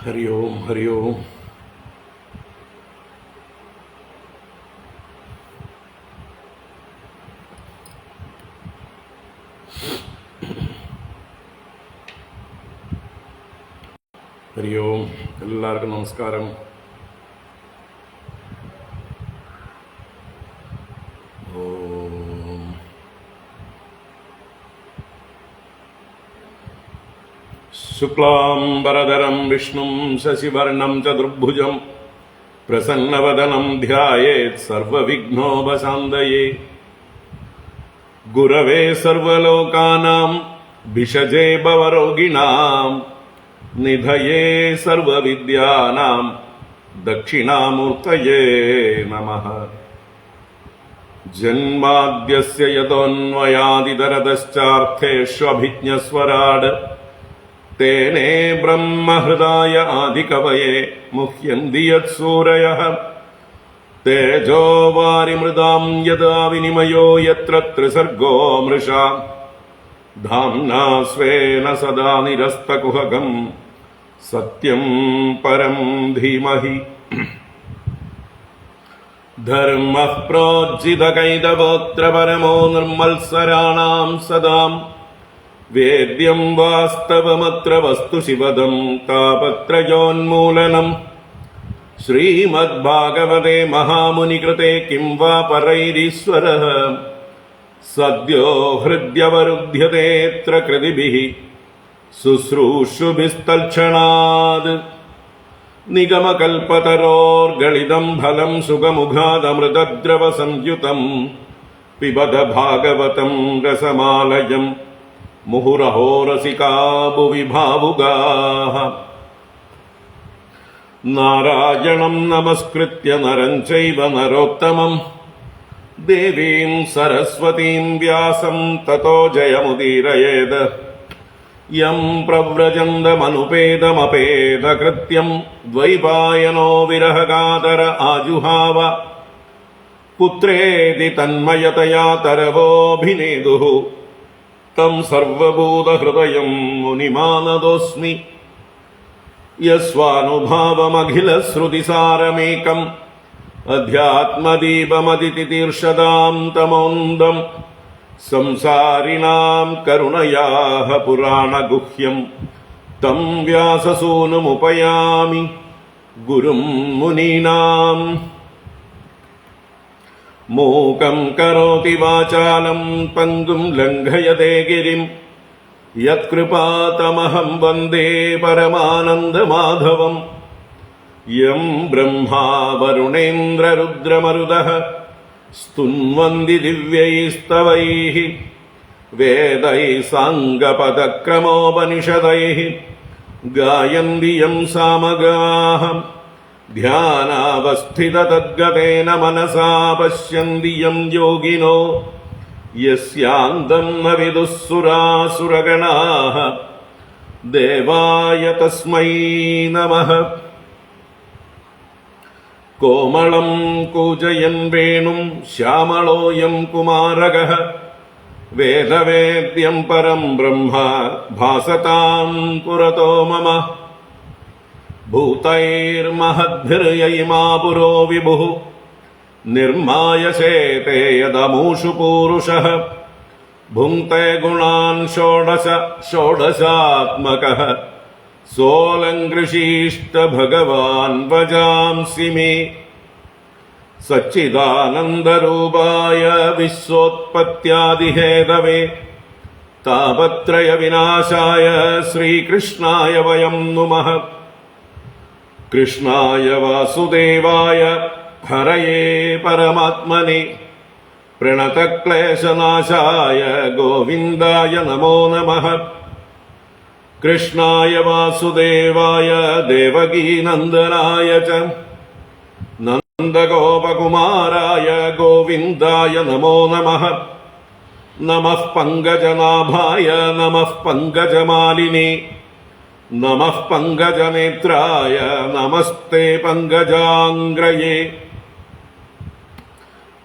ഹരി ഓം ഹരി ഓം. ഹരി ഓം. എല്ലാവർക്കും നമസ്കാരം. ഓം. ശുക്ലാംബരധരം വിഷ്ണും ശശിവർണം ചതുർഭുജം പ്രസന്നവദനം ധ്യായേത് സർവവിഘ്നോപശാന്തയേ. ഗുരവേ സർവലോകാനാം ഭിഷജേ ഭവരോഗിണാം നിധയേ സർവവിദ്യാനാം ദക്ഷിണാമൂർത്തയേ നമഃ. ജന്മാദ്യസ്യ യതോന്വയാദിതരതശ്ചാർത്ഥേഷ്വഭിജ്ഞസ്വരാട് തേനേ ബ്രഹ്മഹൃദായ ആദികവയേ മുഹ്യന്തി യത്സൂരയഃ. തേജോ വാരിമൃതാം യദാ വിനിമയോ യത്ര ത്രിസർഗോ മൃഷാ ധാംനാ സ്വേന സദാ നിരസ്തകുഹകം സത്യം പരം ധീമഹി. ധർമ്മഃ പ്രോജ്ജിതകൈതവോത്ര പരമോ നിർമ്മത്സരാണാം സദാം വേദ്യം വാസ്തവമത്ര വസ്തു ശിവദം താപത്രയോന്മൂലനം. ശ്രീമദ്ഭാഗവതേ മഹാമുനികൃതേ കിം വാ പരൈരീശ്വരഃ സദ്യോ ഹൃദ്യവരുധ്യതേത്ര കൃതിഭിഃ ശുശ്രൂഷുഭിസ്തൽക്ഷണാത്. നിഗമകൽപതരോർഗളിതം ഫലം സുഖമുഖാദമൃതദ്രവ സംയുതം പിബത ഭാഗവതം രസമാലയം മുഹുരഹോ രസികാ ഭുവി ഭാവുകാഃ. നാരായണം നമസ്കൃത്യ നരം ചൈവ നരോത്തമം ദേവീം സരസ്വതീം വ്യാസം തതോ ജയമുദീരയേത്. യം പ്രവ്രജന്തമനുപേതമപേതകൃത്യം ദ്വൈപായനോ വിരഹകാതര ആജുഹാവ. പുത്രേതി തന്മയതയാ തരവോഭിനേദുഃ തം സർവഭൂതഹൃദയം മുനിമാനതോസ്മി. യസ്വാനുഭാവമഖിലശ്രുതിസാരമേകം അധ്യാത്മദീപമതിതിതീർഷതാം തമോന്ദം സംസാരിണാം കരുണയാഃ പുരാണഗുഹ്യം തം വ്യാസസൂനുമുപയാമി ഗുരും മുനീനാം. മൂകം കരോതി വാചാലം പങ്കും ലംഘയതേ ഗിരിം യത്കൃപാതമഹം വന്ദേ പരമാനന്ദമാധവം. യം ബ്രഹ്മാ വരുണേന്ദ്രരുദ്രമരുതഃ സ്തുന്വന്തി ദിവ്യൈസ്തവൈഃ വേദൈഃ സാംഗപദക്രമോപനിഷദൈഃ ഗായന്തി യം സാമഗാഃ. ധ്യാനാവസ്ഥിതതദ്ഗതേന മനസാ പശ്യന്തി യം യോഗിനോ യസ്യാന്തം ന വിദുഃ സുരാസുരഗണാഃ. ദേവായ തസ്മൈ നമഃ. കോമളം കൂജയൻ വേണും ശ്യാമളോയം കുമാരകഃ വേദവേദ്യം പരം ബ്രഹ്മ ഭാസതാം പുരതോ മമ. ഭൂതൈർമഹദ്ഭിർയയിമാ പുരോ വിഭുഃ നിർമായശേതേ യദമൂഷു പൂരുഷഃ. ഭുങ്ക്തേ ഗുണാൻ ഷോഡശ ഷോഡശാത്മകഃ സോലങ്കൃഷീഷ്ട ഭഗവാൻ വജാംസി മേ. സച്ചിദാനന്ദരൂപായ വിശ്വോത്പത്യാദിഹേതവേ താപത്രയ വിനാശായ ശ്രീകൃഷ്ണായ വയം നുമഃ. കൃഷ്ണായ വാസുദേവായ ഹരയേ പരമാത്മനെ പ്രണതക്ലേശനാശായ ഗോവിന്ദായ നമോ നമഃ. കൃഷ്ണായ വാസുദേവായ ദേവകീനന്ദനായ ച നന്ദഗോപകുമാരായ ഗോവിന്ദായ നമോ നമഃ. നമഃ പങ്കജനാഭായ നമഃ പങ്കജമാലിനേ നമഃ പങ്കജനേത്രായ നമസ്തേ പങ്കജാംഗ്രയേ.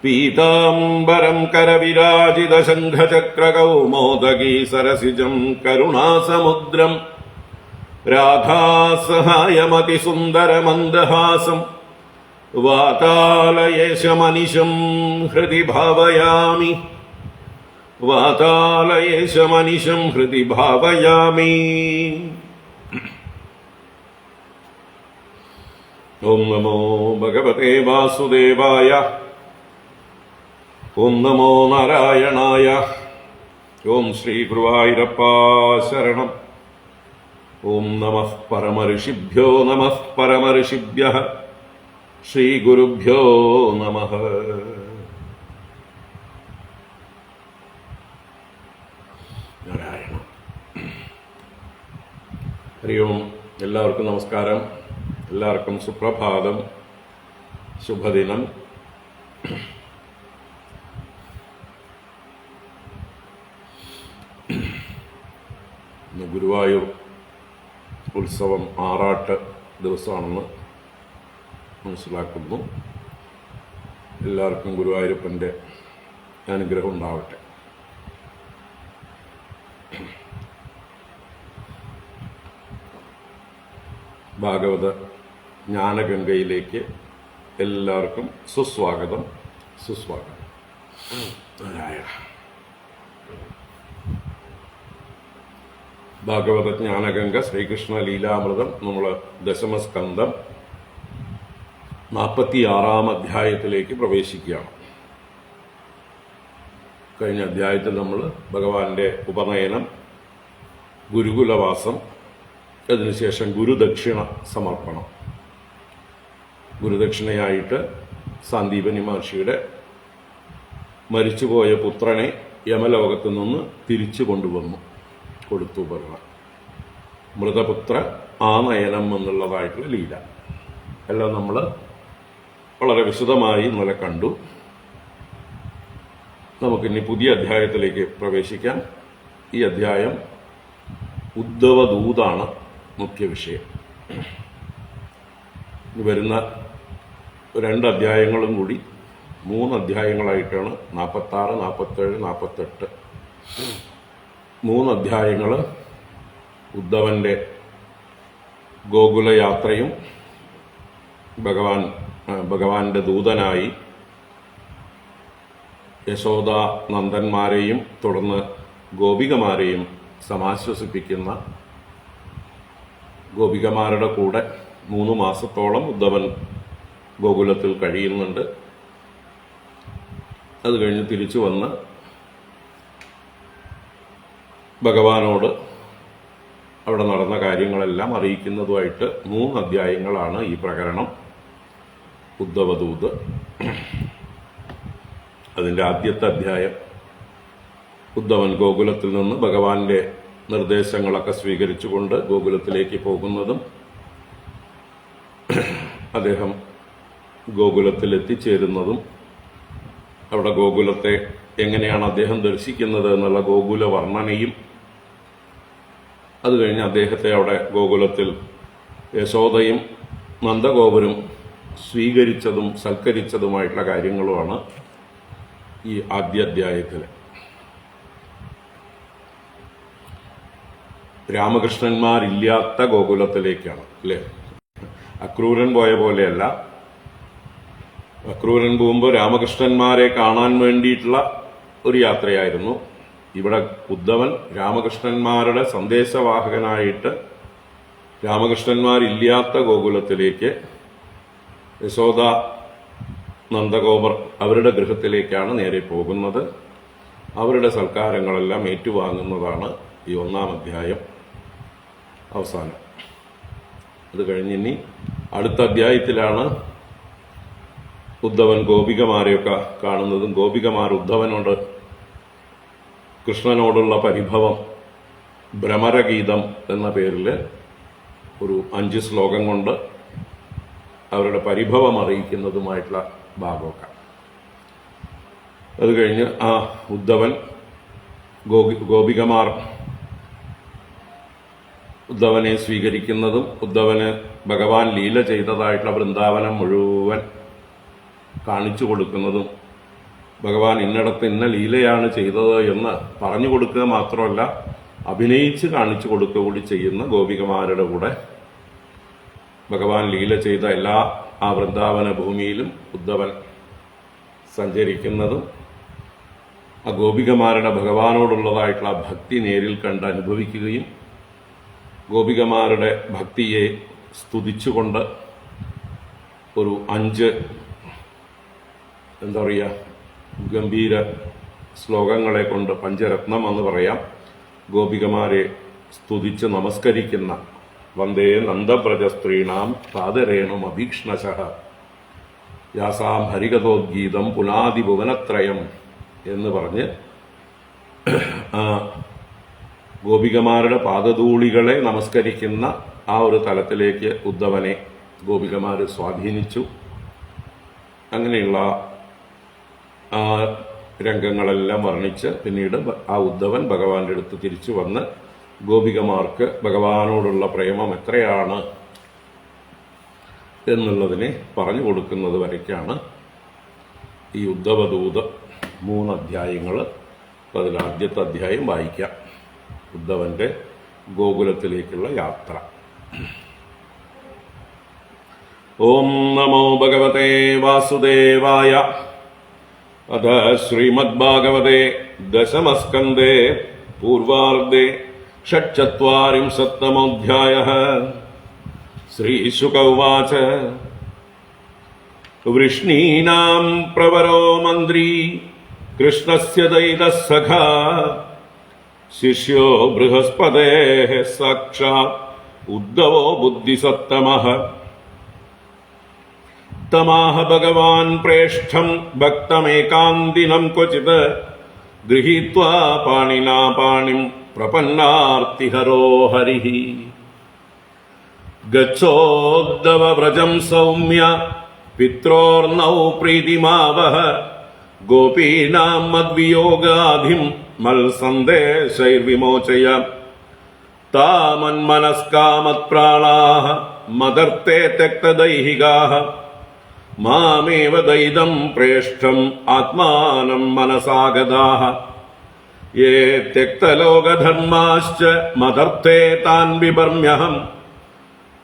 പീതാംബരം കരവിരാജിതശംഖചക്രകൗമോദഗീ സരസിജം കരുണാസമുദ്രം രാധാസഹായമതിസുന്ദരമന്ദഹാസം വാതാലയേശമനിശം ഹൃദി ഭാവയാമി വാതാലയേശമനിശം ഹൃദി ഭാവയാമി. ഓം നമോ ഭഗവതേ വാസുദേവായ. ഓം നമോ നാരായണായ. ഓം ശ്രീ ഗുരുവായൂരപ്പാ ശരണം. ഓം നമഃ പരമഋഷിഭ്യോ നമഃ പരമഋഷിഭ്യഃ. ശ്രീ ഗുരുഭ്യോ നമഃ. നാരായണ. ഹരി ഓം. എല്ലാവർക്കും നമസ്കാരം. എല്ലാവർക്കും സുപ്രഭാതം, ശുഭദിനം. ഗുരുവായൂർ ഉത്സവം ആറാട്ട് ദിവസമാണെന്ന് മനസ്സിലാക്കുന്നു. എല്ലാവർക്കും ഗുരുവായൂരപ്പൻ്റെ അനുഗ്രഹം ഉണ്ടാവട്ടെ. ഭാഗവത ജ്ഞാനഗംഗയിലേക്ക് എല്ലാവർക്കും സുസ്വാഗതം. സുസ്വാഗതം. ഭാഗവത ജ്ഞാനഗംഗ ശ്രീകൃഷ്ണ ലീലാമൃതം നമ്മൾ ദശമസ്കന്ധം 46-ാം അധ്യായത്തിലേക്ക് പ്രവേശിക്കുകയാണ്. കഴിഞ്ഞ അധ്യായത്തിൽ നമ്മൾ ഭഗവാന്റെ ഉപനയനം, ഗുരുകുലവാസം, അതിനുശേഷം ഗുരുദക്ഷിണ സമർപ്പണം, ഗുരുദക്ഷിണയായിട്ട് സാന്ദീപനി മഹർഷിയുടെ മരിച്ചുപോയ പുത്രനെ യമലോകത്തു നിന്ന് തിരിച്ചു കൊണ്ടുവന്നു കൊടുത്തു പറഞ്ഞ മൃതപുത്ര ആനയനം എന്നുള്ളതായിട്ടുള്ള ലീല എല്ലാം നമ്മൾ വളരെ വിശദമായി ഇന്നലെ കണ്ടു. നമുക്കിനി പുതിയ അധ്യായത്തിലേക്ക് പ്രവേശിക്കാം. ഈ അധ്യായം ഉദ്ധവദൂതാണ് മുഖ്യ വിഷയം. വരുന്ന 2 അധ്യായങ്ങളും കൂടി 3 അധ്യായങ്ങളായിട്ടാണ് 46, 47, 48 3 അധ്യായങ്ങൾ ഉദ്ധവന്റെ ഗോകുലയാത്രയും ഭഗവാന്റെ ദൂതനായി യശോദ നന്ദന്മാരെയും തുടർന്ന് ഗോപികമാരെയും സമാശ്വസിപ്പിക്കുന്ന ഗോപികമാരുടെ കൂടെ 3 മാസത്തോളം ഉദ്ധവൻ ഗോകുലത്തിൽ കഴിയുന്നുണ്ട്. അത് കഴിഞ്ഞ് തിരിച്ചു വന്ന് ഭഗവാനോട് അവിടെ നടന്ന കാര്യങ്ങളെല്ലാം അറിയിക്കുന്നതുമായിട്ട് 3 അധ്യായങ്ങളാണ് ഈ പ്രകരണം ഉദ്ധവദൂത്. അതിൻ്റെ ആദ്യത്തെ അധ്യായം ഉദ്ധവൻ ഗോകുലത്തിൽ നിന്ന് ഭഗവാന്റെ നിർദ്ദേശങ്ങളൊക്കെ സ്വീകരിച്ചുകൊണ്ട് ഗോകുലത്തിലേക്ക് പോകുന്നതും അദ്ദേഹം ഗോകുലത്തിൽ എത്തിച്ചേരുന്നതും അവിടെ ഗോകുലത്തെ എങ്ങനെയാണ് അദ്ദേഹം ദർശിക്കുന്നത് എന്നുള്ള ഗോകുല വർണ്ണനയും, അത് കഴിഞ്ഞ് അദ്ദേഹത്തെ അവിടെ ഗോകുലത്തിൽ യശോദയും നന്ദഗോപരും സ്വീകരിച്ചതും സൽക്കരിച്ചതുമായിട്ടുള്ള കാര്യങ്ങളുമാണ് ഈ ആദ്യ അധ്യായത്തിൽ. രാമകൃഷ്ണന്മാരില്ലാത്ത ഗോകുലത്തിലേക്കാണ് അല്ലേ. അക്രൂരൻ പോയ പോലെയല്ല. അക്രൂരൻ പോകുമ്പോൾ രാമകൃഷ്ണന്മാരെ കാണാൻ വേണ്ടിയിട്ടുള്ള ഒരു യാത്രയായിരുന്നു. ഇവിടെ ഉദ്ധവൻ രാമകൃഷ്ണന്മാരുടെ സന്ദേശവാഹകനായിട്ട് രാമകൃഷ്ണന്മാരില്ലാത്ത ഗോകുലത്തിലേക്ക്, യശോദ നന്ദഗോപർ അവരുടെ ഗൃഹത്തിലേക്കാണ് നേരെ പോകുന്നത്. അവരുടെ സൽക്കാരങ്ങളെല്ലാം ഏറ്റുവാങ്ങുന്നതാണ് ഈ 1-ാം അധ്യായം അവസാനം. അത് കഴിഞ്ഞിനി അടുത്ത അധ്യായത്തിലാണ് ഉദ്ധവൻ ഗോപികമാരെയൊക്കെ കാണുന്നതും ഗോപികമാർ ഉദ്ധവനോട് കൃഷ്ണനോടുള്ള പരിഭവം ഭ്രമരഗീതം എന്ന പേരിൽ ഒരു 5 ശ്ലോകം കൊണ്ട് അവരുടെ പരിഭവം അറിയിക്കുന്നതുമായിട്ടുള്ള ഭാഗമൊക്കെ. അത് കഴിഞ്ഞ് ആ ഉദ്ധവൻ ഗോപികമാർ ഉദ്ധവനെ സ്വീകരിക്കുന്നതും ഉദ്ധവന് ഭഗവാൻ ലീല ചെയ്തതായിട്ടുള്ള വൃന്ദാവനം മുഴുവൻ കാണിച്ചു കൊടുക്കുന്നതും ഭഗവാൻ ഇന്നിടത്ത് ഇന്ന ലീലയാണ് ചെയ്തത് എന്ന് പറഞ്ഞു കൊടുക്കുക മാത്രമല്ല അഭിനയിച്ച് കാണിച്ചു കൊടുക്കുക കൂടി ചെയ്യുന്ന ഗോപികമാരുടെ കൂടെ ഭഗവാൻ ലീല ചെയ്ത എല്ലാ ആ വൃന്ദാവന ഭൂമിയിലും ഉദ്ധവൻ സഞ്ചരിക്കുന്നതും ആ ഗോപികമാരുടെ ഭഗവാനോടുള്ളതായിട്ടുള്ള ഭക്തി നേരിൽ കണ്ട് അനുഭവിക്കുകയും ഗോപികമാരുടെ ഭക്തിയെ സ്തുതിച്ചുകൊണ്ട് ഒരു 5 എന്താ പറയുക ഗംഭീര ശ്ലോകങ്ങളെ കൊണ്ട് പഞ്ചരത്നം എന്ന് പറയാം ഗോപികമാരെ സ്തുതിച്ച് നമസ്കരിക്കുന്ന വന്ദേ നന്ദബ്രജസ്ത്രീണാം താതരേണും അഭീക്ഷ്ണശഃ യാസാം ഹരികഥോദ്ഗീതം പുനാദിഭുവനത്രയം എന്ന് പറഞ്ഞ് ഗോപികമാരുടെ പാദധൂളികളെ നമസ്കരിക്കുന്ന ആ ഒരു തലത്തിലേക്ക് ഉദ്ധവനെ ഗോപികമാർ സ്വാധീനിച്ചു. അങ്ങനെയുള്ള ആ രംഗങ്ങളെല്ലാം വർണ്ണിച്ച് പിന്നീട് ആ ഉദ്ധവൻ ഭഗവാന്റെ അടുത്ത് തിരിച്ചു വന്ന് ഗോപികമാർക്ക് ഭഗവാനോടുള്ള പ്രേമം എത്രയാണ് എന്നുള്ളതിനെ പറഞ്ഞു കൊടുക്കുന്നത് വരയ്ക്കാണ് ഈ ഉദ്ധവദൂത് 3 അധ്യായങ്ങൾ. അപ്പോൾ അതിൽ ആദ്യത്തെ അധ്യായം വായിക്കാം. ഉദ്ധവന്റെ ഗോകുലത്തിലേക്കുള്ള യാത്ര. ഓം നമോ ഭഗവതേ വാസുദേവായ. അഥ ശ്രീമദ്ഭാഗവതേ ദശമസ്കന്ധേ പൂർവാർദ്ധേ षट्चत्वारिंशत्तमोऽध्यायः. श्रीशुक उवाच वृष्णीनां प्रवरो मन्त्री कृष्णस्य दैदः सखा शिष्यो बृहस्पतेः साक्षात् उद्धवो बुद्धिसत्तमः. तमाह भगवान् प्रेष्ठं भक्तमेकान्तिनं क्वचित् गृहीत्वा पाणिना पाणिं प्रपन्नार्तिहरो हरिः. गच्छोद्धव व्रजं सौम्य पित्रोर्नौ प्रीतिमावह गोपीनां मद्वियोगाधिं मल्सन्देशैर्विमोचय. तामन्मनस्का मत्प्राणाः मदर्थे त्यक्तदैहिकाः मामेव दैदं प्रेष्ठम् आत्मानं मनसागताः. ये त्यक्तलोकधर्माश्च मदर्थे तान् बिभर्म्यहम्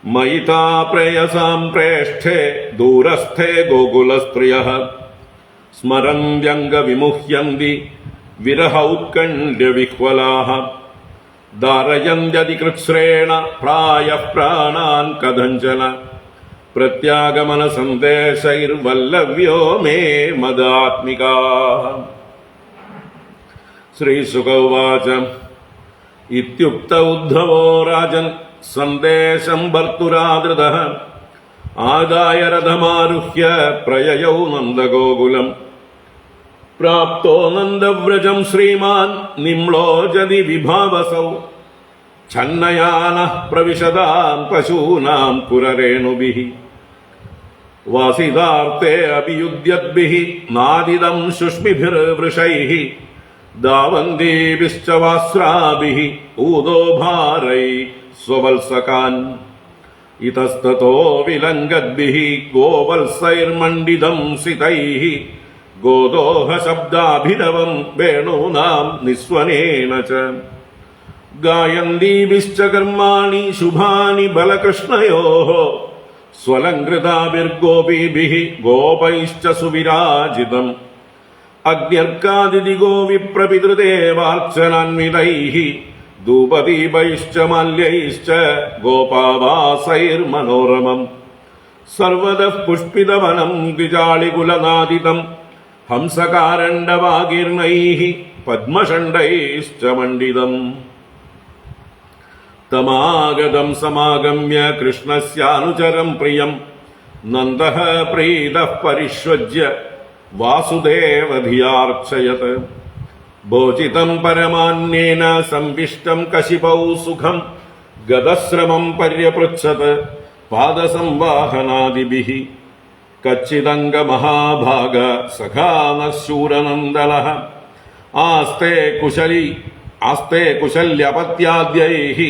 मयिता प्रेयसां प्रेष्ठे दूरस्थे गोकुलस्त्रियः. स्मरन् व्यङ्गविमुह्यन्ति विरहौत्कण्ठ्यविह्वलाः धारयन्त्यधिकृत्स्रेण प्रायः प्राणान् कथञ्चन प्रत्यागमनसन्देशैर्वल्लव्यो मे मदात्मिकाः. श्रीशुक उवाच इत्युक्त उद्धवो राजन् सन्देशं भर्तुरादृतः आदाय रथमारुह्य प्रययौ नन्दगोकुलम्. प्राप्तो नन्दव्रजं श्रीमान् निम्लोजति विभावसौ छन्नयानः प्रविशदां पशूनां पुररेणुभिः. वासिदार्थे अभियुध्यद्भिः नादिदं शुष्मिभिर्वृषैः दावन्तीभिश्च वास्राभिः ऊदो भारैः स्ववल्सकान्. इतस्ततो विलङ्गद्भिः गोवल्सैर्मण्डितं सितैः गोदोहशब्दाभिनवं वेणूनां निस्वनेन च. गायन्तीभिश्च कर्माणि शुभानि बलकृष्णयोः स्वलङ्कृताभिर्गोपीभिः गोपैश्च सुविराजितम्. अग्न्यर्कादिदिगो विप्रपितृदेवार्चनान्वितैः धूपदीपैश्च माल्यैश्च गोपावासैर्मनोरमम्. सर्वतः पुष्पितवनं द्विजालिकुलनादितं हंसकारण्डवागीर्णैः पद्मषण्डैश्च मण्डितम्. तमागतं समागम्य कृष्णस्यानुचरं प्रियं नन्दः प्रीतः परिष्वज्य वासुदेवधियार्चयत्. भोजितं परमान्नेन संविष्टं कशिपौ सुखं गदश्रमं पर्यपृच्छत् पादसंवाहनादिभिः. कच्चिदङ्गमहाभाग सखा नः शूरनन्दनः आस्ते कुशल्यपत्याद्यैः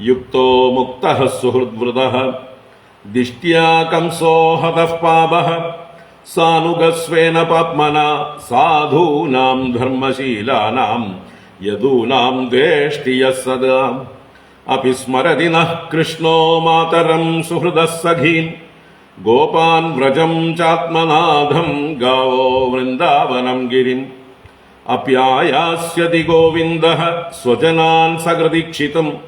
युक्तो मुक्तः सुहृद्वृतः. दिष्ट्या कंसो हतः पापः सानुगस्वेन पाप्मना साधूनां धर्मशीलानां യദൂനാം ദ്വേഷ്ടി യഃ സദാ അപി സ്മരതി നഃ കൃഷ്ണോ മാതരം സുഹൃദഃ സഖീൻ ഗോപാൻ വ്രജം ചാത്മനാഥം ഗാവോ വൃന്ദാവനം ഗിരിം അപ്യായാസ്യതി ഗോവിന്ദഃ സ്വജനാൻ സകൃദീക്ഷിതം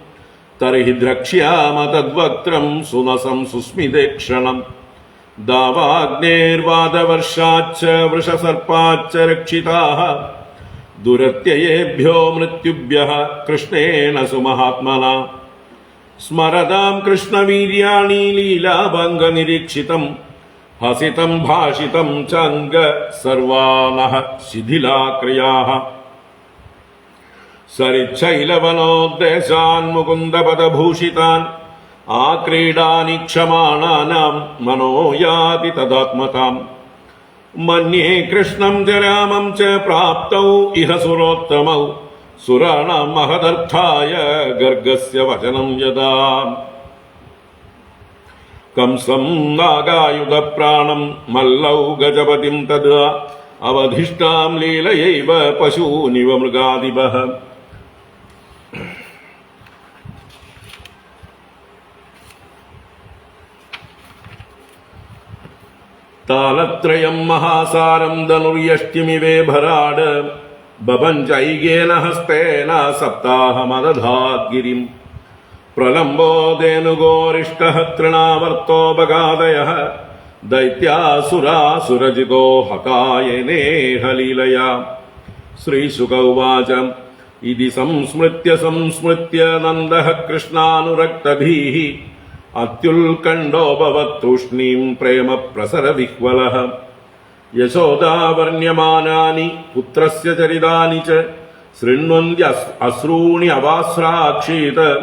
തർഹി ദ്രക്ഷ്യാമ തദ്വക്ത്രം സുനസം സുസ്മിതേക്ഷണം ദാവാഗ്നേർവാദവർഷാച്ച വൃഷസർപ്പാച്ച രക്ഷിതാഃ ദുരത്യയേഭ്യോ മൃത്യുഭ്യഃ കൃഷ്ണേന സുമഹാത്മനാ സ്മരതാം കൃഷ്ണവീര്യാണി ലീലാഭംഗനിരീക്ഷിതം ഹസിതം ഭാഷിതം ചംഗ സർവാനഃ ശിഥിലാക്രിയാഃ സരിച്ഛൈലവനോദ്ദേശാൻ മുകുന്ദപദഭൂഷിതാൻ ആക്രീഡാനിക്ഷമാണാനാം മനോ യാതി തദാത്മതാം മന്യേ കൃഷ്ണം ച രാമം ച പ്രാപ്തൗ ഇഹ സുരോത്തമൗ സുരാണാം മഹദർത്ഥായ ഗർഗസ്യ വചനം യദാ കംസം നാഗായുധപ്രാണം മല്ലൗ ഗജപതിം തദാ അവധിഷ്ഠാം ലീലയൈവ പശൂനിവ മൃഗാദിഭഃ താലത്രയം മഹാസാരം ധനുര്യഷ്ടിമിവേ ഭരാട് ബഭഞ്ചൈകേന ഹസ്തേന സപ്താഹമദധാത് ഗിരിം പ്രലംബോദേനുഗോരിഷ്ടഃ തൃണാവർത്തോപഗാദയഃ ദൈത്യാസുരാസുരജിതോ ഹതായനേഹ ലീലയാ ശ്രീശുക ഉവാച ഇതി സംസ്മൃത്യ നന്ദഃ കൃഷ്ണാനുരക്തധീഃ അത്യുൽകണ്ഠോഭവത് തൂഷ്ണീം പ്രേമ പ്രസര വിഹ്വലഃ യശോദാവർണ്യമാനാനി പുത്രസ്യ ചരിതാനി ച ശൃണ്വന്ത്യ അശ്രൂണി അവാസ്രാക്ഷീത്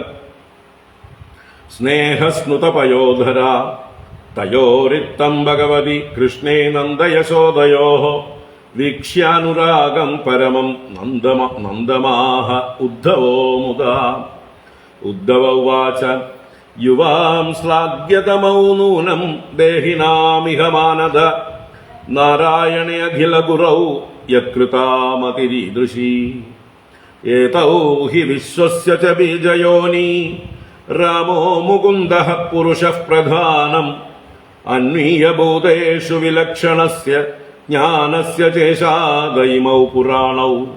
സ്നേഹസ്നുതപയോധരാ തയോരിത്തം ഭഗവതി കൃഷ്ണേ നന്ദയശോദയോഃ വീക്ഷ്യാനുരാഗം പരമം നന്ദമാഹ ഉദ്ധവോ മുദാ ഉദ്ധവ ഉവാച യുവാം ശ്ലാഘ്യതമൗ നൂനം ദേഹിനാമിഹ മാനദ നാരായണേ അഖില ഗുരൗ യത്കൃതാമതിരീദൃശീ ഏതൗ ഹി വിശ്വസ്യ ച ബീജയോനി രാമോ മുകുന്ദഃ പുരുഷഃ പ്രധാനം അന്വീയഭൂതേഷു വിലക്ഷണസ്യ ജ്ഞാനസ്യ ചേഷാദൈമൗ പുരാണൗ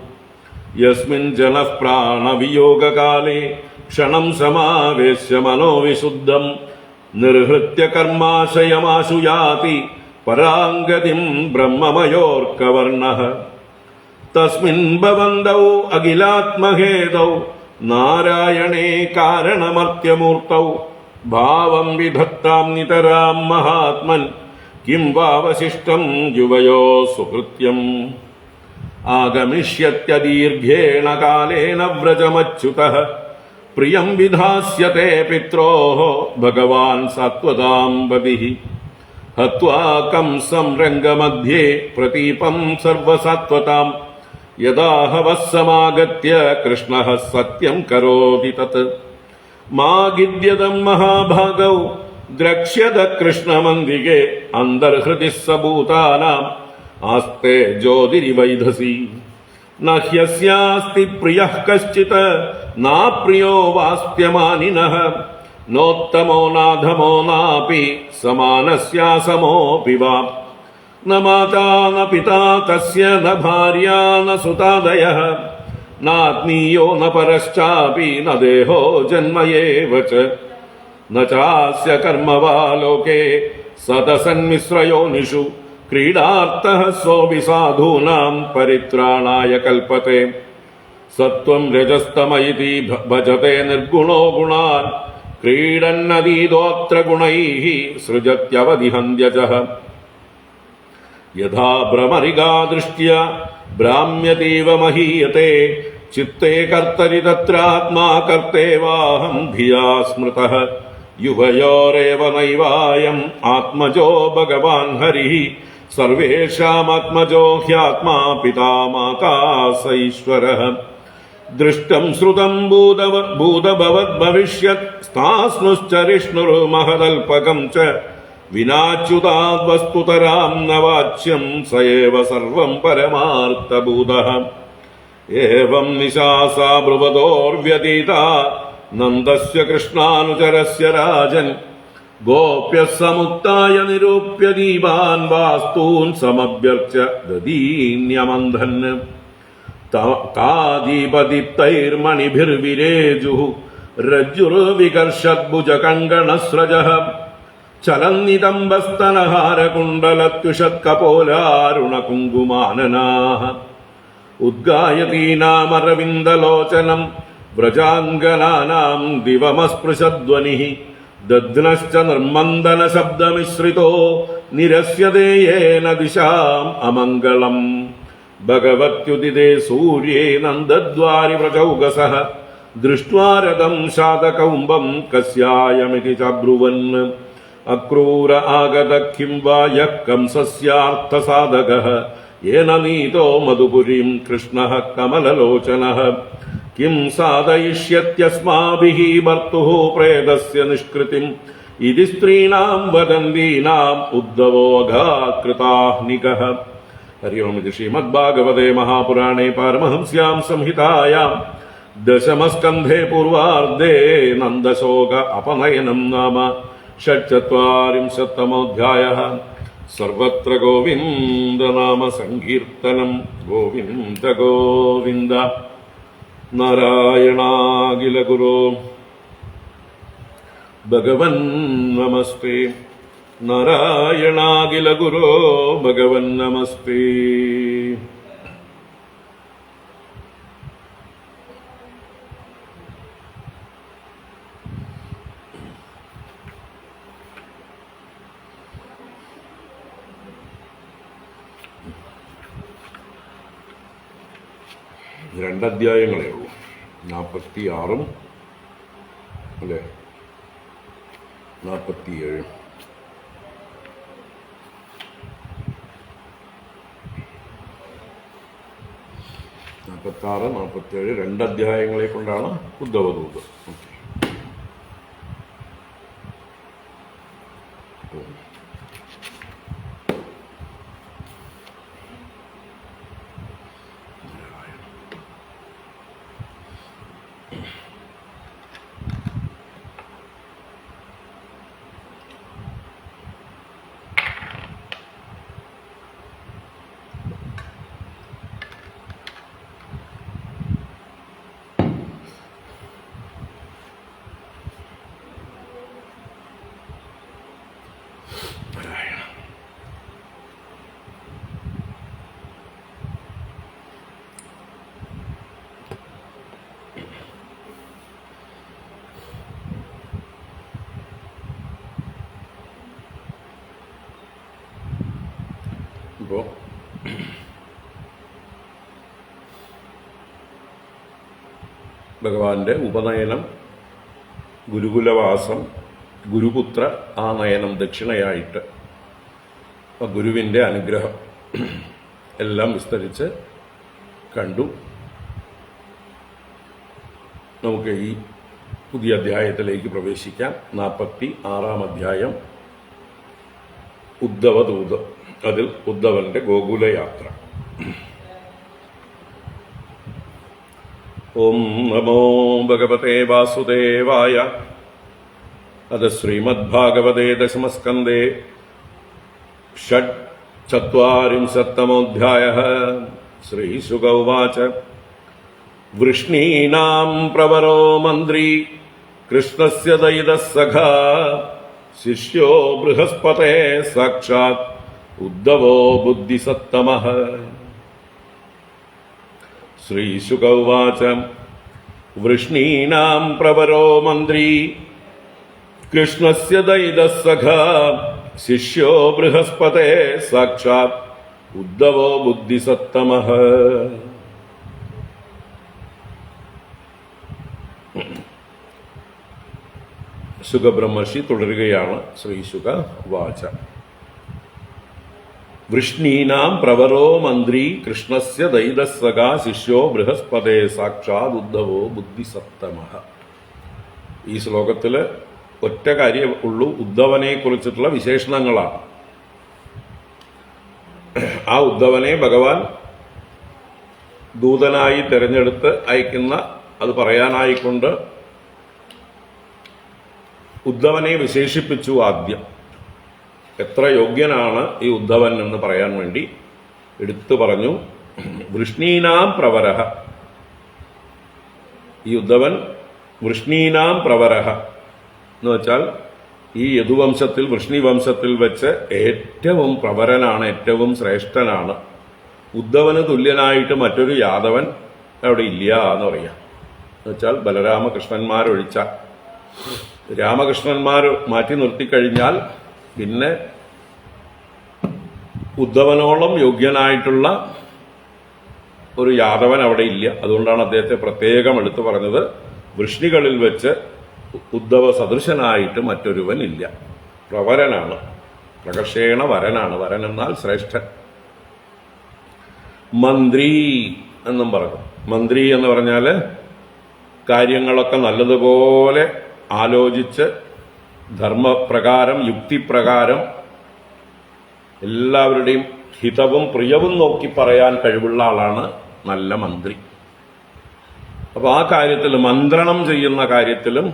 യസ്മിൻ ജനഃ പ്രാണവിയോഗകാലേ ക്ഷണം സമാവേശ്യ മനോവിശുദ്ധം നിർഹൃത്യ കർമാശയമാശു യാതി പരാംഗതിം ബ്രഹ്മമയോർക്കവർണഃ തസ്മിൻ ഭവന്തൗ അഖിലാത്മഹേതൗ നാരായണേ കാരണമർത്യമൂർത്തൗ ഭാവം വിധത്താം നിതരാം മഹാത്മൻ കിം വാവശിഷ്ടം യുവയോ സുകൃത്യം ആഗമിഷ്യത്യദീർഘേണ കാലേന വ്രജമച്യുതഃ പ്രിയം വിധാസ്യത്തെ പിത്രോഃ ഭഗവാൻ സാത്വതാം ബലിഃ ഹത്വാ കംസം രംഗമധ്യേ പ്രതീപം സർവസാത്വതാം യദാ ഹവഃ സമാഗത്യ കൃഷ്ണഃ സത്യം കരോതി തത് മാ ഗിദ്യതം മഹാഭാഗൗ ദ്രക്ഷ്യത കൃഷ്ണമന്ദികേ അന്തർഹൃദി സഭൂതാനാം ആസ്തേ ജ്യോതിരിവൈധസി ന ഹ്യസ്യാസ്തി പ്രിയഃ കശ്ചിത് നാപ്രിയോ വാസ്ത്യമാനിനഃ നോത്തമോ നാധമോ നാപി സമാനസ്യാസമോപി വാ ന മാതാ ന പിതാ തസ്യ ന ഭാര്യാ ന സുതാദയഃ നാത്മീയോ ന പരശ്ചാപി ന ദേഹോ ജന്മ ഏവ ച ന ചാസ്യ കർമ്മ വാ ലോകേ സദസന്മിശ്രയോനിഷു ക്രീഡാർത്ഥഃ സോऽപി സാധൂനാം പരിത്രാണായ കൽപ്പത്തെ സത്വം രജസ്തമ ഇതി ഭജത്തെ നിർഗുണോ ഗുണാൻ ക്രീഡന്നതീതോത്ര ഗുണൈഃ സൃജത്യവതിഹന്ത്യജഃ യഥാ ഭ്രമരികാ ദൃഷ്ട്യാ ഭ്രാമ്യതീവ മഹീയത്തെ ചിത്തേ കർത്തരി തത്രാത്മാ കർത്തേവാഹം ധിയാ സ്മൃതഃ യുവയോരേവ നൈവായം ആത്മജോ ഭഗവാൻ ഹരിഃ സർവേഷാമാത്മജോ ഹ്യാത്മാ പിതാ മാതാ സ ഈശ്വരഃ ദൃഷ്ടം ശ്രുതം ഭൂതഭവത് ഭവിഷ്യത് സ്ഥാസ്നുശ്ചരിഷ്ണുർമഹദൽപകം ച വിനാച്യുതാദ് വസ്തുതരാം ന വാച്യം സ ഏവ സർവം പരമാർത്ഥഭൂതഃ ഏവം നിശാസാ ബ്രുവതോർവ്യതീത നന്ദസ്യ കൃഷ്ണാനുചരസ്യ രാജൻ ഗോപ്യഃ സമുക്തായ നിരൂപ്യ ദീപാൻ വാസ്തൂൻ സമഭ്യർച്യ ദദീന്യമന്ധൻ കാദീപദീപ്തൈർമണിഭിർവിരേജുഃ രജ്ജുർവികർഷദ്ഭുജകങ്കണസ്രജഃ ചലന്നിതംബസ്തനഹാരകുണ്ടലത്യുഷത്കപോലാരുണകുങ്കുമാനനാഃ ഉദ്ഗായതീനാമരവിന്ദലോചനം വ്രജാംഗനാനാം ദിവമസ്പൃശധ്വനിഃ ദധ്നശ്ച നിർമന്ദനശബ്ദമിശ്രിതോ നിരസ്യതേയേന ദിശാം അമംഗളം ഭഗവത്യുദിതേ സൂര്യേ നന്ദദ്വാരി വ്രജൗകസഃ ദൃഷ്ട്വാ രഥം ശാതകൗംബം കസ്യായമിതി ചബ്രുവൻ അക്രൂര ആഗത കിം വാ യഃ കംസസ്യാർത്ഥസാധകഃ യേന നീതോ മധുപുരീം കൃഷ്ണഃ കമലലോചനഃ കിം സാധയിഷ്യത്യസ്മാഭിः ഭർത്തുഃ പ്രേതസ്യ നിഷ്കൃതിം ഇതി സ്ത്രീണാം വദന്തീനാം ഉദ്ധവോ അഘാകൃതാഹ്നികഃ. ഹരി ഓം. ഇത് ശ്രീമദ്ഭാഗവതേ മഹാപുരാണേ പാരമഹംസ്യാം സംഹിതായാം ദശമസ്കന്ധേ പൂർവാർദ്ധേ നന്ദശോക അപനയനം നാമ षट्चत्वारिंशत्तमोऽध्यायः. सर्वत्र गोविन्दनाम सङ्कीर्तनं गोविन्द गोविन्द. नारायणाखिलगुरो भगवन् नमस्ते. नारायणाखिलगुरो भगवन् नमस्ते. രണ്ടധ്യായങ്ങളേ ഉള്ളൂ. 46 അല്ലേ, 47. ാറ് 47 രണ്ടധ്യായങ്ങളെ കൊണ്ടാണ് ഉദ്ധവദൂത്. ഇപ്പോൾ ഭഗവാന്റെ ഉപനയനം, ഗുരുകുലവാസം, ഗുരുപുത്ര ആനയനം ദക്ഷിണയായിട്ട് ഗുരുവിൻ്റെ അനുഗ്രഹം എല്ലാം വിസ്തരിച്ച് കണ്ടു. നമുക്ക് ഈ പുതിയ അധ്യായത്തിലേക്ക് പ്രവേശിക്കാം. 46-ാം അധ്യായം ഉദ്ധവദൂത്. അതിൽ ഉദ്ധവന്റെ ഗോകുലയാത്ര. ഓം നമോ ഭഗവതേ വാസുദേവായ. അത് ശ്രീമദ്ഭാഗവതേ ദശമസ്കന്ധേ षट्चत्वारिंशत्तमोऽध्यायः. श्रीशुक उवाच. वृष्णीनां प्रवरो मन्त्री कृष्णस्य दयितः सखा शिष्यो बृहस्पते साक्षात् उद्धवो बुद्धिसत्तमः. श्रीशुक उवाच. वृष्णीनां प्रवरो मन्त्री कृष्णस्य दयितः सखा शिष्यो बृहस्पते साक्षात् उद्धवो बुद्धिसत्तमः. സുഖബ്രഹ്മർഷി തുടരുകയാണ്. ശ്രീശുക വാച. വൃഷ്ണീനാം പ്രവരോ മന്ത്രി കൃഷ്ണസ്യ ദൈതസ്സഖാ ശിഷ്യോ ബൃഹസ്പതേ സാക്ഷാത് ഉദ്ധവോ ബുദ്ധിസത്തമഃ. ഈ ശ്ലോകത്തില് ഒറ്റ കാര്യം ഉള്ളൂ, ഉദ്ധവനെ കുറിച്ചിട്ടുള്ള വിശേഷണങ്ങളാണ്. ആ ഉദ്ധവനെ ഭഗവാൻ ദൂതനായി തിരഞ്ഞെടുത്ത് അയക്കുന്ന അത് പറയാനായിക്കൊണ്ട് ഉദ്ധവനെ വിശേഷിപ്പിച്ചു ആദ്യം. എത്ര യോഗ്യനാണ് ഈ ഉദ്ധവൻ എന്ന് പറയാൻ വേണ്ടി എടുത്തു പറഞ്ഞു. വൃഷ്ണീനാം പ്രവരഹ, ഈ ഉദ്ധവൻ വൃഷ്ണീനാം പ്രവരഹ എന്ന് വെച്ചാൽ ഈ യദുവംശത്തിൽ വൃഷ്ണി വംശത്തിൽ വെച്ച് ഏറ്റവും പ്രവരനാണ്, ഏറ്റവും ശ്രേഷ്ഠനാണ്. ഉദ്ധവന് തുല്യനായിട്ട് മറ്റൊരു യാദവൻ അവിടെ ഇല്ല എന്ന് പറയാം. എന്നുവെച്ചാൽ ബലരാമകൃഷ്ണന്മാരൊഴിച്ച, രാമകൃഷ്ണന്മാർ മാറ്റി നിർത്തിക്കഴിഞ്ഞാൽ പിന്നെ ഉദ്ധവനോളം യോഗ്യനായിട്ടുള്ള ഒരു യാദവൻ അവിടെ ഇല്ല. അതുകൊണ്ടാണ് അദ്ദേഹത്തെ പ്രത്യേകം എടുത്തു പറഞ്ഞത്. വൃഷ്ണികളിൽ വെച്ച് ഉദ്ധവ സദൃശനായിട്ട് മറ്റൊരുവൻ ഇല്ല. പ്രവരനാണ്, പ്രകർഷേണ വരനാണ്. വരൻ എന്നാൽ ശ്രേഷ്ഠൻ. മന്ത്രി എന്നും പറഞ്ഞു. മന്ത്രി എന്ന് പറഞ്ഞാൽ കാര്യങ്ങളൊക്കെ നല്ലതുപോലെ ആലോചിച്ച് ധർമ്മപ്രകാരം യുക്തിപ്രകാരം എല്ലാവരുടെയും ഹിതവും പ്രിയവും നോക്കി പറയാൻ കഴിവുള്ള ആളാണ് നല്ല മന്ത്രി. അപ്പോൾ ആ കാര്യത്തിൽ, മന്ത്രണം ചെയ്യുന്ന കാര്യത്തിലും,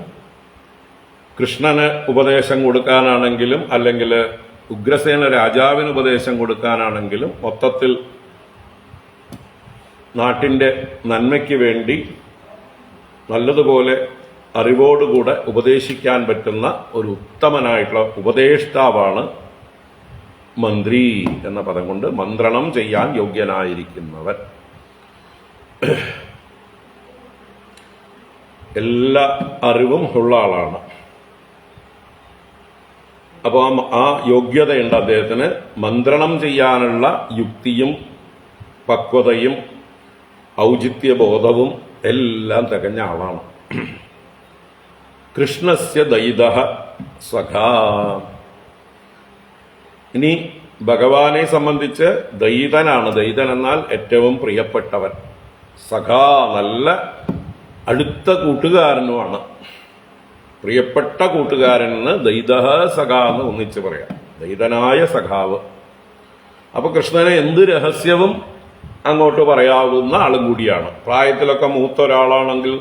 കൃഷ്ണന് ഉപദേശം കൊടുക്കാനാണെങ്കിലും അല്ലെങ്കിൽ ഉഗ്രസേന രാജാവിന് ഉപദേശം കൊടുക്കാനാണെങ്കിലും മൊത്തത്തിൽ നാട്ടിൻ്റെ നന്മയ്ക്ക് വേണ്ടി നല്ലതുപോലെ അറിവോടുകൂടെ ഉപദേശിക്കാൻ പറ്റുന്ന ഒരു ഉത്തമനായിട്ടുള്ള ഉപദേഷ്ടാവാണ് മന്ത്രി എന്ന പദം കൊണ്ട്. മന്ത്രണം ചെയ്യാൻ യോഗ്യനായിരിക്കുന്നവൻ, എല്ലാ അറിവും ഉള്ള ആളാണ്. അപ്പോൾ ആ യോഗ്യതയുണ്ട് അദ്ദേഹത്തിന്. മന്ത്രണം ചെയ്യാനുള്ള യുക്തിയും പക്വതയും ഔചിത്യബോധവും എല്ലാം തികഞ്ഞ ആളാണ്. കൃഷ്ണസ്യ ദയിതഃ സഖാ. ഇനി ഭഗവാനെ സംബന്ധിച്ച് ദയിതനാണ്. ദയിതൻ എന്നാൽ ഏറ്റവും പ്രിയപ്പെട്ടവൻ. സഖാ നല്ല അടുത്ത കൂട്ടുകാരനുമാണ്. പ്രിയപ്പെട്ട കൂട്ടുകാരൻ എന്ന് ദയിതഃ സഖാ എന്ന് ഒന്നിച്ച് പറയാം. ദയിതനായ സഖാവ്. അപ്പൊ കൃഷ്ണന് എന്ത് രഹസ്യവും അങ്ങോട്ട് പറയാവുന്ന ആളും കൂടിയാണ്. പ്രായത്തിലൊക്കെ മൂത്ത ഒരാളാണെങ്കിൽ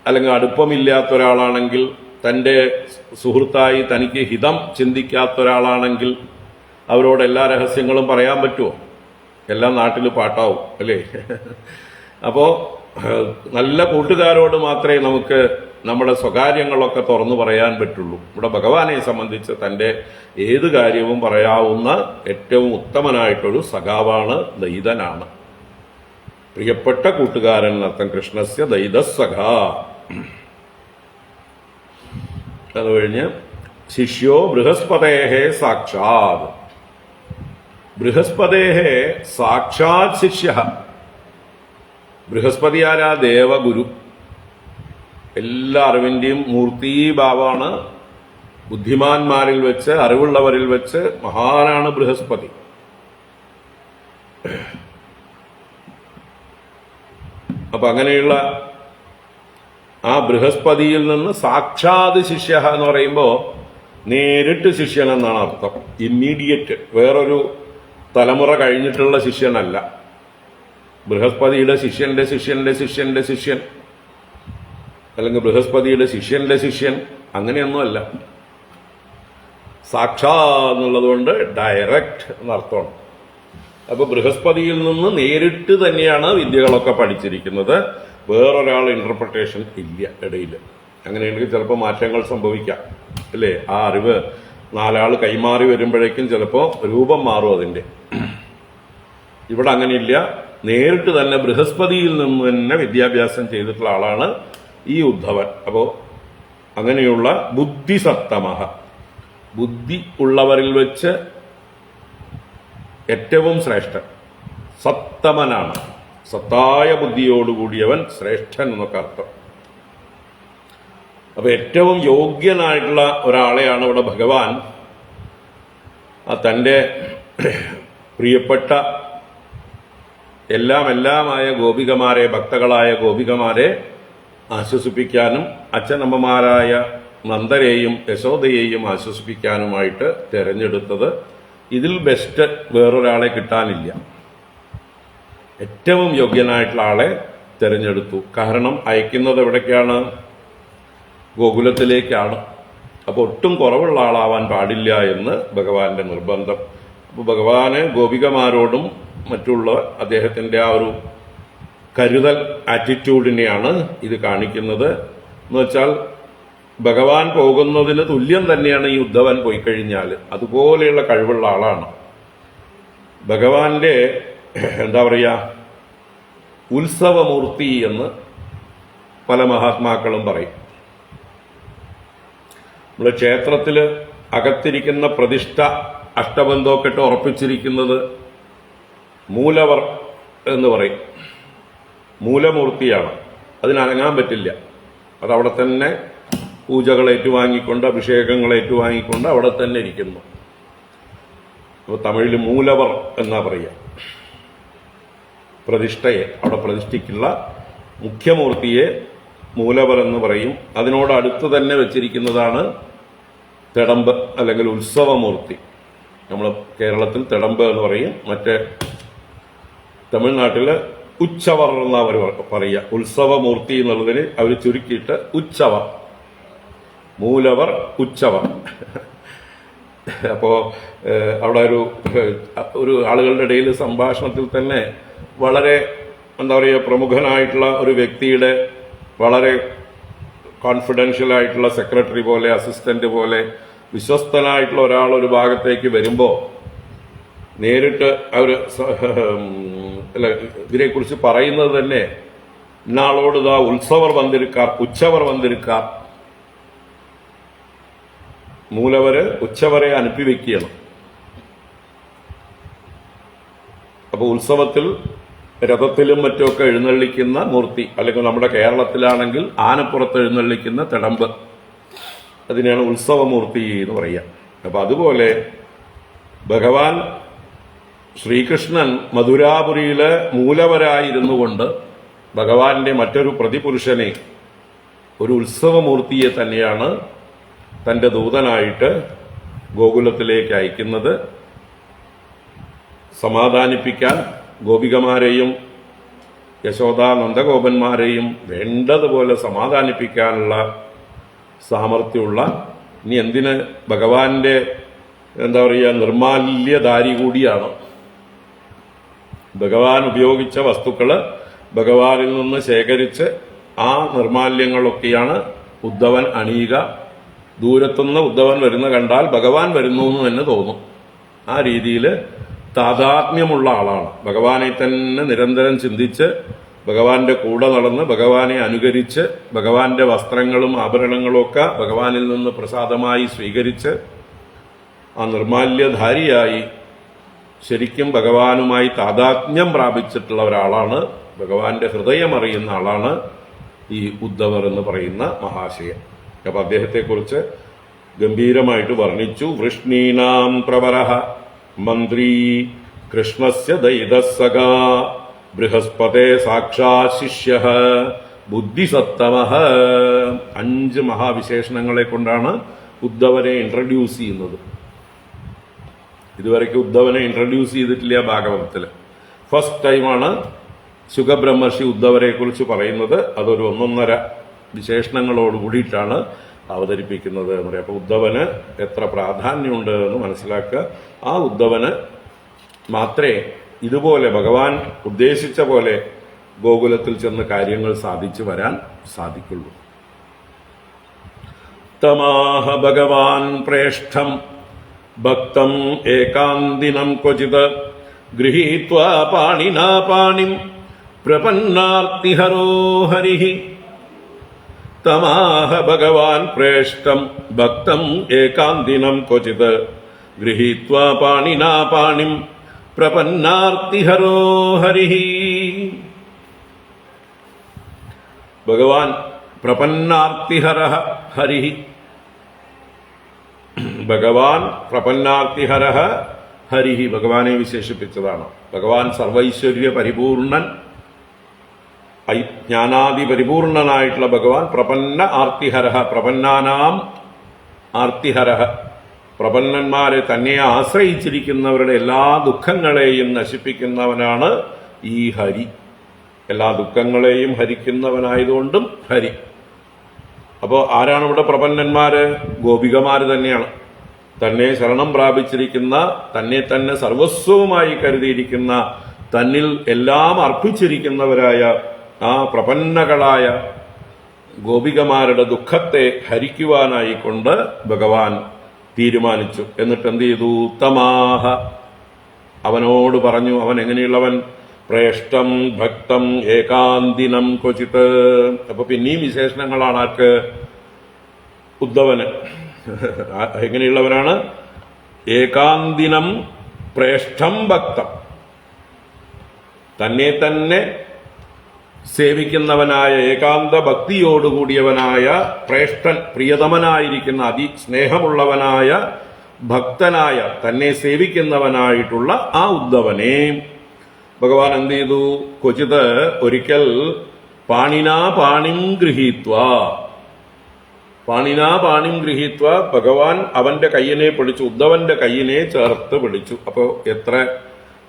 അല്ലെങ്കിൽ അടുപ്പമില്ലാത്ത ഒരാളാണെങ്കിൽ, തൻ്റെ സുഹൃത്തായി തനിക്ക് ഹിതം ചിന്തിക്കാത്ത ഒരാളാണെങ്കിൽ അവരോട് എല്ലാ രഹസ്യങ്ങളും പറയാൻ പറ്റുമോ? എല്ലാം നാട്ടിൽ പാട്ടാവും അല്ലേ? അപ്പോൾ നല്ല കൂട്ടുകാരോട് മാത്രമേ നമുക്ക് നമ്മുടെ സ്വകാര്യങ്ങളൊക്കെ തുറന്നു പറയാൻ പറ്റുള്ളൂ. ഇവിടെ ഭഗവാനെ സംബന്ധിച്ച് തൻ്റെ ഏത് കാര്യവും പറയാവുന്ന ഏറ്റവും ഉത്തമനായിട്ടൊരു സഖാവാണ്, ദയിതനാണ്. പ്രിയപ്പെട്ട കൂട്ടുകാരൻ എന്നർത്ഥം. കൃഷ്ണസ്യ ദയിതഃസഖാ. അത് കഴിഞ്ഞ് ശിഷ്യോ ബൃഹസ്പതേഹേ സാക്ഷാത്. ബൃഹസ്പതേഹേ സാക്ഷാത് ശിഷ്യ. ബൃഹസ്പതി ആരാ? ദേവഗുരു. എല്ലാ അറിവിന്റെയും മൂർത്തീഭാവമാണ്. ബുദ്ധിമാന്മാരിൽ വെച്ച്, അറിവുള്ളവരിൽ വെച്ച് മഹാനാണ് ബൃഹസ്പതി. അപ്പൊ അങ്ങനെയുള്ള ആ ബൃഹസ്പതിയിൽ നിന്ന് സാക്ഷാത് ശിഷ്യ എന്ന് പറയുമ്പോൾ നേരിട്ട് ശിഷ്യൻ എന്നാണ് അർത്ഥം. ഇമ്മീഡിയറ്റ്, വേറൊരു തലമുറ കഴിഞ്ഞിട്ടുള്ള ശിഷ്യനല്ല. ബൃഹസ്പതിയുടെ ശിഷ്യന്റെ ശിഷ്യന്റെ ശിഷ്യന്റെ ശിഷ്യൻ, അല്ലെങ്കിൽ ബൃഹസ്പതിയുടെ ശിഷ്യന്റെ ശിഷ്യൻ, അങ്ങനെയൊന്നുമല്ല. സാക്ഷാ എന്നുള്ളത് കൊണ്ട് ഡയറക്റ്റ് എന്നർത്ഥമാണ്. അപ്പൊ ബൃഹസ്പതിയിൽ നിന്ന് നേരിട്ട് തന്നെയാണ് വിദ്യകളൊക്കെ പഠിച്ചിരിക്കുന്നത്. വേറൊരാൾ ഇന്റർപ്രിട്ടേഷൻ ഇല്ല ഇടയിൽ. അങ്ങനെയാണെങ്കിൽ ചിലപ്പോൾ മാറ്റങ്ങൾ സംഭവിക്കാം അല്ലേ? ആ അറിവ് നാലാൾ കൈമാറി വരുമ്പോഴേക്കും ചിലപ്പോൾ രൂപം മാറും അതിൻ്റെ. ഇവിടെ അങ്ങനെയില്ല. നേരിട്ട് തന്നെ ബൃഹസ്പതിയിൽ നിന്ന് തന്നെ വിദ്യാഭ്യാസം ചെയ്തിട്ടുള്ള ആളാണ് ഈ ഉദ്ധവൻ. അപ്പോൾ അങ്ങനെയുള്ള ബുദ്ധിസത്തമഹ, ബുദ്ധി ഉള്ളവരിൽ വെച്ച് ഏറ്റവും ശ്രേഷ്ഠൻ, സത്തമനാണ്. സത്തായ ബുദ്ധിയോടുകൂടിയവൻ ശ്രേഷ്ഠൻ എന്നൊക്കെ അർത്ഥം. അപ്പൊ ഏറ്റവും യോഗ്യനായിട്ടുള്ള ഒരാളെയാണ് ഇവിടെ ഭഗവാൻ തൻ്റെ പ്രിയപ്പെട്ട എല്ലാമായ ഗോപികമാരെ, ഭക്തകളായ ഗോപികമാരെ ആശ്വസിപ്പിക്കാനും അച്ഛനമ്മമാരായ നന്ദരെയും യശോദയെയും ആശ്വസിപ്പിക്കാനുമായിട്ട് തിരഞ്ഞെടുത്തത്. ഇതിൽ ബെസ്റ്റ് വേറൊരാളെ കിട്ടാനില്ല. ഏറ്റവും യോഗ്യനായിട്ടുള്ള ആളെ തിരഞ്ഞെടുത്തു. കാരണം അയക്കുന്നത് എവിടേക്കാണ്? ഗോകുലത്തിലേക്കാണ്. അപ്പോൾ ഒട്ടും കുറവുള്ള ആളാവാൻ പാടില്ല എന്ന് ഭഗവാന്റെ നിർബന്ധം. അപ്പോൾ ഭഗവാന് ഗോപികമാരോടും മറ്റുള്ള അദ്ദേഹത്തിൻ്റെ ആ ഒരു കരുതൽ ആറ്റിറ്റ്യൂഡിനെയാണ് ഇത് കാണിക്കുന്നത്. എന്ന് വെച്ചാൽ ഭഗവാൻ പോകുന്നതിന് തുല്യം തന്നെയാണ് ഈ ഉദ്ധവൻ പോയി കഴിഞ്ഞാൽ. അതുപോലെയുള്ള കഴിവുള്ള ആളാണ്. ഭഗവാന്റെ എന്താ പറയുക, ഉത്സവമൂർത്തി എന്ന് പല മഹാത്മാക്കളും പറയും. നമ്മുടെ ക്ഷേത്രത്തിൽ അകത്തിരിക്കുന്ന പ്രതിഷ്ഠ അഷ്ടബന്ധമൊക്കെ ഉറപ്പിച്ചിരിക്കുന്നത് മൂലവർ എന്ന് പറയും. മൂലമൂർത്തിയാണ്. അതിനനങ്ങാൻ പറ്റില്ല. അതവിടെ തന്നെ പൂജകൾ ഏറ്റുവാങ്ങിക്കൊണ്ട് അഭിഷേകങ്ങൾ ഏറ്റുവാങ്ങിക്കൊണ്ട് അവിടെ തന്നെ ഇരിക്കുന്നു. അപ്പോൾ തമിഴിൽ മൂലവർ എന്നാ പറയുക. പ്രതിഷ്ഠയെ, അവിടെ പ്രതിഷ്ഠിക്കുള്ള മുഖ്യമൂർത്തിയെ മൂലവർ എന്ന് പറയും. അതിനോട് അടുത്ത് തന്നെ വെച്ചിരിക്കുന്നതാണ് തിടമ്പ് അല്ലെങ്കിൽ ഉത്സവമൂർത്തി. നമ്മൾ കേരളത്തിൽ തിടമ്പ് എന്ന് പറയും. മറ്റേ തമിഴ്നാട്ടിൽ ഉച്ചവർ എന്ന് അവർ പറയുക. ഉത്സവമൂർത്തി എന്നുള്ളതിന് അവർ ചുരുക്കിയിട്ട് ഉച്ചവർ, മൂലവർ, ഉച്ചവർ. അപ്പോൾ അവിടെ ഒരു ആളുകളുടെ ഇടയിൽ സംഭാഷണത്തിൽ തന്നെ വളരെ എന്താ പറയുക, പ്രമുഖനായിട്ടുള്ള ഒരു വ്യക്തിയുടെ വളരെ കോൺഫിഡൻഷ്യൽ ആയിട്ടുള്ള സെക്രട്ടറി പോലെ, അസിസ്റ്റന്റ് പോലെ വിശ്വസ്തനായിട്ടുള്ള ഒരാൾ ഒരു ഭാഗത്തേക്ക് വരുമ്പോൾ നേരിട്ട് അവർ ഇതിനെക്കുറിച്ച് പറയുന്നത് തന്നെ ഇന്നാളോട് ഇതാ ഉത്സവർ വന്നിരിക്കാർ, ഉച്ചവർ വന്നിരിക്കാർ. മൂലവര് ഉച്ചവരെ അനുപ്പിവെക്കുകയാണ്. അപ്പോൾ ഉത്സവത്തിൽ രഥത്തിലും മറ്റുമൊക്കെ എഴുന്നള്ളിക്കുന്ന മൂർത്തി, അല്ലെങ്കിൽ നമ്മുടെ കേരളത്തിലാണെങ്കിൽ ആനപ്പുറത്ത് എഴുന്നള്ളിക്കുന്ന തിടമ്പ്, അതിനെയാണ് ഉത്സവമൂർത്തി എന്ന് പറയുക. അപ്പൊ അതുപോലെ ഭഗവാൻ ശ്രീകൃഷ്ണൻ മധുരാപുരിയിലെ മൂലവരായിരുന്നു കൊണ്ട് ഭഗവാന്റെ മറ്റൊരു പ്രതിപുരുഷനെ, ഒരു ഉത്സവമൂർത്തിയെ തന്നെയാണ് തന്റെ ദൂതനായിട്ട് ഗോകുലത്തിലേക്ക് അയക്കുന്നത്. സമാധാനിപ്പിക്കാൻ ഗോപികമാരെയും യശോദ നന്ദഗോപന്മാരെയും വേണ്ടതുപോലെ സമാധാനിപ്പിക്കാനുള്ള സാമർഥ്യമുള്ള, ഇനി എന്തിന് ഭഗവാന്റെ എന്താ പറയുക, നിർമാല്യധാരി കൂടിയാണ്. ഭഗവാൻ ഉപയോഗിച്ച വസ്തുക്കള് ഭഗവാനിൽ നിന്ന് ശേഖരിച്ച് ആ നിർമാല്യങ്ങളൊക്കെയാണ് ഉദ്ധവൻ അണിയുക. ദൂരത്തുനിന്ന് ഉദ്ധവൻ വരുന്ന കണ്ടാൽ ഭഗവാൻ വരുന്നു എന്ന് തന്നെ തോന്നും. ആ രീതിയിൽ താതാത്മ്യമുള്ള ആളാണ്. ഭഗവാനെ തന്നെ നിരന്തരം ചിന്തിച്ച് ഭഗവാന്റെ കൂടെ നടന്ന് ഭഗവാനെ അനുകരിച്ച് ഭഗവാന്റെ വസ്ത്രങ്ങളും ആഭരണങ്ങളും ഒക്കെ ഭഗവാനിൽ നിന്ന് പ്രസാദമായി സ്വീകരിച്ച് ആ നിർമാല്യധാരിയായി ശരിക്കും ഭഗവാനുമായി താതാത്മ്യം പ്രാപിച്ചിട്ടുള്ള ഒരാളാണ്. ഭഗവാന്റെ ഹൃദയം അറിയുന്ന ആളാണ് ഈ ഉദ്ധവർ എന്ന് പറയുന്ന മഹാശയൻ. അപ്പൊ അദ്ദേഹത്തെക്കുറിച്ച് ഗംഭീരമായിട്ട് വർണ്ണിച്ചു. വൃഷ്ണീനാം പ്രവരഃ മന്ത്രി കൃഷ്ണസ്യ ദൈതസഖാ ബൃഹസ്പതേ സാക്ഷാത് ശിഷ്യഃ ബുദ്ധിസത്തമഃ. 5 മഹാവിശേഷണങ്ങളെ കൊണ്ടാണ് ഉദ്ധവനെ ഇൻട്രൊഡ്യൂസ് ചെയ്യുന്നത്. ഇതുവരെയ്ക്ക് ഉദ്ധവനെ ഇൻട്രൊഡ്യൂസ് ചെയ്തിട്ടില്ല ഭാഗവതത്തിൽ. ഫസ്റ്റ് ടൈമാണ് ശുഖബ്രഹ്മർഷി ഉദ്ധവരെ കുറിച്ച് പറയുന്നത്. അതൊരു 1.5 വിശേഷണങ്ങളോട് കൂടിയിട്ടാണ് അവതരിപ്പിക്കുന്നത് എന്ന് പറയാം. അപ്പൊ ഉദ്ധവന് എത്ര പ്രാധാന്യമുണ്ട് എന്ന് മനസ്സിലാക്കുക. ആ ഉദ്ധവന് മാത്രമേ ഇതുപോലെ ഭഗവാൻ ഉദ്ദേശിച്ച പോലെ ഗോകുലത്തിൽ ചെന്ന് കാര്യങ്ങൾ സാധിച്ചു വരാൻ സാധിക്കുള്ളൂ. തമാഹ ഭഗവാൻ പ്രേഷ്ഠം ഭക്തം ഏകാന്തിനം ക്വചിത് ഗൃഹീത്വാ പാണിനാ പാണിം പ്രപന്നാർത്തിഹരോ ഹരിഃ. തമാഹ ഭഗവാൻ പ്രേഷ്ഠം ഭക്തം ഏകാന്തിനം ക്വചിത് ഗൃഹീത്വാ പാണിനാ പാണിം പ്രപന്നാർത്തിഹരോ ഹരിഃ. ഭഗവാൻ പ്രപന്നാർത്തിഹരഃ ഹരിഃ. ഭഗവാൻ പ്രപന്നാർത്തിഹരഃ ഹരിഃ ഭഗവാനെ വിശേഷിപ്പിച്ചതാണ്. ഭഗവാൻ സർവൈശ്വര്യ പരിപൂർണൻ, ജ്ഞാനാദി പരിപൂർണനായിട്ടുള്ള ഭഗവാൻ പ്രപന്ന ആർത്തിഹരഃ, പ്രപന്നാനാം ആർത്തിഹരഃ. പ്രപന്നന്മാരെ തന്നെ ആശ്രയിച്ചിരിക്കുന്നവരുടെ എല്ലാ ദുഃഖങ്ങളെയും നശിപ്പിക്കുന്നവനാണ് ഈ ഹരി. എല്ലാ ദുഃഖങ്ങളെയും ഹരിക്കുന്നവനായതുകൊണ്ടും ഹരി. അപ്പോൾ ആരാണ് ഇവിടെ പ്രപന്നന്മാര്? ഗോപികമാര് തന്നെയാണ്. തന്നെ ശരണം പ്രാപിച്ചിരിക്കുന്ന, തന്നെ തന്നെ സർവസ്വവുമായി കരുതിയിരിക്കുന്ന, തന്നിൽ എല്ലാം അർപ്പിച്ചിരിക്കുന്നവരായ ആ പ്രപന്നകളായ ഗോപികമാരുടെ ദുഃഖത്തെ ഹരിക്കുവാനായിക്കൊണ്ട് ഭഗവാൻ തീരുമാനിച്ചു. എന്നിട്ട് എന്ത് ചെയ്തു? തമാഹ, അവനോട് പറഞ്ഞു. അവൻ എങ്ങനെയുള്ളവൻ? പ്രേഷ്ടം ഭക്തം ഏകാന്തിനം ക്വചിത്. അപ്പൊ പിന്നെയും വിശേഷണങ്ങളാണ് ആർക്ക്? ഉദ്ധവന്. എങ്ങനെയുള്ളവനാണ്? ഏകാന്തിനം പ്രേഷ്ടം ഭക്തം, തന്നെ തന്നെ സേവിക്കുന്നവനായ, ഏകാന്ത ഭക്തിയോടുകൂടിയവനായ, പ്രേഷ്ഠൻ പ്രിയതമനായിരിക്കുന്ന, അതിസ്നേഹമുള്ളവനായ, ഭക്തനായ, തന്നെ സേവിക്കുന്നവനായിട്ടുള്ള ആ ഉദ്ധവനെ ഭഗവാൻ എന്ത് ചെയ്തു? ക്വചിത് ഒരിക്കൽ പാണിനാ പാണിം ഗൃഹീത്വ, പാണിനാ പാണിം ഗൃഹീത്വ, ഭഗവാൻ അവന്റെ കയ്യിനെ പിടിച്ചു, ഉദ്ധവന്റെ കയ്യിനെ ചേർത്ത് പിടിച്ചു. അപ്പോ എത്ര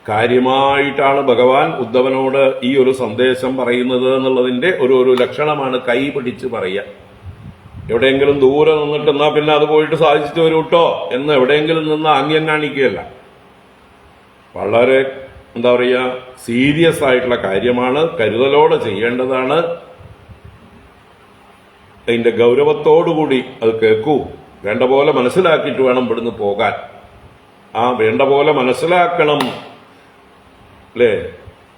കാര്യമായിട്ടാണ് ഭഗവാൻ ഉദ്ധവനോട് ഈ ഒരു സന്ദേശം പറയുന്നത് എന്നുള്ളതിന്റെ ഒരു ലക്ഷണമാണ് കൈ പിടിച്ച് പറയുക. എവിടെയെങ്കിലും ദൂരെ നിന്നിട്ട് എന്നാ പിന്നെ അത് പോയിട്ട് സാധിച്ചിട്ട് വരൂ കേട്ടോ എന്ന് എവിടെയെങ്കിലും നിന്ന് ആംഗ്യം കാണിക്കുകയല്ല. വളരെ എന്താ പറയുക, സീരിയസ് ആയിട്ടുള്ള കാര്യമാണ്, കരുതലോടെ ചെയ്യേണ്ടതാണ്. അതിന്റെ ഗൗരവത്തോടുകൂടി അത് കേൾക്കൂ, വേണ്ട പോലെ മനസ്സിലാക്കിയിട്ട് വേണം ഇവിടുന്ന് പോകാൻ. ആ വേണ്ട പോലെ മനസ്സിലാക്കണം, അല്ലേ?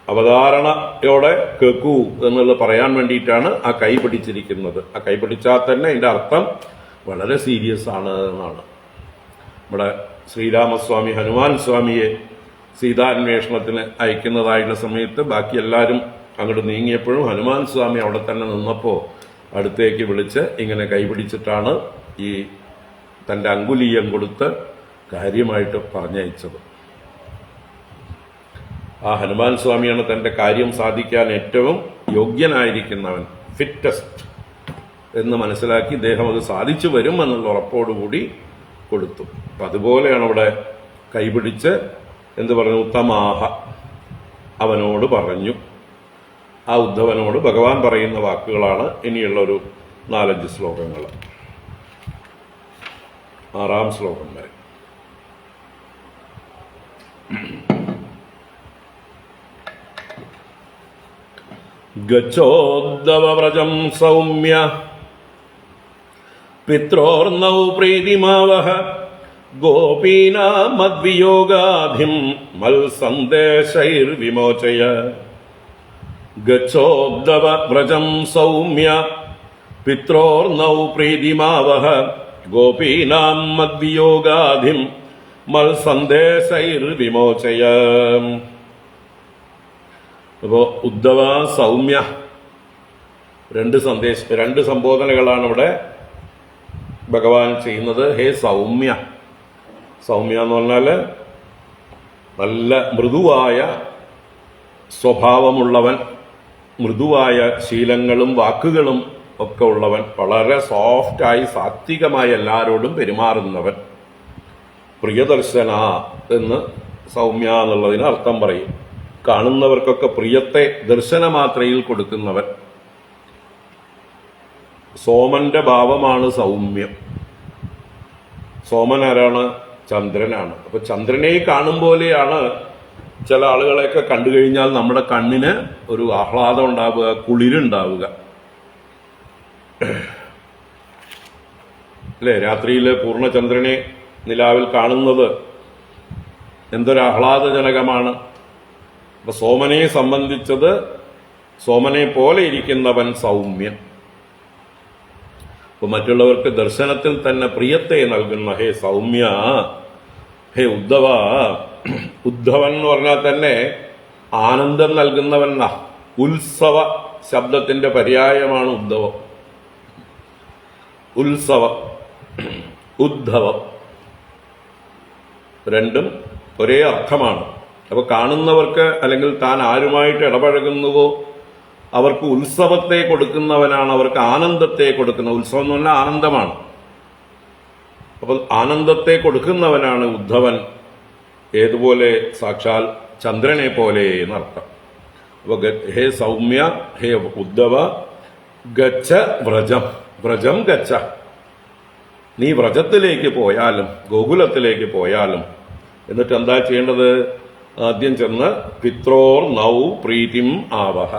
അവധാരണയോടെ കേൾക്കൂ എന്നുള്ളത് പറയാൻ വേണ്ടിയിട്ടാണ് ആ കൈ പിടിച്ചിരിക്കുന്നത്. ആ കൈ പിടിച്ചാൽ തന്നെ അതിന്റെ അർത്ഥം വളരെ സീരിയസ് ആണ് എന്നാണ്. നമ്മുടെ ശ്രീരാമസ്വാമി ഹനുമാൻ സ്വാമിയെ സീതാന്വേഷണത്തിന് അയക്കുന്നതായിട്ടുള്ള സമയത്ത് ബാക്കി എല്ലാവരും അങ്ങോട്ട് നീങ്ങിയപ്പോഴും ഹനുമാൻ സ്വാമി അവിടെ തന്നെ നിന്നപ്പോൾ അടുത്തേക്ക് വിളിച്ച് ഇങ്ങനെ കൈപിടിച്ചിട്ടാണ് ഈ തൻ്റെ അങ്കുലീയം കൊടുത്ത് കാര്യമായിട്ട് പറഞ്ഞയച്ചത്. ആ ഹനുമാൻ സ്വാമിയാണ് തൻ്റെ കാര്യം സാധിക്കാൻ ഏറ്റവും യോഗ്യനായിരിക്കുന്നവൻ, ഫിറ്റസ്റ്റ് എന്ന് മനസ്സിലാക്കി ഇദ്ദേഹം അത് സാധിച്ചു വരും എന്നുള്ള ഉറപ്പോടുകൂടി കൊടുത്തു. അപ്പം അതുപോലെയാണ് അവിടെ കൈപിടിച്ച് എന്ത് പറഞ്ഞു? ഉത്തമാഹ, അവനോട് പറഞ്ഞു. ആ ഉദ്ധവനോട് ഭഗവാൻ പറയുന്ന വാക്കുകളാണ് ഇനിയുള്ള ഒരു 4-5 ശ്ലോകങ്ങൾ. 6-ാം ശ്ലോകം വരെ. ഗച്ഛോദ്ധവവ്രജം സൗമ്യ പിത്രോർനൗ പ്രീതിമാവഹ ഗോപീനാമദ്വിയോഗാധിം മത്സന്ദേശൈർവിമോചയ. ഗച്ഛോദ്ധവവ്രജം സൗമ്യ പിത്രോർനൗ പ്രീതിമാവഹ ഗോപീനാം മദ്വിയോഗാധിം മത്സന്ദേശൈർവിമോചയ. അപ്പോ ഉദ്ധവ, സൗമ്യ, രണ്ട് സംബോധനകളാണ് ഇവിടെ ഭഗവാൻ ചെയ്യുന്നത്. ഹേ സൗമ്യ, സൗമ്യ എന്ന് പറഞ്ഞാല് നല്ല മൃദുവായ സ്വഭാവമുള്ളവൻ, മൃദുവായ ശീലങ്ങളും വാക്കുകളും ഒക്കെ ഉള്ളവൻ, വളരെ സോഫ്റ്റായി സാത്വികമായി എല്ലാവരോടും പെരുമാറുന്നവൻ. പ്രിയദർശന എന്ന് സൗമ്യ എന്നുള്ളതിന് അർത്ഥം പറയും. കാണുന്നവർക്കൊക്കെ പ്രിയത്തെ ദർശനമാത്രയിൽ കൊടുക്കുന്നവൻ. സോമന്റെ ഭാവമാണ് സൗമ്യം. സോമൻ ആരാണ്? ചന്ദ്രനാണ്. അപ്പൊ ചന്ദ്രനെ കാണും പോലെയാണ് ചില ആളുകളെയൊക്കെ കണ്ടു കഴിഞ്ഞാൽ നമ്മുടെ കണ്ണിന് ഒരു ആഹ്ലാദം ഉണ്ടാവുക, കുളിരുണ്ടാവുക, അല്ലേ? രാത്രിയിൽ പൂർണ്ണചന്ദ്രനെ നിലാവിൽ കാണുന്നത് എന്തൊരു ആഹ്ലാദജനകമാണ്. അപ്പൊ സോമനെ സംബന്ധിച്ചത്, സോമനെ പോലെ ഇരിക്കുന്നവൻ സൗമ്യൻ. അപ്പൊ മറ്റുള്ളവർക്ക് ദർശനത്തിൽ തന്നെ പ്രിയത്തെ നൽകുന്ന ഹേ സൗമ്യ, ഹേ ഉദ്ധവ. ഉദ്ധവൻ എന്ന് പറഞ്ഞാൽ തന്നെ ആനന്ദം നൽകുന്നവൻ. ഉത്സവ ശബ്ദത്തിന്റെ പര്യായമാണ് ഉദ്ധവം. ഉത്സവം, ഉദ്ധവം രണ്ടും ഒരേ അർത്ഥമാണ്. അപ്പൊ കാണുന്നവർക്ക് അല്ലെങ്കിൽ താൻ ആരുമായിട്ട് ഇടപഴകുന്നുവോ അവർക്ക് ഉത്സവത്തെ കൊടുക്കുന്നവനാണ്, അവർക്ക് ആനന്ദത്തെ കൊടുക്കുന്ന. ഉത്സവം എന്ന് പറഞ്ഞാൽ ആനന്ദമാണ്. അപ്പൊ ആനന്ദത്തെ കൊടുക്കുന്നവനാണ് ഉദ്ധവൻ. ഏതുപോലെ? സാക്ഷാൽ ചന്ദ്രനെ പോലെ എന്നർത്ഥം. അപ്പൊ ഹേ സൗമ്യ, ഹേ ഉദ്ധവ, ഗച്ഛ വ്രജം, വ്രജം ഗച്ഛ, നീ വ്രജത്തിലേക്ക് പോയാലും ഗോകുലത്തിലേക്ക് പോയാലും. എന്നിട്ട് എന്താ ചെയ്യേണ്ടത്? ആദ്യം ചെന്ന് പിത്രോർ നൗ പ്രീതിം ആവഹ.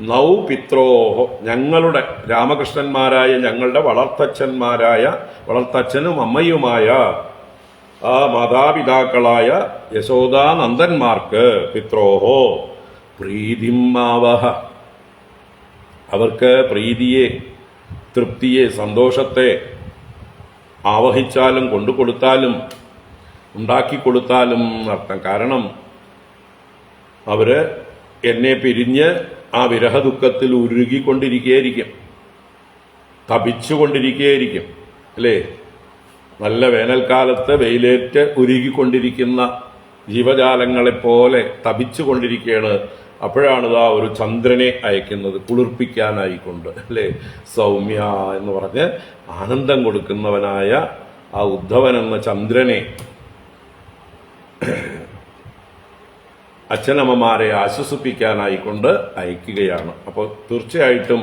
നൗ പിത്രോഹോ, ഞങ്ങളുടെ രാമകൃഷ്ണന്മാരായ ഞങ്ങളുടെ വളർത്തച്ഛനും അമ്മയുമായ ആ മാതാപിതാക്കളായ യശോദാനന്ദന്മാർക്ക് പിത്രോഹോ പ്രീതിം ആവഹ, അവർക്ക് പ്രീതിയെ, തൃപ്തിയെ, സന്തോഷത്തെ ആവഹിച്ചാലും കൊണ്ടുകൊടുത്താലും ഉണ്ടാക്കിക്കൊടുത്താലും അർത്ഥം. കാരണം അവര് എന്നെ പിരിഞ്ഞ് ആ വിരഹ ദുഃഖത്തിൽ ഉരുകിക്കൊണ്ടിരിക്കുകയായിരിക്കും, തപിച്ചുകൊണ്ടിരിക്കുകയായിരിക്കും അല്ലേ? നല്ല വേനൽക്കാലത്ത് വെയിലേറ്റ് ഉരുകിക്കൊണ്ടിരിക്കുന്ന ജീവജാലങ്ങളെപ്പോലെ തപിച്ചുകൊണ്ടിരിക്കുകയാണ്. അപ്പോഴാണ് ഇതാ ഒരു ചന്ദ്രനെ അയക്കുന്നത് കുളിർപ്പിക്കാനായിക്കൊണ്ട് അല്ലേ? സൗമ്യ എന്ന് പറഞ്ഞ് ആനന്ദം കൊടുക്കുന്നവനായ ആ ഉദ്ധവൻ എന്ന ചന്ദ്രനെ അച്ഛനമ്മമാരെ ആശ്വസിപ്പിക്കാനായിക്കൊണ്ട് അയക്കുകയാണ്. അപ്പോൾ തീർച്ചയായിട്ടും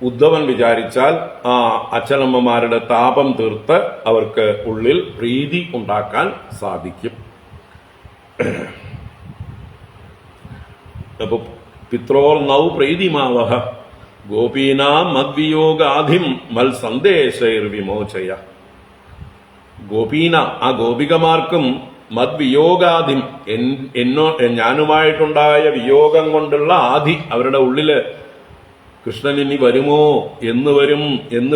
ഉദ്ധവൻ വിചാരിച്ചാൽ ആ അച്ഛനമ്മമാരുടെ താപം തീർത്ത് അവർക്ക് ഉള്ളിൽ പ്രീതി ഉണ്ടാക്കാൻ സാധിക്കും. അപ്പൊ പിത്രോർ നൗ പ്രീതിമാവഹ ഗോപീനാം മദ്വിയോഗാധിം മൽ സന്ദേശൈർ വിമോചയ. ഗോപീന, ആ ഗോപികമാർക്കും മദ്വിയോഗാധിം, ഞാനുമായിട്ടുണ്ടായ വിയോഗം കൊണ്ടുള്ള ആധി, അവരുടെ ഉള്ളില് കൃഷ്ണൻ ഇനി വരുമോ, എന്ന്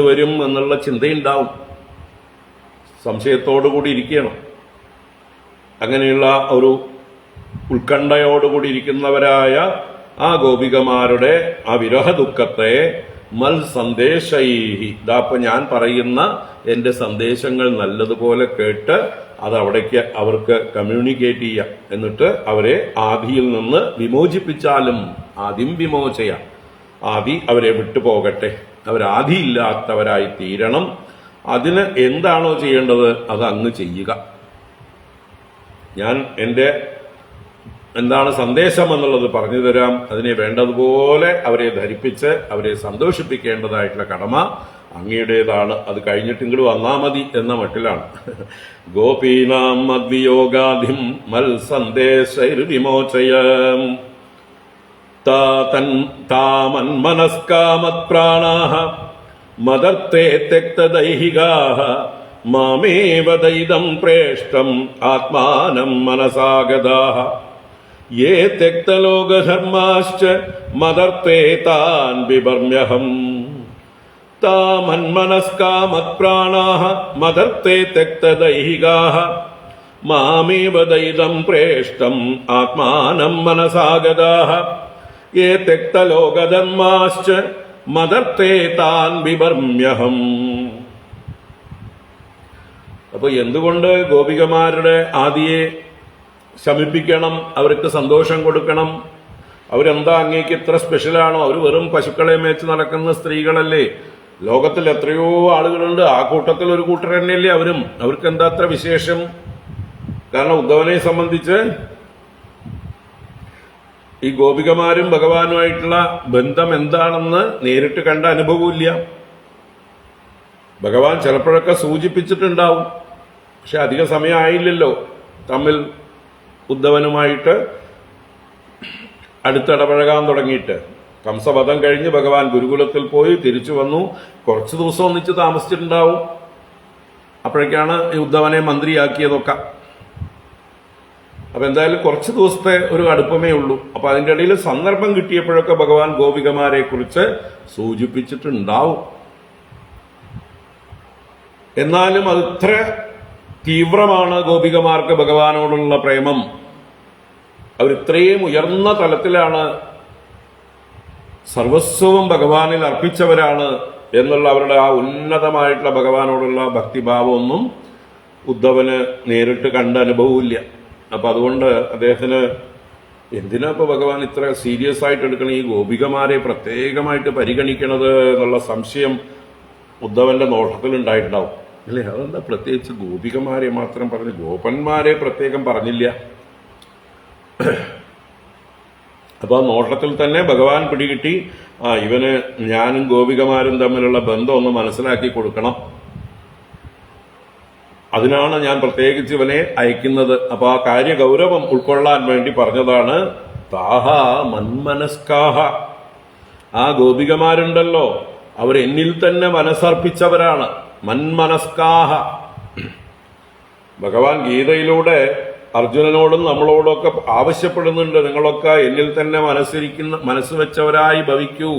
വരും എന്നുള്ള ചിന്തയുണ്ടാവും. സംശയത്തോടുകൂടി ഇരിക്കണം. അങ്ങനെയുള്ള ഒരു ഉത്കണ്ഠയോടുകൂടി ഇരിക്കുന്നവരായ ആ ഗോപികമാരുടെ ആ വിരഹ ദുഃഖത്തെ മൽ സന്ദേശൈഹി, ഇതാപ്പൊ ഞാൻ പറയുന്ന എന്റെ സന്ദേശങ്ങൾ നല്ലതുപോലെ കേട്ട് അത് അവിടേക്ക് അവർക്ക് കമ്മ്യൂണിക്കേറ്റ് ചെയ്യാം. എന്നിട്ട് അവരെ ആദിയിൽ നിന്ന് വിമോചിപ്പിച്ചാലും, ആദ്യം വിമോചയ, ആദി അവരെ വിട്ടുപോകട്ടെ, അവരാദിയില്ലാത്തവരായി തീരണം. അതിന് എന്താണോ ചെയ്യേണ്ടത് അത് അങ്ങ് ചെയ്യുക. ഞാൻ എൻ്റെ എന്താണ് സന്ദേശം എന്നുള്ളത് പറഞ്ഞു തരാം. അതിനെ വേണ്ടതുപോലെ അവരെ ധരിപ്പിച്ച് അവരെ സന്തോഷിപ്പിക്കേണ്ടതായിട്ടുള്ള കടമ അങ്ങയുടേതാണ്. അത് കഴിഞ്ഞിട്ട് ഇങ്ങോട്ട് വന്നാ മതി എന്ന മട്ടിലാണ്. ഗോപീനാം മദ്വിയോഗാധിം മൽ സന്ദേശൈർ വിമോചയം താമന്മനസ്കാമത്പ്രാണാഃ മദർത്തേ തെക്തദൈഹികാഃ മാമേവ ദൈദം പ്രേഷ്ടം ആത്മാനം മനസാഗതാഃ യേ തെക്തലോകധർമാശ്ച മദർത്തേ താൻ ബിഭർമ്യഹം താമന്മനസ്കാമത്പ്രാണാഃ മദർത്തേ തെക്തദൈഹികാഃ മാമേവ ദൈദം പ്രേഷ്ടം ആത്മാനം മനസാഗതാഃ യേ തെക്തലോകധർമാശ്ച മദർത്തേ താൻ ബിഭർമ്യഹം. അപ്പൊ എന്തുകൊണ്ട് ഗോപികമാരുടെ ആദിയെ ശമിപ്പിക്കണം, അവർക്ക് സന്തോഷം കൊടുക്കണം? അവരെന്താ അങ്ങേക്ക് ഇത്ര സ്പെഷ്യലാണോ? അവർ വെറും പശുക്കളെ മേച്ച് നടക്കുന്ന സ്ത്രീകളല്ലേ? ലോകത്തിൽ എത്രയോ ആളുകളുണ്ട്, ആ കൂട്ടത്തിൽ ഒരു കൂട്ടർ തന്നെയല്ലേ അവരും. അവർക്ക് എന്താ അത്ര വിശേഷം? കാരണം ഉദ്ധവനെ സംബന്ധിച്ച് ഈ ഗോപികമാരും ഭഗവാനുമായിട്ടുള്ള ബന്ധം എന്താണെന്ന് നേരിട്ട് കണ്ട അനുഭവമില്ല. ഭഗവാൻ ചിലപ്പോഴൊക്കെ സൂചിപ്പിച്ചിട്ടുണ്ടാവും, പക്ഷെ അധിക സമയം ആയില്ലല്ലോ തമ്മിൽ ഉദ്ധവനുമായിട്ട് അടുത്തിടപഴകാൻ തുടങ്ങിയിട്ട്. കംസവധം കഴിഞ്ഞ് ഭഗവാൻ ഗുരുകുലത്തിൽ പോയി തിരിച്ചു വന്നു. കുറച്ചു ദിവസം ഒന്നിച്ച് താമസിച്ചിട്ടുണ്ടാവും. അപ്പോഴേക്കാണ് ഈ ഉദ്ധവനെ മന്ത്രിയാക്കിയതൊക്കെ. അപ്പൊ എന്തായാലും കുറച്ച് ദിവസത്തെ ഒരു അടുപ്പമേ ഉള്ളൂ. അപ്പൊ അതിന്റെ ഇടയിൽ സന്ദർഭം കിട്ടിയപ്പോഴൊക്കെ ഭഗവാൻ ഗോപികമാരെ കുറിച്ച് സൂചിപ്പിച്ചിട്ടുണ്ടാവും. എന്നാലും അത് ഇത്ര തീവ്രമാണ് ഗോപികമാർക്ക് ഭഗവാനോടുള്ള പ്രേമം. അവരിത്രയും ഉയർന്ന തലത്തിലാണ് സർവസ്വവും ഭഗവാനിൽ അർപ്പിച്ചവരാണ് എന്നുള്ള അവരുടെ ആ ഉന്നതമായിട്ടുള്ള ഭഗവാനോടുള്ള ഭക്തിഭാവമൊന്നും ഉദ്ധവന് നേരിട്ട് കണ്ട അനുഭവമില്ല. അപ്പൊ അതുകൊണ്ട് അദ്ദേഹത്തിന് എന്തിനാ ഇപ്പൊ ഭഗവാൻ ഇത്ര സീരിയസ് ആയിട്ട് എടുക്കണം, ഈ ഗോപികമാരെ പ്രത്യേകമായിട്ട് പരിഗണിക്കണത് എന്നുള്ള സംശയം ഉദ്ധവന്റെ നോട്ടത്തിൽ ഉണ്ടായിട്ടുണ്ടാവും അല്ലേ? അതെന്താ പ്രത്യേകിച്ച് ഗോപികമാരെ മാത്രം പറഞ്ഞു, ഗോപന്മാരെ പ്രത്യേകം പറഞ്ഞില്ല? അപ്പോൾ നോട്ടത്തിൽ തന്നെ ഭഗവാൻ പിടികിട്ടി, ഇവന് ഞാനും ഗോപികമാരും തമ്മിലുള്ള ബന്ധം ഒന്ന് മനസ്സിലാക്കി കൊടുക്കണം, അതിനാണ് ഞാൻ പ്രത്യേകിച്ച് ഇവനെ അയക്കുന്നത്. അപ്പൊ ആ കാര്യഗൗരവം ഉൾക്കൊള്ളാൻ വേണ്ടി പറഞ്ഞതാണ് താഹ മന്മനസ്കാഹ. ആ ഗോപികമാരുണ്ടല്ലോ, അവർ എന്നിൽ തന്നെ മനസ്സർപ്പിച്ചവരാണ്. മന്മനസ്കാഹ. ഭഗവാൻ ഗീതയിലൂടെ അർജുനനോടും നമ്മളോടൊക്കെ ആവശ്യപ്പെടുന്നുണ്ട്, നിങ്ങളൊക്കെ എന്നിൽ തന്നെ മനസ്സ് വെച്ചവരായി ഭവിക്കൂ.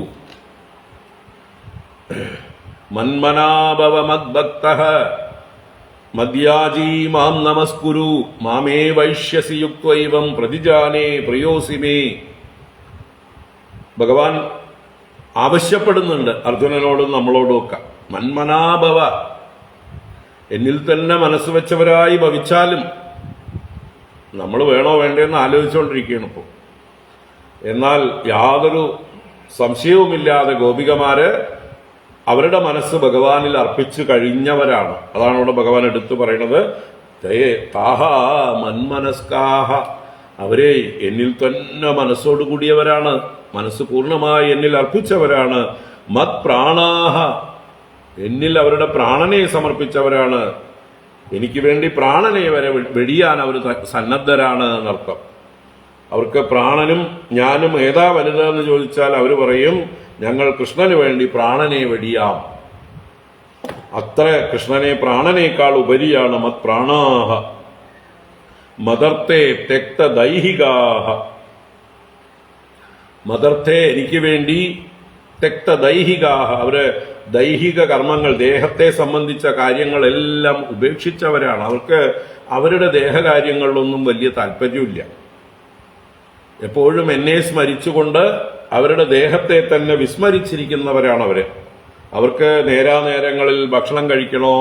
മന്മനാഭവ മദ്ഭക്തഃ മദ്യാജീ മാം നമസ്കുരു മാമേ വൈഷ്യസി യുക്തൈവം പ്രതിജാനേ പ്രിയോസി മേ. ഭഗവാൻ ആവശ്യപ്പെടുന്നുണ്ട് അർജുനനോടും നമ്മളോടും ഒക്കെ, മന്മനാഭവ, എന്നിൽ തന്നെ മനസ്സ് വെച്ചവരായി ഭവിച്ചാലും നമ്മൾ വേണോ വേണ്ടേന്ന് ആലോചിച്ചുകൊണ്ടിരിക്കുകയാണ് ഇപ്പോൾ. എന്നാൽ യാതൊരു സംശയവുമില്ലാതെ ഗോപികമാര് അവരുടെ മനസ്സ് ഭഗവാനിൽ അർപ്പിച്ചു കഴിഞ്ഞവരാണ്. അതാണ് ഇവിടെ ഭഗവാൻ എടുത്തു പറയുന്നത്, താഹ മന്മനസ്കാഹ. അവരെ എന്നിൽ തന്നെ മനസ്സോടുകൂടിയവരാണ്, മനസ്സ് പൂർണ്ണമായി എന്നിൽ അർപ്പിച്ചവരാണ്. മത് പ്രാണാഹ, എന്നിൽ അവരുടെ പ്രാണനെ സമർപ്പിച്ചവരാണ്. എനിക്ക് വേണ്ടി പ്രാണനെ വരെ വെടിയാൻ അവർ സന്നദ്ധരാണ് എന്നർത്ഥം. അവർക്ക് പ്രാണനും ഞാനും ഏതാ വലുതെന്ന് ചോദിച്ചാൽ അവർ പറയും, ഞങ്ങൾ കൃഷ്ണന് വേണ്ടി പ്രാണനെ വെടിയാം. അത്ര കൃഷ്ണനെ പ്രാണനേക്കാൾ ഉപരിയാണ് മത് പ്രാണാഹ. മദർത്തെ തെക്ത ദൈഹികാഹ. മദർത്തെ, എനിക്ക് വേണ്ടി തെക്ത ദൈഹികാഹ, അവര് ദൈഹിക കർമ്മങ്ങൾ, ദേഹത്തെ സംബന്ധിച്ച കാര്യങ്ങളെല്ലാം ഉപേക്ഷിച്ചവരാണ്. അവർക്ക് അവരുടെ ദേഹകാര്യങ്ങളിലൊന്നും വലിയ താല്പര്യമില്ല. എപ്പോഴും എന്നെ സ്മരിച്ചുകൊണ്ട് അവരുടെ ദേഹത്തെ തന്നെ വിസ്മരിച്ചിരിക്കുന്നവരാണ് അവര്. അവർക്ക് നേരാനേരങ്ങളിൽ ഭക്ഷണം കഴിക്കണോ,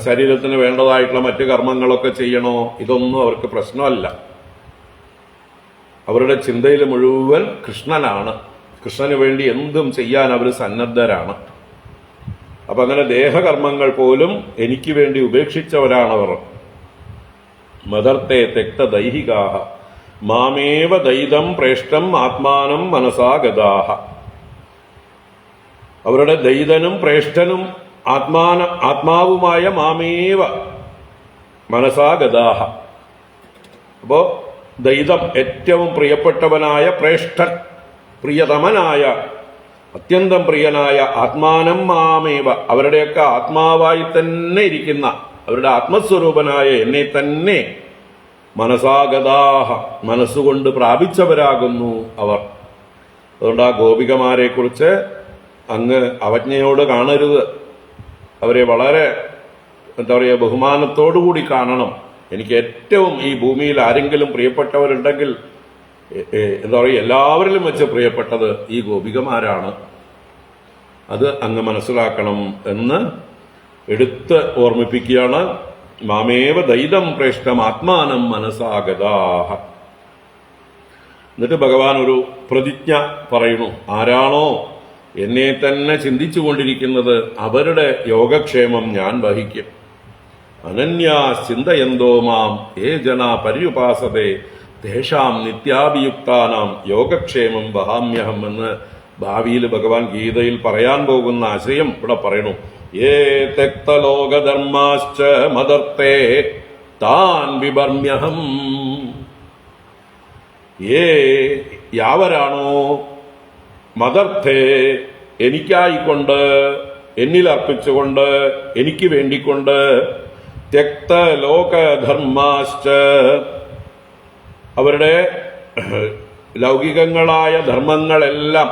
ശരീരത്തിന് വേണ്ടതായിട്ടുള്ള മറ്റു കർമ്മങ്ങളൊക്കെ ചെയ്യണോ, ഇതൊന്നും അവർക്ക് പ്രശ്നമല്ല. അവരുടെ ചിന്തയിൽ മുഴുവൻ കൃഷ്ണനാണ്. കൃഷ്ണന് വേണ്ടി എന്തും ചെയ്യാൻ അവർ സന്നദ്ധരാണ്. അപ്പൊ അങ്ങനെ ദേഹകർമ്മങ്ങൾ പോലും എനിക്ക് വേണ്ടി ഉപേക്ഷിച്ചവരാണവർ. മദർത്തെ തെക്ത ദൈഹികാഹ മാമേവ ദൈതം പ്രേഷ്ടം ആത്മാനം മനസാ ഗതാഹ. അവരുടെ ദൈതനും പ്രേഷ്ഠനും ആത്മാവുമായ മാമേവ മനസാ ഗതാഹ. അപ്പോ ദൈതം ഏറ്റവും പ്രിയപ്പെട്ടവനായ പ്രേഷ്ഠൻ, പ്രിയതമനായ, അത്യന്തം പ്രിയനായ ആത്മാനം മാമേവ, അവരുടെയൊക്കെ ആത്മാവായി തന്നെ ഇരിക്കുന്ന, അവരുടെ ആത്മസ്വരൂപനായ എന്നെ തന്നെ മനസാഗതാഹ, മനസ്സുകൊണ്ട് പ്രാപിച്ചവരാകുന്നു അവർ. അതുകൊണ്ട് ആ ഗോപികമാരെ കുറിച്ച് അങ്ങ് അവജ്ഞയോട് കാണരുത്. അവരെ വളരെ എന്താ പറയുക, ബഹുമാനത്തോടുകൂടി കാണണം. എനിക്ക് ഏറ്റവും ഈ ഭൂമിയിൽ ആരെങ്കിലും പ്രിയപ്പെട്ടവരുണ്ടെങ്കിൽ എന്താ പറയുക, എല്ലാവരിലും വെച്ച് പ്രിയപ്പെട്ടത് ഈ ഗോപികമാരാണ്. അത് അങ്ങ് മനസ്സിലാക്കണം എന്ന് എടുത്ത് ഓർമ്മിപ്പിക്കുകയാണ്. മാമേവ ദൈതം പ്രേഷ്ടം ആത്മാനം മനസാഗതാഹ. എന്നിട്ട് ഭഗവാൻ ഒരു പ്രതിജ്ഞ പറയുന്നു. ആരാണോ എന്നെ തന്നെ ചിന്തിച്ചു കൊണ്ടിരിക്കുന്നത് അവരുടെ യോഗക്ഷേമം ഞാൻ വഹിക്കും. അനന്യാ ചിന്തയന്തോ മാം ഏ ജന പര്യുപാസതേ തേഷാം നിത്യാഭിയുക്താനാം യോഗക്ഷേമം വഹാമ്യഹം എന്ന് ഭാവിയിൽ ഭഗവാൻ ഗീതയിൽ പറയാൻ പോകുന്ന ആശയം ഇവിടെ പറയണു. ഏ തെക്തലോകധർമാശ്ച മദർത്തേ താൻ വിബർമ്യഹം. ഏ യാവരാണോ മദർത്തേ, എനിക്കായിക്കൊണ്ട്, എന്നിൽ അർപ്പിച്ചുകൊണ്ട്, എനിക്ക് വേണ്ടിക്കൊണ്ട്, തെക്തലോകധർമാശ്ച, അവരുടെ ലൗകികങ്ങളായ ധർമ്മങ്ങളെല്ലാം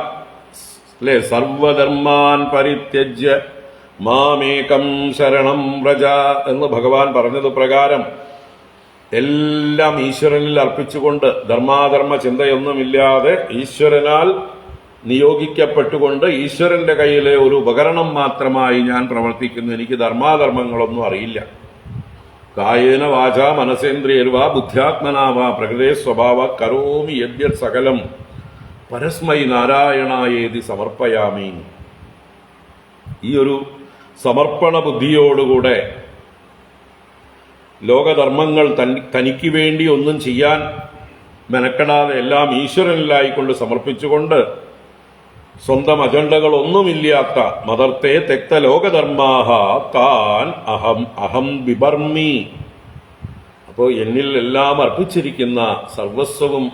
അല്ലെ, സർവധർമാൻ പരിത്യജ്യ മാമേകം ശരണം വ്രജ എന്ന് ഭഗവാൻ പറഞ്ഞത് പ്രകാരം എല്ലാം ഈശ്വരനിൽ അർപ്പിച്ചുകൊണ്ട്, ധർമാധർമ്മ ചിന്തയൊന്നുമില്ലാതെ ഈശ്വരനാൽ നിയോഗിക്കപ്പെട്ടുകൊണ്ട് ഈശ്വരന്റെ കയ്യിലെ ഒരു ഉപകരണം മാത്രമായി ഞാൻ പ്രവർത്തിക്കുന്നു. എനിക്ക് ധർമാധർമ്മങ്ങളൊന്നും അറിയില്ല. കായേന വാച മനസേന്ദ്രിയർവാ ബുദ്ധ്യാത്മനാവാ പ്രകൃതേ സ്വഭാവ കരോമി യദ്യത് സകലം പരസ്മൈ നാരായണായേതി സമർപ്പയാമി. ഈ ഒരു സമർപ്പണ ബുദ്ധിയോടുകൂടെ ലോകധർമ്മങ്ങൾ തനിക്ക് വേണ്ടി ഒന്നും ചെയ്യാൻ മെനക്കെടാതെ എല്ലാം ഈശ്വരനിലായിക്കൊണ്ട് സമർപ്പിച്ചുകൊണ്ട് സ്വന്തം അജണ്ടകളൊന്നുമില്ലാത്ത മദർത്തെ തെക്ത ലോകധർമാഹ താൻ അഹം അഹം ബിബർമി. അപ്പോൾ എന്നിൽ എല്ലാം അർപ്പിച്ചിരിക്കുന്ന സർവസ്വവും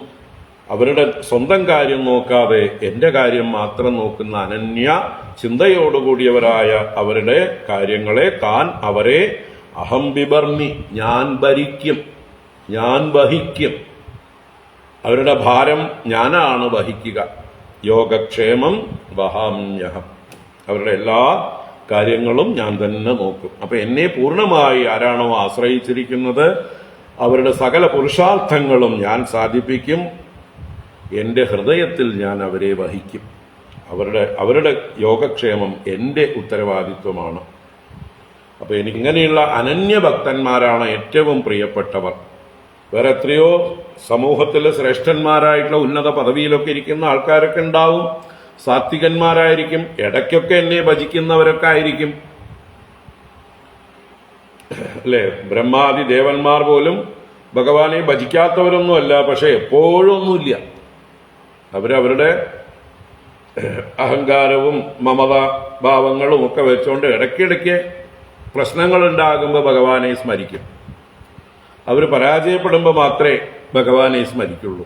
അവരുടെ സ്വന്തം കാര്യം നോക്കാതെ എൻ്റെ കാര്യം മാത്രം നോക്കുന്ന അനന്യ ചിന്തയോടുകൂടിയവരായ അവരുടെ കാര്യങ്ങളെ താൻ അവരെ അഹം ബിബർമി, ഞാൻ ഭരിക്കും, ഞാൻ വഹിക്കും. അവരുടെ ഭാരം ഞാനാണ് വഹിക്കുക. യോഗക്ഷേമം വഹാമ്യഹം, അവരുടെ എല്ലാ കാര്യങ്ങളും ഞാൻ തന്നെ നോക്കും. അപ്പൊ എന്നെ പൂർണ്ണമായി ആരാണോ ആശ്രയിച്ചിരിക്കുന്നത് അവരുടെ സകല പുരുഷാർത്ഥങ്ങളും ഞാൻ സാധിപ്പിക്കും. എൻ്റെ ഹൃദയത്തിൽ ഞാൻ അവരെ വഹിക്കും. അവരുടെ യോഗക്ഷേമം എൻ്റെ ഉത്തരവാദിത്വമാണ്. അപ്പൊ എനിക്കിങ്ങനെയുള്ള അനന്യഭക്തന്മാരാണ് ഏറ്റവും പ്രിയപ്പെട്ടവർ. വേറെ എത്രയോ സമൂഹത്തിൽ ശ്രേഷ്ഠന്മാരായിട്ടുള്ള ഉന്നത പദവിയിലൊക്കെ ഇരിക്കുന്ന ആൾക്കാരൊക്കെ ഉണ്ടാവും, സാത്വികന്മാരായിരിക്കും, ഇടയ്ക്കൊക്കെ എന്നെ ഭജിക്കുന്നവരൊക്കെ ആയിരിക്കും, അല്ലേ? ബ്രഹ്മാദി ദേവന്മാർ പോലും ഭഗവാനെ ഭജിക്കാത്തവരൊന്നുമല്ല, പക്ഷെ എപ്പോഴും ഒന്നുമില്ല. അവരവരുടെ അഹങ്കാരവും മമത ഭാവങ്ങളും ഒക്കെ വെച്ചുകൊണ്ട് ഇടയ്ക്കിടയ്ക്ക് പ്രശ്നങ്ങൾ ഉണ്ടാകുമ്പോൾ ഭഗവാനെ സ്മരിക്കും. അവർ പരാജയപ്പെടുമ്പോൾ മാത്രമേ ഭഗവാനെ സ്മരിക്കുള്ളൂ.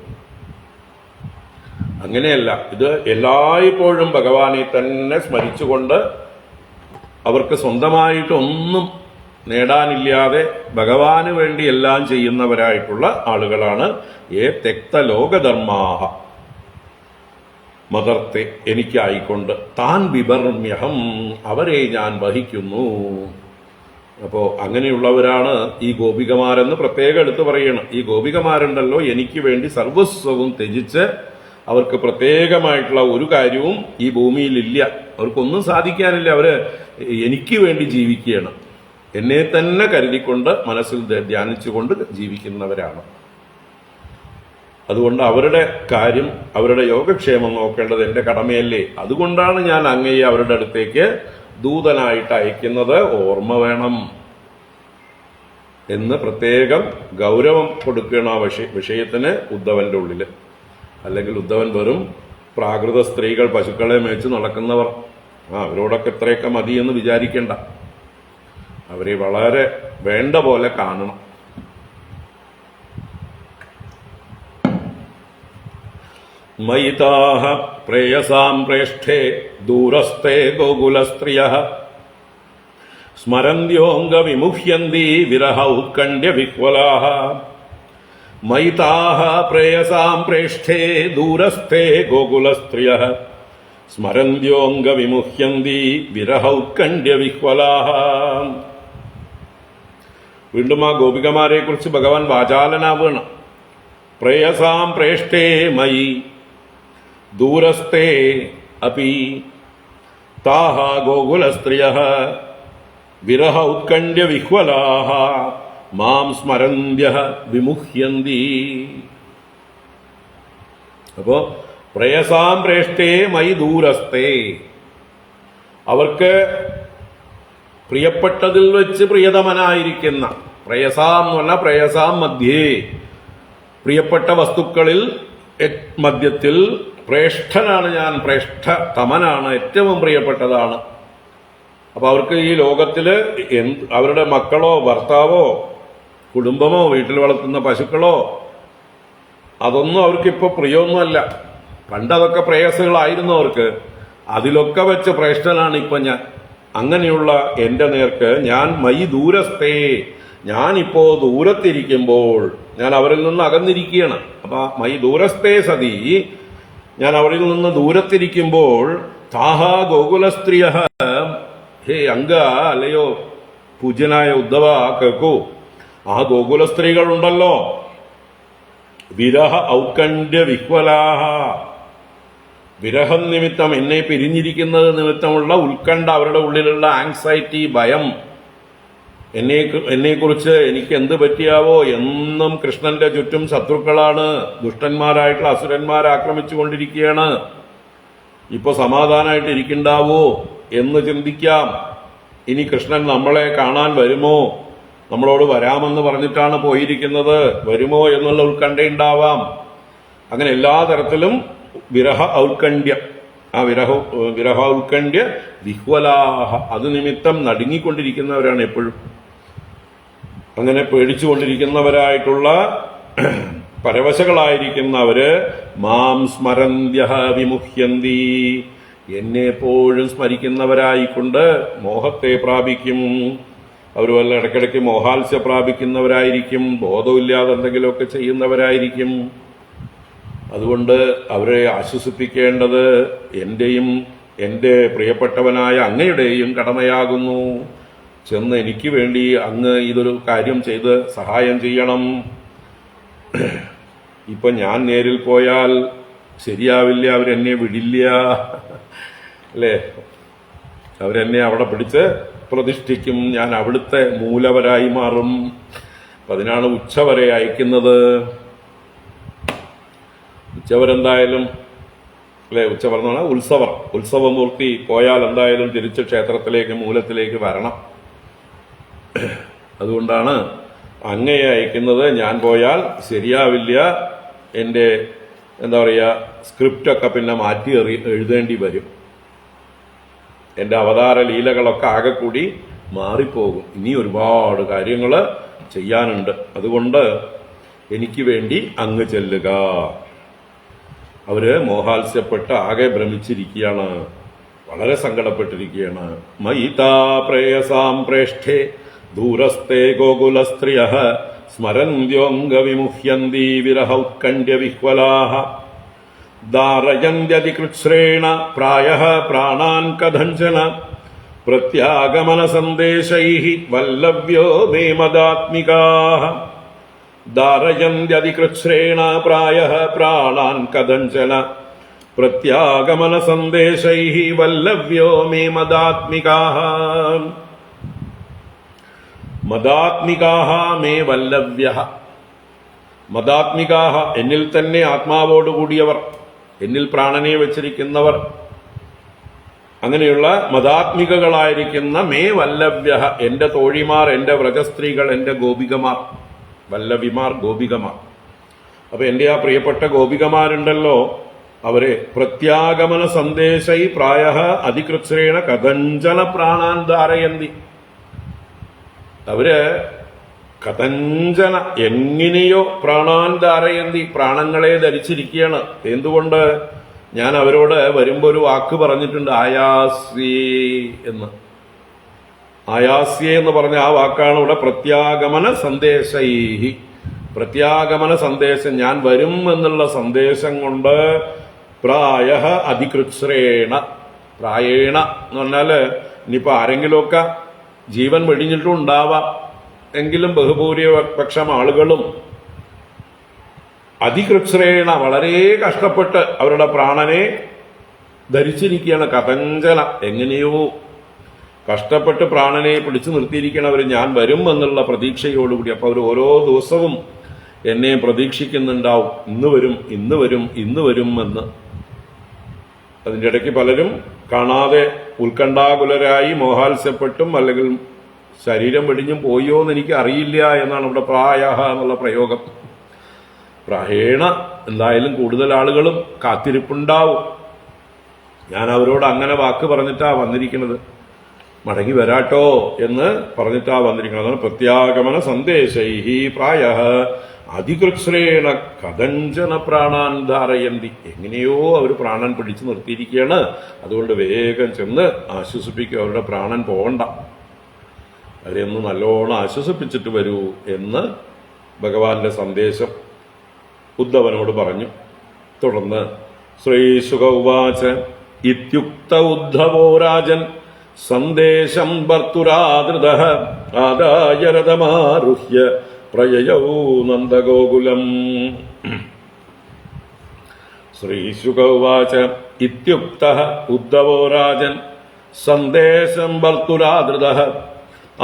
അങ്ങനെയല്ല, ഇത് എല്ലായ്പ്പോഴും ഭഗവാനെ തന്നെ സ്മരിച്ചുകൊണ്ട് അവർക്ക് സ്വന്തമായിട്ടൊന്നും നേടാനില്ലാതെ ഭഗവാന് വേണ്ടി എല്ലാം ചെയ്യുന്നവരായിട്ടുള്ള ആളുകളാണ് ഏ തെക്ത ലോകധർമാഹ, മദർത്തെ എനിക്കായിക്കൊണ്ട് താൻ ബിബർമ്യഹം, അവരെ ഞാൻ വഹിക്കുന്നു. അപ്പോ അങ്ങനെയുള്ളവരാണ് ഈ ഗോപികമാരെന്ന് പ്രത്യേകം എടുത്തു പറയണം. ഈ ഗോപികമാരുണ്ടല്ലോ, എനിക്ക് വേണ്ടി സർവസ്വവും ത്യജിച്ച് അവർക്ക് പ്രത്യേകമായിട്ടുള്ള ഒരു കാര്യവും ഈ ഭൂമിയിലില്ല, അവർക്കൊന്നും സാധിക്കാനില്ല. അവര് എനിക്ക് വേണ്ടി ജീവിക്കുകയാണ്, എന്നെ തന്നെ കരുതിക്കൊണ്ട് മനസ്സിൽ ധ്യാനിച്ചുകൊണ്ട് ജീവിക്കുന്നവരാണ്. അതുകൊണ്ട് അവരുടെ കാര്യം, അവരുടെ യോഗക്ഷേമം നോക്കേണ്ടത് എൻ്റെ കടമയല്ലേ. അതുകൊണ്ടാണ് ഞാൻ അങ്ങയെ അവരുടെ അടുത്തേക്ക് ദൂതനായിട്ട് അയക്കുന്നത്, ഓർമ്മ വേണം എന്ന് പ്രത്യേകം ഗൗരവം കൊടുക്കണം ആ വിഷയത്തിന് ഉദ്ധവന്റെ ഉള്ളില്. അല്ലെങ്കിൽ ഉദ്ധവൻ വെറും പ്രാകൃത സ്ത്രീകൾ, പശുക്കളെ മേച്ച് നടക്കുന്നവർ, അവരോടൊക്കെ ഇത്രയൊക്കെ മതിയെന്ന് വിചാരിക്കേണ്ട. അവരെ വളരെ വേണ്ട പോലെ കാണണം. മയിതാഹ പ്രേയസാം പ്രേഷ്ഠേ ദൂരസ്ഥേ ഗോകുലസ്ത്രിയഃ സ്മരന്ത്യോംഗവിമുഹ്യന്തി വിരഹ ഉത്കണ്ഠ്യ വിഹ്വലാഃ. മയിതാഹ പ്രേയസാം പ്രേഷ്ഠേ ദൂരസ്ഥേ ഗോകുലസ്ത്രിയഃ സ്മരന്ത്യോംഗവിമുഹ്യന്തി വിരഹ ഉത്കണ്ഠ്യ വിഹ്വലാഃ. വീണ്ടും ആ ഗോപികമാരെ കുറിച്ച് ഭഗവാൻ വാചാലനാവുകയാണ്. പ്രേയസാം പ്രേഷ്ഠേ മയി ദൂരസ്ഥേ അപി താഹ ഗോകുലസ്ത്രിയഃ വിരഹ ഉത്കണ്ഠ്യ വിഹ്വലാഃ മാം സ്മരന്ത്യഃ വിമുഹ്യന്തി. അപ്പോ പ്രേയസാം പ്രേഷ്ഠേ മയി ദൂരസ്ഥേ, അവർക്ക് പ്രിയപ്പെട്ടതിൽ വെച്ച് പ്രിയതമനായിരിക്കുന്ന, പ്രേയസാം എന്ന് പറഞ്ഞാൽ പ്രേയസാം മധ്യേ, പ്രിയപ്പെട്ട വസ്തുക്കളിൽ മധ്യത്തിൽ പ്രേഷ്ഠനാണ് ഞാൻ, പ്രേഷ്ഠതമനാണ്, ഏറ്റവും പ്രിയപ്പെട്ടതാണ്. അപ്പൊ അവർക്ക് ഈ ലോകത്തില് അവരുടെ മക്കളോ ഭർത്താവോ കുടുംബമോ വീട്ടിൽ വളർത്തുന്ന പശുക്കളോ അതൊന്നും അവർക്കിപ്പോ പ്രിയമൊന്നുമല്ല. പണ്ടതൊക്കെ പ്രേയസുകളായിരുന്നു അവർക്ക്. അതിലൊക്കെ വെച്ച് ശ്രേഷ്ഠനാണ് ഇപ്പൊ ഞാൻ. അങ്ങനെയുള്ള എന്റെ നേർക്ക് ഞാൻ മൈ ദൂരസ്ഥേ, ഞാനിപ്പോ ദൂരത്തിരിക്കുമ്പോൾ, ഞാൻ അവരിൽ നിന്ന് അകന്നിരിക്കുകയാണ്. അപ്പൊ മൈ ദൂരസ്ഥേ സതി, ഞാൻ അവരിൽ നിന്ന് ദൂരത്തിരിക്കുമ്പോൾ, താഹ ഗോകുലസ്ത്രീയ, ഹേ അംഗ, അല്ലയോ പൂജ്യനായ ഉദ്ധവ കേൾക്കൂ, ആ ഗോകുല സ്ത്രീകളുണ്ടല്ലോ, വിരഹ ഔത്കണ്ഠ്യ വിഹ്വലാഹ, വിരഹം നിമിത്തം, എന്നെ പിരിഞ്ഞിരിക്കുന്നത് നിമിത്തമുള്ള ഉത്കണ്ഠ, അവരുടെ ഉള്ളിലുള്ള ആങ്സൈറ്റി, ഭയം, എന്നെക്കുറിച്ച് എനിക്ക് എന്ത് പറ്റിയാവോ, എന്നും കൃഷ്ണന്റെ ചുറ്റും ശത്രുക്കളാണ്, ദുഷ്ടന്മാരായിട്ടുള്ള അസുരന്മാർ ആക്രമിച്ചു കൊണ്ടിരിക്കുകയാണ്, ഇപ്പൊ സമാധാനമായിട്ട് ഇരിക്കണ്ടാവോ എന്ന് ചിന്തിക്കാം. ഇനി കൃഷ്ണൻ നമ്മളെ കാണാൻ വരുമോ, നമ്മളോട് വരാമെന്ന് പറഞ്ഞിട്ടാണ് പോയിരിക്കുന്നത്, വരുമോ എന്നുള്ള ഉത്കണ്ഠയുണ്ടാവാം. അങ്ങനെ എല്ലാ തരത്തിലും വിരഹ ഔത്കണ്ഠ്യ, ആ വിരഹൗത്കണ്ഠ്യ വിഹ്വലാഹ, അത് നിമിത്തം നടുങ്ങിക്കൊണ്ടിരിക്കുന്നവരാണ് എപ്പോഴും. അങ്ങനെ പേടിച്ചുകൊണ്ടിരിക്കുന്നവരായിട്ടുള്ള പരവശകളായിരിക്കുന്നവര് മാം സ്മരന്ത്യ വിമുഹ്യന്തി, എന്നെ എപ്പോഴും സ്മരിക്കുന്നവരായിക്കൊണ്ട് മോഹത്തെ പ്രാപിക്കും. അവർ വല്ല ഇടയ്ക്കിടയ്ക്ക് മോഹാത്സ്യ പ്രാപിക്കുന്നവരായിരിക്കും, ബോധമില്ലാതെ എന്തെങ്കിലുമൊക്കെ ചെയ്യുന്നവരായിരിക്കും. അതുകൊണ്ട് അവരെ ആശ്വസിപ്പിക്കേണ്ടത് എന്റെയും എൻ്റെ പ്രിയപ്പെട്ടവനായ അങ്ങയുടെയും കടമയാകുന്നു. ചെന്ന് എനിക്ക് വേണ്ടി അങ്ങ് ഇതൊരു കാര്യം ചെയ്ത് സഹായം ചെയ്യണം. ഇപ്പൊ ഞാൻ നേരിൽ പോയാൽ ശരിയാവില്ല, അവരെന്നെ വിടില്ല അല്ലേ? അവരെന്നെ അവിടെ പിടിച്ച് പ്രതിഷ്ഠിക്കും, ഞാൻ അവിടുത്തെ മൂലവരായി മാറും. അതിനാണ് ഉച്ചവരെ അയക്കുന്നത്. ഉച്ചവരെന്തായാലും അല്ലെ, ഉച്ചവർ എന്ന് പറഞ്ഞാൽ ഉത്സവമൂർത്തി പോയാൽ എന്തായാലും തിരിച്ച് ക്ഷേത്രത്തിലേക്ക് മൂലത്തിലേക്ക് വരണം. അതുകൊണ്ടാണ് അങ്ങയെ അയക്കുന്നത്. ഞാൻ പോയാൽ ശരിയാവില്ല, എൻ്റെ എന്താ പറയുക സ്ക്രിപ്റ്റൊക്കെ പിന്നെ മാറ്റി എഴുതേണ്ടി വരും. എൻ്റെ അവതാര ലീലകളൊക്കെ ആകെ കൂടി മാറിപ്പോകും. ഇനി ഒരുപാട് കാര്യങ്ങൾ ചെയ്യാനുണ്ട്. അതുകൊണ്ട് എനിക്ക് വേണ്ടി അങ്ങ് ചെല്ലുക. അവര് മോഹാത്സ്യപ്പെട്ട് ആകെ ഭ്രമിച്ചിരിക്കുകയാണ്, വളരെ സങ്കടപ്പെട്ടിരിക്കുകയാണ്. മയിതാ പ്രേയസാം പ്രേഷ്ഠേ ദൂരസ്ഥേ ഗോകുലസ്ത്രിയ സ്മരന്ത്യോംഗവിമുഹ്യന്തി വിരഹൗത്കണ്ഠ്യ വിഹ്വലാഹ ധാരയന്ത്യതികൃച്ഛ്രേണ പ്രായഃ പ്രാണാൻ കഥഞ്ചന പ്രത്യാഗമന സന്ദേശൈഃ വല്ലവ്യോ മേ മദാത്മികാഃ ധാരയന്ത്യതികൃച്ഛ്രേണ പ്രായഃ പ്രാണാൻ കഥഞ്ചന പ്രത്യാഗമന സന്ദേശൈഃ വല്ലവ്യോ മേ മദാത്മികാഃ മദാത്മികാഃ മേ വല്ലവ്യഃ. മദാത്മികാഃ എന്നിൽ തന്നെ ആത്മാവോടുകൂടിയവർ, എന്നിൽ പ്രാണനെ വെച്ചിരിക്കുന്നവർ, അങ്ങനെയുള്ള മദാത്മികകളായിരിക്കുന്ന മേ വല്ലവ്യഃ എന്റെ തോഴിമാർ, എന്റെ വ്രജസ്ത്രീകൾ, എന്റെ ഗോപികമാർ, വല്ലവിമാർ ഗോപികമാർ. അപ്പൊ എന്റെ ആ പ്രിയപ്പെട്ട ഗോപികമാരുണ്ടല്ലോ, അവരെ പ്രത്യാഗമന സന്ദേശൈ പ്രായഃ അതികൃച്ഛ്രേണ കഥഞ്ചന പ്രാണാൻ ധാരയന്തി. അവര് കഥഞ്ചന എങ്ങനെയോ പ്രാണാൻ ധാരയന്തി, പ്രാണങ്ങളെ ധരിച്ചിരിക്കുകയാണ്. എന്തുകൊണ്ട്? ഞാൻ അവരോട് വരുമ്പോ ഒരു വാക്ക് പറഞ്ഞിട്ടുണ്ട്, ആയാസ്യേ എന്ന്. ആയാസ്യേ എന്ന് പറഞ്ഞ ആ വാക്കാണ് ഇവിടെ പ്രത്യാഗമന സന്ദേശൈഹി. പ്രത്യാഗമന സന്ദേശം, ഞാൻ വരും എന്നുള്ള സന്ദേശം കൊണ്ട് പ്രായഃ അതികൃച്ഛ്രേണ, പ്രായേണ എന്ന് പറഞ്ഞാല് ഇനിയിപ്പോ ആരെങ്കിലുമൊക്കെ ജീവൻ വെടിഞ്ഞിട്ടും ഉണ്ടാവാം, എങ്കിലും ബഹുഭൂരിപക്ഷം ആളുകളും അതികൃച്ഛ്രേണ വളരെ കഷ്ടപ്പെട്ട് അവരുടെ പ്രാണനെ ധരിച്ചിരിക്കുകയാണ്. കഥഞ്ചന എങ്ങനെയോ കഷ്ടപ്പെട്ട് പ്രാണനെ പിടിച്ചു നിർത്തിയിരിക്കണവർ ഞാൻ വരും എന്നുള്ള പ്രതീക്ഷയോടുകൂടി. അപ്പൊ അവർ ഓരോ ദിവസവും എന്നെ പ്രതീക്ഷിക്കുന്നുണ്ടാവും, ഇന്ന് വരും, ഇന്ന് വരും, ഇന്ന് വരും എന്ന്. അതിൻ്റെ ഇടയ്ക്ക് പലരും കാണാതെ ഉത്കണ്ഠാകുലരായി മോഹാത്സ്യപ്പെട്ടും അല്ലെങ്കിൽ ശരീരം വെടിഞ്ഞും പോയോ എന്ന് എനിക്ക് അറിയില്ല എന്നാണ് ഇവിടെ പ്രായഃ എന്നുള്ള പ്രയോഗം. പ്രായേണ എന്തായാലും കൂടുതൽ ആളുകളും കാത്തിരിപ്പുണ്ടാവും. ഞാൻ അവരോട് അങ്ങനെ വാക്ക് പറഞ്ഞിട്ടാ വന്നിരിക്കുന്നത്, മടങ്ങി വരാട്ടോ എന്ന് പറഞ്ഞിട്ടാ വന്നിരിക്കുന്നത്. അതാണ് പ്രത്യാഗമന സന്ദേശൈഹി പ്രായഃ അതികൃച്ഛ്രേണ കഥഞ്ചന പ്രാണാൻ ധാരയന്തി. എങ്ങനെയോ അവർ പ്രാണൻ പിടിച്ചു നിർത്തിയിരിക്കുകയാണ്. അതുകൊണ്ട് വേഗം ചെന്ന് ആശ്വസിപ്പിക്കുക, അവരുടെ പ്രാണൻ പോകണ്ട, അവരെ ഒന്ന് നല്ലോണം ആശ്വസിപ്പിച്ചിട്ട് വരൂ എന്ന് ഭഗവാന്റെ സന്ദേശം ഉദ്ധവനോട് പറഞ്ഞു. തുടർന്ന് ശ്രീശുക ഉവാച ഇത്യുക്ത ഉദ്ധവോ രാജൻ സന്ദേശം ഭർത്തുരാദൃതഃ ആദായ രഥമാരുഹ്യ പ്രയയൗ നന്ദഗോകുലം. ശ്രീശുക ഉവാച ഇത്യുക്തഃ ഉദ്ധവോ രാജൻ സന്ദേശം ഭർത്തുരാദൃതഃ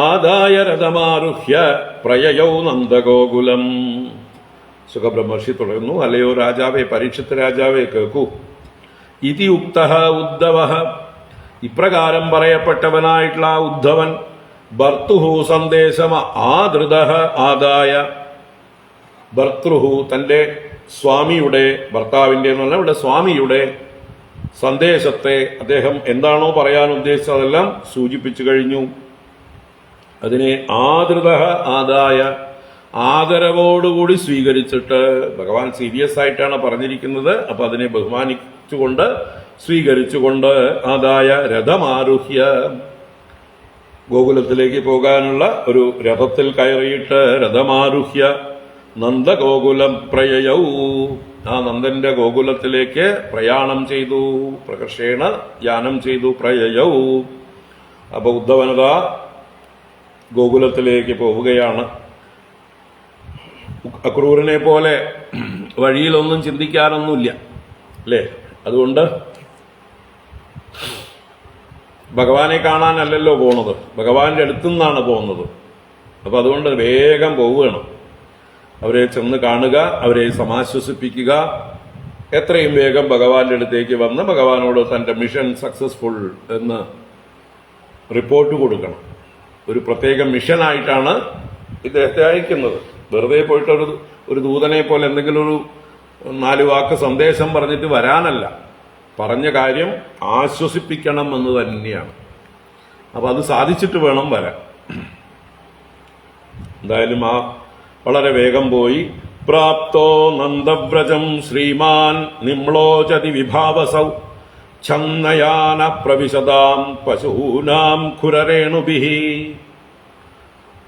ആദായ രഥമാരുഹ്യ പ്രയയൗ നന്ദഗോകുലം. സുഖബ്രഹ്മർഷി തുടർന്നു, അല്ലയോ രാജാവേ, പരീക്ഷിത് രാജാവേ, കേൾക്കൂ. ഇതി ഉക്തഃ ഉദ്ധവഃ, ഇപ്രകാരം പറയപ്പെട്ടവനായിട്ടുള്ള ഉദ്ധവൻ ഭർത്തുഹു സന്ദേശമ ആദൃതഃ ആദായ, ഭർത്തൃഹു തന്റെ സ്വാമിയുടെ, ഭർത്താവിൻ്റെ എന്ന് പറഞ്ഞാൽ ഇവിടെ സ്വാമിയുടെ സന്ദേശത്തെ അദ്ദേഹം എന്താണോ പറയാൻ ഉദ്ദേശിച്ചത് അതെല്ലാം സൂചിപ്പിച്ചു കഴിഞ്ഞു. അതിനെ ആദൃത ആദായ, ആദരവോടുകൂടി സ്വീകരിച്ചിട്ട്, ഭഗവാൻ സീരിയസ് ആയിട്ടാണ് പറഞ്ഞിരിക്കുന്നത്, അപ്പൊ അതിനെ ബഹുമാനിച്ചുകൊണ്ട് സ്വീകരിച്ചുകൊണ്ട് ആദായ രഥമാരുഹ്യ, ഗോകുലത്തിലേക്ക് പോകാനുള്ള ഒരു രഥത്തിൽ കയറിയിട്ട് രഥമാരുഹ്യ നന്ദഗോകുലം പ്രയയൗ, ആ നന്ദന്റെ ഗോകുലത്തിലേക്ക് പ്രയാണം ചെയ്തു, പ്രകർഷേണ യാനം ചെയ്തു, പ്രയയൗ. അപ്പൊ ഉദ്ധവനത ഗോകുലത്തിലേക്ക് പോവുകയാണ്. അക്രൂരനെ പോലെ വഴിയിലൊന്നും ചിന്തിക്കാനൊന്നുമില്ല അല്ലേ. അതുകൊണ്ട് ഭഗവാനെ കാണാനല്ലല്ലോ പോണത്, ഭഗവാന്റെ അടുത്തുനിന്നാണ് പോകുന്നത്. അപ്പൊ അതുകൊണ്ട് വേഗം പോവുകയാണ്. അവരെ ചെന്ന് കാണുക, അവരെ സമാശ്വസിപ്പിക്കുക, എത്രയും വേഗം ഭഗവാന്റെ അടുത്തേക്ക് വന്ന് ഭഗവാനോട് തന്റെ മിഷൻ സക്സസ്ഫുൾ എന്ന് റിപ്പോർട്ട് കൊടുക്കണം. ഒരു പ്രത്യേക മിഷനായിട്ടാണ് ഇദ്ദേഹത്തെ അയക്കുന്നത്. വെറുതെ പോയിട്ട് ഒരു ദൂതനെ പോലെ എന്തെങ്കിലും ഒരു 4 വാക്ക് സന്ദേശം പറഞ്ഞിട്ട് വരാനല്ല, പറഞ്ഞ കാര്യം ആശ്വസിപ്പിക്കണം എന്ന് തന്നെയാണ്. അപ്പൊ അത് സാധിച്ചിട്ട് വേണം വരാൻ. എന്തായാലും ആ വളരെ വേഗം പോയി. പ്രാപ്തോ നന്ദവ്രജം ശ്രീമാൻ നിമ്ലോചതി വിഭാവസൗ ഛന്നയാന പ്രവിശതാം പശൂനാം ഖുരരേണുഭിഃ.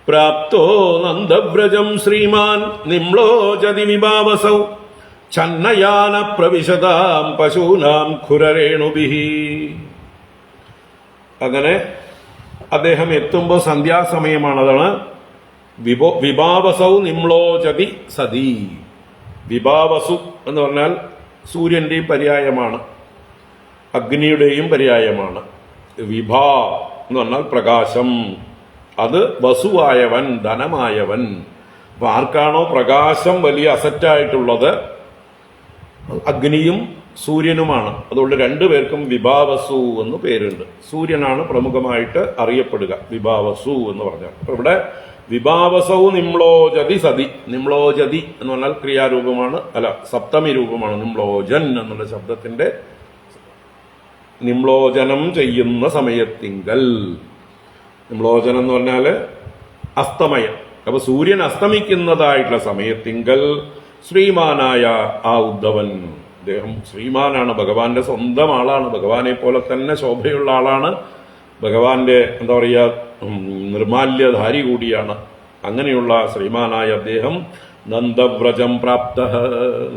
പ്രാപ്തോ നന്ദവ്രജം ശ്രീമാൻ നിമ്ലോചതി വിഭാവസൗ ഛന്നയാന പ്രവിശതാം പശൂനാം ഖുരരേണുഭിഃ. അങ്ങനെ അദ്ദേഹം എത്തുമ്പോൾ സന്ധ്യാസമയമാണ്. അതാണ് വിഭാവസൗ നിമ്ലോചതി സതി. വിഭാവസു എന്ന് പറഞ്ഞാൽ സൂര്യന്റെയും പര്യായമാണ്, അഗ്നിയുടെയും പര്യായമാണ്. വിഭാ എന്ന് പറഞ്ഞാൽ പ്രകാശം, അത് വസുവായവൻ, ധനമായവൻ. അപ്പൊ ആർക്കാണോ പ്രകാശം വലിയ അസറ്റായിട്ടുള്ളത് അഗ്നിയും സൂര്യനുമാണ്. അതുകൊണ്ട് രണ്ടുപേർക്കും വിഭാവസു എന്ന് പേരുണ്ട്. സൂര്യനാണ് പ്രമുഖമായിട്ട് അറിയപ്പെടുക വിഭാവസു എന്ന് പറഞ്ഞാൽ. അപ്പൊ ഇവിടെ വിഭാവസൗ നിമ്ലോചതി സതി. നിമ്ലോചതി എന്ന് പറഞ്ഞാൽ ക്രിയാരൂപമാണ്, അല്ല സപ്തമി രൂപമാണ്. നിമ്ലോചൻ എന്നുള്ള ശബ്ദത്തിന്റെ നിമ്ലോചനം ചെയ്യുന്ന സമയത്തിങ്കൽ. നിമ്ലോചനം എന്ന് പറഞ്ഞാല് അസ്തമയം. അപ്പൊ സൂര്യൻ അസ്തമിക്കുന്നതായിട്ടുള്ള സമയത്തിങ്കൽ ശ്രീമാനായ ആ ഉദ്ധവൻ, അദ്ദേഹം ശ്രീമാനാണ്, ഭഗവാന്റെ സ്വന്തം ആളാണ്, ഭഗവാനെ പോലെ തന്നെ ശോഭയുള്ള ആളാണ്, ഭഗവാന്റെ എന്താ പറയുക നിർമാല്യധാരി കൂടിയാണ്. അങ്ങനെയുള്ള ശ്രീമാനായ അദ്ദേഹം നന്ദവ്രജം പ്രാപ്ത,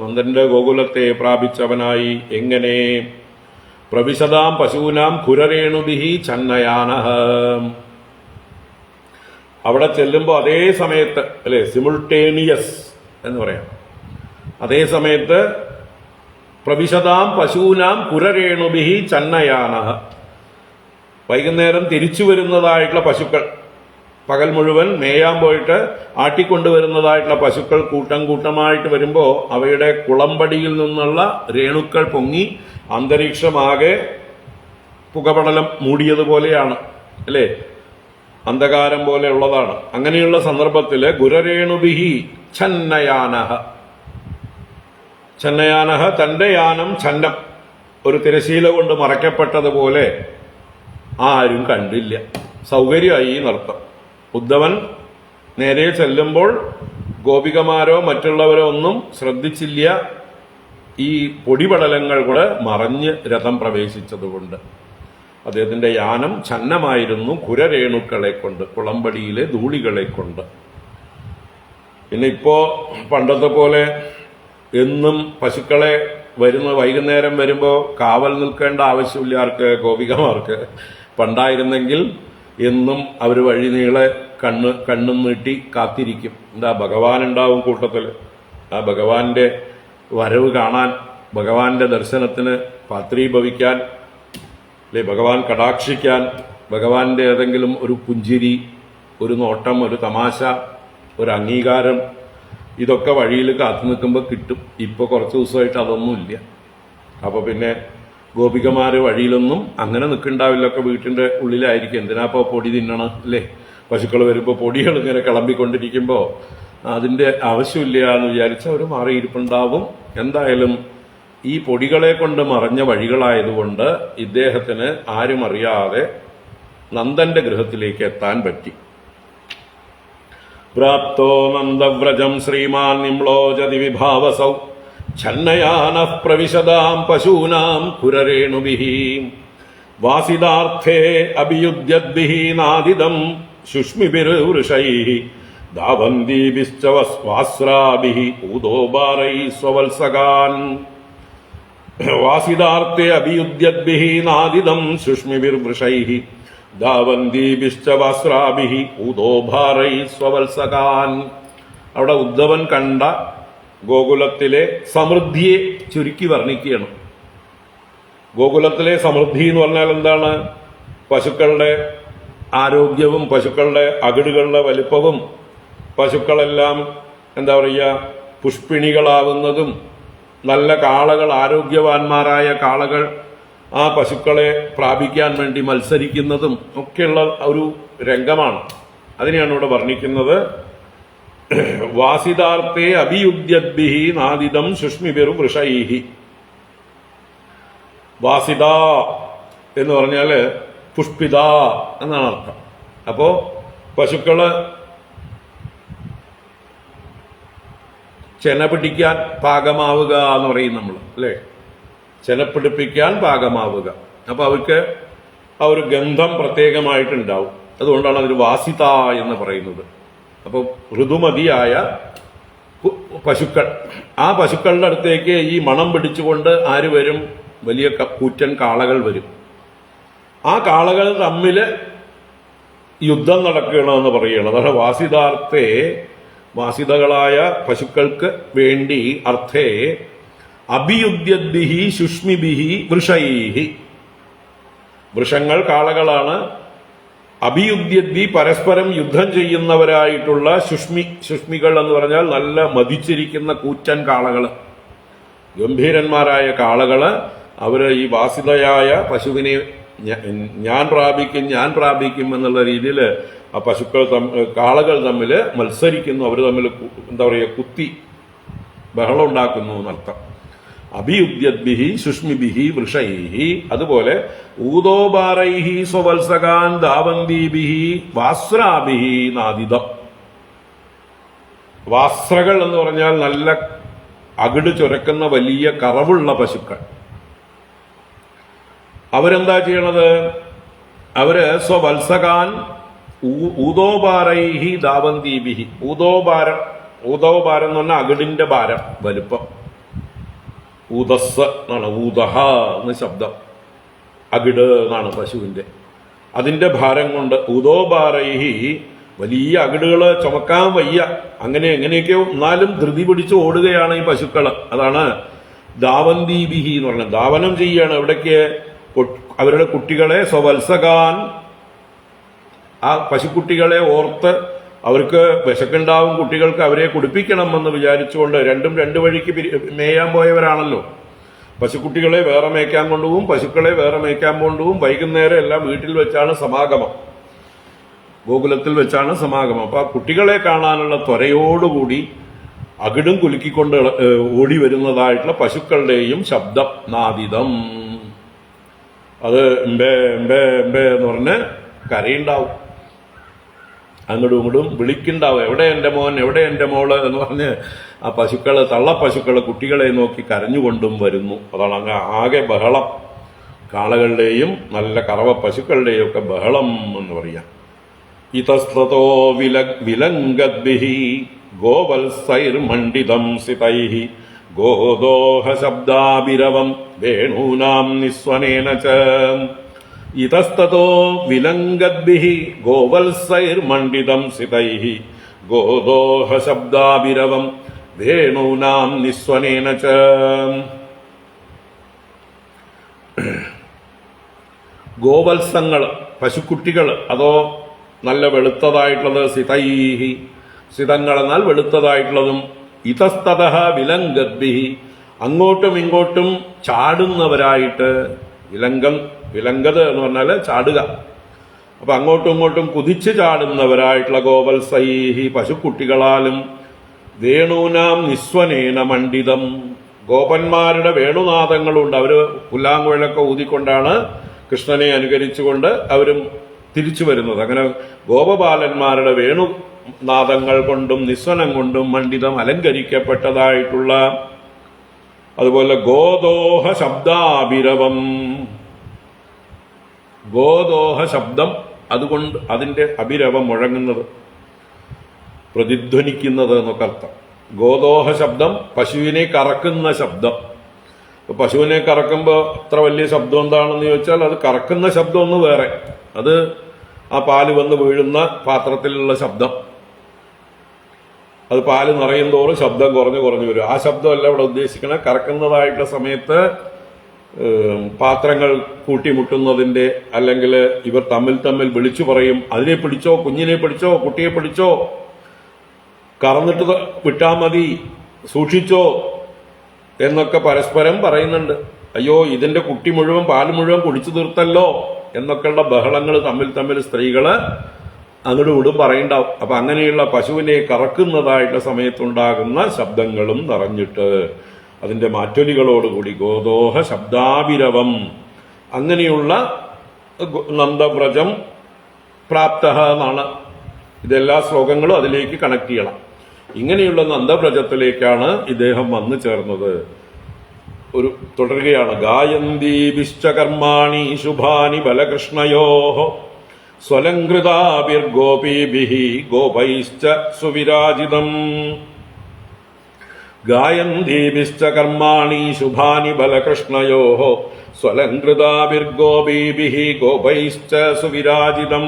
നന്ദന്റെ ഗോകുലത്തെ പ്രാപിച്ചവനായി. എങ്ങനെ? പ്രവിശതാം പശൂനാം ഖുരരേണുഭിഃ ഛന്നയാനഃ. അവിടെ ചെല്ലുമ്പോൾ അതേ സമയത്ത് അല്ലെ, സിമുൾട്ടേനിയസ് എന്ന് പറയാം, അതേ സമയത്ത് പ്രവിശതാം പശൂനാം ഖുരരേണുഭിഃ ഛന്നയാനഃ. വൈകുന്നേരം തിരിച്ചു വരുന്നതായിട്ടുള്ള പശുക്കൾ, പകൽ മുഴുവൻ മേയാൻ പോയിട്ട് ആട്ടിക്കൊണ്ടുവരുന്നതായിട്ടുള്ള പശുക്കൾ കൂട്ടം കൂട്ടമായിട്ട് വരുമ്പോൾ അവയുടെ കുളമ്പടിയിൽ നിന്നുള്ള രേണുക്കൾ പൊങ്ങി അന്തരീക്ഷമാകെ പുകപടലം മൂടിയതുപോലെയാണ് അല്ലേ, അന്ധകാരം പോലെ ഉള്ളതാണ്. അങ്ങനെയുള്ള സന്ദർഭത്തില് ഗുരരേണുഭിഃ ഛന്നയാനഃ. ഛന്നയാനഃ തന്റെ യാനം, ഛന്നം ഒരു തിരശീല കൊണ്ട് മറയ്ക്കപ്പെട്ടതുപോലെ ആരും കണ്ടില്ല. സൗകര്യമായി എന്നർത്ഥം. ഉദ്ധവൻ നേരെ ചെല്ലുമ്പോൾ ഗോപികമാരോ മറ്റുള്ളവരോ ഒന്നും ശ്രദ്ധിച്ചില്ല. ഈ പൊടിപടലങ്ങൾ കൂടെ മറഞ്ഞ് രഥം പ്രവേശിച്ചതുകൊണ്ട് അദ്ദേഹത്തിന്റെ യാനം ഛന്നമായിരുന്നു ഖുരരേണുക്കളെ കൊണ്ട്, കുളമ്പടിയിലെ ധൂളികളെ കൊണ്ട്. പിന്നെ ഇപ്പോ പണ്ടത്തെ പോലെ എന്നും പശുക്കളെ വൈകുന്നേരം വരുമ്പോൾ കാവൽ നിൽക്കേണ്ട ആവശ്യമില്ല ആർക്ക്, ഗോപികമാർക്ക്. പണ്ടായിരുന്നെങ്കിൽ എന്നും അവർ വഴി നീളെ കണ്ണും നീട്ടി കാത്തിരിക്കും. എന്താ, ഭഗവാൻ ഉണ്ടാവും കൂട്ടത്തിൽ. ആ ഭഗവാന്റെ വരവ് കാണാൻ, ഭഗവാന്റെ ദർശനത്തിന് പാത്രീഭവിക്കാൻ, അല്ലെ ഭഗവാൻ കടാക്ഷിക്കാൻ, ഭഗവാന്റെ ഏതെങ്കിലും ഒരു പുഞ്ചിരി, ഒരു നോട്ടം, ഒരു തമാശ, ഒരു അംഗീകാരം, ഇതൊക്കെ വഴിയിൽ കാത്തു നിൽക്കുമ്പോൾ കിട്ടും. ഇപ്പോൾ കുറച്ച് ദിവസമായിട്ട് അതൊന്നുമില്ല. അപ്പോൾ പിന്നെ ഗോപികമാര് വഴിയിലൊന്നും അങ്ങനെ നിൽക്കുന്നുണ്ടാവില്ലൊക്കെ വീട്ടിന്റെ ഉള്ളിലായിരിക്കും. എന്തിനാപ്പോൾ പൊടി തിന്നണം അല്ലേ? പശുക്കൾ വരുമ്പോൾ പൊടികൾ ഇങ്ങനെ കിളമ്പിക്കൊണ്ടിരിക്കുമ്പോൾ അതിൻ്റെ ആവശ്യമില്ല എന്ന് വിചാരിച്ച് അവർ മാറിയിരിപ്പുണ്ടാവും. എന്തായാലും ഈ പൊടികളെ കൊണ്ട് മറഞ്ഞ വഴികളായതുകൊണ്ട് ഇദ്ദേഹത്തിന് ആരും അറിയാതെ നന്ദന്റെ ഗൃഹത്തിലേക്ക് എത്താൻ പറ്റി. പ്രാപ്തോ നന്ദവ്രജം ശ്രീമാൻ നിമ്ലോചതി വിഭാവസൗ ഛന്നയാനഃ പ്രവിശതാം പശൂനാം കുരരേണുഭിഃ വാസിതാർത്ഥേ അഭിയുദ്ധ്യദ്ഭിഃ നാദിദം ശുഷ്മിഭിർവൃഷൈഃ ധാവന്തീഭിശ്ച വാസ്രാഭിഃ ഊദോബാരൈഃ സ്വവത്സകാൻ. വാസിതാർത്ഥേ അഭിയുദ്ധ്യദ്ഭിഃ നാദിദം ശുഷ്മിഭിർവൃഷൈഃ ധാവന്തീഭിശ്ച വാസ്രാഭിഃ ഊദോഭാരൈഃ സ്വവത്സകാൻ. അവിടെ ഉദ്ധവൻ കണ്ട ഗോകുലത്തിലെ സമൃദ്ധിയെ ചുരുക്കി വർണ്ണിക്കുകയാണ്. ഗോകുലത്തിലെ സമൃദ്ധി എന്ന് പറഞ്ഞാൽ എന്താണ്? പശുക്കളുടെ ആരോഗ്യവും പശുക്കളുടെ അകിടുകളുടെ വലിപ്പവും പശുക്കളെല്ലാം എന്താ പറയുക പുഷ്പിണികളാവുന്നതും നല്ല കാളകൾ, ആരോഗ്യവാന്മാരായ കാളകൾ ആ പശുക്കളെ പ്രാപിക്കാൻ വേണ്ടി മത്സരിക്കുന്നതും ഒക്കെയുള്ള ഒരു രംഗമാണ്. അതിനെയാണ് ഇവിടെ വർണ്ണിക്കുന്നത്. വാസിതാർത്ഥേ അഭിയുദ്ധ്യദ്ഭിഃ നാദിദം ശുഷ്മിഭിർ വൃഷൈഃ. വാസിത എന്ന് പറഞ്ഞാല് പുഷ്പിത എന്നാണ് അർത്ഥം. അപ്പോ പശുക്കള് ചെന പിടിക്കാൻ പാകമാവുക എന്ന് പറയും നമ്മൾ, അല്ലേ? ചെന പിടിപ്പിക്കാൻ പാകമാവുക. അപ്പൊ അവർക്ക് ആ ഒരു ഗന്ധം പ്രത്യേകമായിട്ടുണ്ടാവും. അതുകൊണ്ടാണ് അതിന് വാസിത എന്ന് പറയുന്നത്. അപ്പോൾ ഋതുമതിയായ പശുക്കൾ, ആ പശുക്കളുടെ അടുത്തേക്ക് ഈ മണം പിടിച്ചുകൊണ്ട് ആര് വരും? വലിയ കൂറ്റൻ കാളകൾ വരും. ആ കാളകൾ തമ്മിൽ യുദ്ധം നടക്കണമെന്ന് പറയുകയാണ്. അതാണ് വാസിതാർത്ഥേ, വാസിതകളായ പശുക്കൾക്ക് വേണ്ടി അർത്ഥേ അഭിയുദ്ധ്യദ്ഭിഃ ശുഷ്മിഭിഃ വൃഷൈഃ. വൃഷങ്ങൾ കാളകളാണ്. അഭിയുദ്ധ്യദ്ഭി പരസ്പരം യുദ്ധം ചെയ്യുന്നവരായിട്ടുള്ള ശുഷ്മികൾ എന്ന് പറഞ്ഞാൽ നല്ല മതിച്ചിരിക്കുന്ന കൂറ്റൻ കാളകള്, ഗംഭീരന്മാരായ കാളകള്. അവര് ഈ വാസിതയായ പശുവിനെ ഞാൻ പ്രാപിക്കും എന്നുള്ള രീതിയിൽ ആ കാളകൾ തമ്മിൽ മത്സരിക്കുന്നു. അവർ തമ്മിൽ എന്താ പറയുക കുത്തി ബഹളം ഉണ്ടാക്കുന്നു എന്നർത്ഥം. അഭിയുദ്ധ്യദ്ഭിഃ ശുഷ്മിഭിഃ വൃഷൈഃ. അതുപോലെ ഊദോബാരൈഃ സ്വവത്സകാൻ ധാവന്തീഭിഃ വാസ്രാഭിഃ നാദിദം. വാസ്രകൾ എന്ന് പറഞ്ഞാൽ നല്ല അകിട് ചുരക്കുന്ന വലിയ കറവുള്ള പശുക്കൾ. അവരെന്താ ചെയ്യണത്? അവര് സ്വവത്സകാൻ ഊദോബാരൈഃ ധാവന്തീഭിഃ. ഊദോബാരം എന്ന് പറഞ്ഞാൽ അകിടിന്റെ ഭാരം, വലുപ്പം. ഊദസ് എന്നാണ്, ഊദഹ എന്ന ശബ്ദം. അകിട് എന്നാണ് പശുവിന്റെ. അതിന്റെ ഭാരം കൊണ്ട് ഊദോബാരൈഃ, വലിയ അകിടുകള് ചുമക്കാൻ വയ്യ, എങ്ങനെയൊക്കെയോ എന്നാലും ധൃതി പിടിച്ച് ഓടുകയാണ് ഈ പശുക്കള്. അതാണ് ധാവന്തീഭിഃ എന്ന് പറഞ്ഞത്. ധാവനം ചെയ്യാണ്. എവിടേക്ക്? അവരുടെ കുട്ടികളെ സ്വവത്സകാൻ, ആ പശുക്കുട്ടികളെ ഓർത്ത് അവർക്ക് വിശക്കുണ്ടാവും കുട്ടികൾക്ക്, അവരെ കുടിപ്പിക്കണമെന്ന് വിചാരിച്ചുകൊണ്ട് രണ്ടും രണ്ട് വഴിക്ക് മേയാൻ പോയവരാണല്ലോ. പശുക്കുട്ടികളെ വേറെ മേയ്ക്കാൻ കൊണ്ടുപോകും, പശുക്കളെ വേറെ മേയ്ക്കാൻ കൊണ്ടുപോകും. വൈകുന്നേരം എല്ലാം വീട്ടിൽ വെച്ചാണ് സമാഗമം, ഗോകുലത്തിൽ വെച്ചാണ് സമാഗമം. അപ്പൊ ആ കുട്ടികളെ കാണാനുള്ള ത്വരയോടുകൂടി അകിടും കുലുക്കിക്കൊണ്ട് ഓടി വരുന്നതായിട്ടുള്ള പശുക്കളുടെയും ശബ്ദം നാദിദം. അത് എമ്പേ എമ്പേ എമ്പേ എന്ന് പറഞ്ഞ് കരയുണ്ടാവും, അങ്ങോട്ടും ഇങ്ങോട്ടും വിളിക്കുണ്ടാവും. എവിടെ എൻ്റെ മോൻ, എവിടെ എൻ്റെ മോള് എന്ന് പറഞ്ഞ് ആ പശുക്കള്, തള്ളപ്പശുക്കള് കുട്ടികളെ നോക്കി കരഞ്ഞുകൊണ്ടും വരുന്നു. അതാണ് അങ്ങ് ആകെ ബഹളം. കാളകളുടെയും നല്ല കറവ പശുക്കളുടെയും ഒക്കെ ബഹളം എന്ന് പറയാം. ഇതസ്തോ വിലംഗദ്ഭിഃ ഗോവത്സൈർമണ്ഡിതം സിതൈഃ ഗോദോഹ ശബ്ദാഭിരവം വേണൂനാം നിസ്വനേന ച. ഇതസ്തോ വിലംഗദ്ഭിഃ ഗോവത്സൈർമണ്ഡിതം സിതൈഃ ഗോദോഹ ശബ്ദാഭിരവം വേണൂനാം നിസ്വനേന ച. ഗോവത്സങ്ങൾ പശുക്കുട്ടികൾ, അതോ നല്ല വെളുത്തതായിട്ടുള്ളത് സിതൈഹി, സിതങ്ങൾ എന്നാൽ വെളുത്തതായിട്ടുള്ളതും. ഇതസ്തതഃ വിലംഗദ്ഭിഃ അങ്ങോട്ടും ഇങ്ങോട്ടും ചാടുന്നവരായിട്ട്. വിലങ്കത് എന്ന് പറഞ്ഞാൽ ചാടുക. അപ്പൊ അങ്ങോട്ടും ഇങ്ങോട്ടും കുതിച്ചു ചാടുന്നവരായിട്ടുള്ള ഗോവത്സൈഹി പശുക്കുട്ടികളാലും വേണൂനാം നിസ്വനേന മണ്ഡിതം. ഗോപന്മാരുടെ വേണുനാദങ്ങളുണ്ട്. അവര് പുല്ലാങ്കുഴലൊക്കെ ഊതിക്കൊണ്ടാണ് കൃഷ്ണനെ അനുകരിച്ചുകൊണ്ട് അവരും തിരിച്ചു വരുന്നത്. അങ്ങനെ ഗോപബാലന്മാരുടെ വേണുനാദങ്ങൾ കൊണ്ടും നിസ്വനം കൊണ്ടും മണ്ഡിതം അലങ്കരിക്കപ്പെട്ടതായിട്ടുള്ള, അതുപോലെ ഗോദോഹ ശബ്ദാഭിരവം, ഗോദോഹ ശബ്ദം, അതുകൊണ്ട് അതിന്റെ അഭിരവം മുഴങ്ങുന്നത്, പ്രതിധ്വനിക്കുന്നത് എന്നൊക്കെ അർത്ഥം. ഗോദോഹ ശബ്ദം പശുവിനെ കറക്കുന്ന ശബ്ദം. പശുവിനെ കറക്കുമ്പോൾ അത്ര വലിയ ശബ്ദം എന്താണെന്ന് ചോദിച്ചാൽ അത് കറക്കുന്ന ശബ്ദം ഒന്ന് വേറെ, അത് ആ പാല് വന്ന് വീഴുന്ന പാത്രത്തിലുള്ള ശബ്ദം. അത് പാല് നിറയും തോറും ശബ്ദം കുറഞ്ഞു കുറഞ്ഞു വരും. ആ ശബ്ദമല്ല ഇവിടെ ഉദ്ദേശിക്കണേ. കറക്കുന്നതായിട്ടുള്ള സമയത്ത് പാത്രങ്ങൾ കൂട്ടിമുട്ടുന്നതിന്റെ, അല്ലെങ്കിൽ ഇവർ തമ്മിൽ വിളിച്ചു പറയും, അതിനെ പിടിച്ചോ, കുഞ്ഞിനെ പിടിച്ചോ, കുട്ടിയെ പിടിച്ചോ, കറന്നിട്ട് വിട്ടാ മതി, സൂക്ഷിച്ചോ എന്നൊക്കെ പരസ്പരം പറയുന്നുണ്ട്. അയ്യോ ഇതിന്റെ കുട്ടി മുഴുവൻ പാല് മുഴുവൻ കുടിച്ചു തീർത്തല്ലോ എന്നൊക്കെയുള്ള ബഹളങ്ങൾ തമ്മിൽ സ്ത്രീകള് അങ്ങോട്ട് വിടും പറയണ്ടാവും. അപ്പൊ അങ്ങനെയുള്ള പശുവിനെ കറക്കുന്നതായിട്ടുള്ള സമയത്തുണ്ടാകുന്ന ശബ്ദങ്ങളും നിറഞ്ഞിട്ട് അതിന്റെ മാറ്റൊലികളോടുകൂടി ഗോദോഹ ശബ്ദാഭിരവം, അങ്ങനെയുള്ള നന്ദവ്രജം പ്രാപ്ത എന്നാണ്. ഇതെല്ലാ ശ്ലോകങ്ങളും അതിലേക്ക് കണക്ട് ചെയ്യണം. ഇങ്ങനെയുള്ള നന്ദവ്രജത്തിലേക്കാണ് ഇദ്ദേഹം വന്നു ചേർന്നത്. ഒരു തുടരുകയാണ്. ഗായന്തീഭിശ്ച കർമാണി ശുഭാനി ബലകൃഷ്ണയോ സ്വലങ്കൃതാഭിർഗോപീഭിഃ ഗോപൈശ്ച സുവിരാജിതം. ഗായന്തീഭിശ്ച കർമാണി ശുഭാനി ബലകൃഷ്ണയോ സ്വലങ്കൃതാഭിർഗോപീഭിഃ ഗോപൈശ്ച സുവിരാജിതം.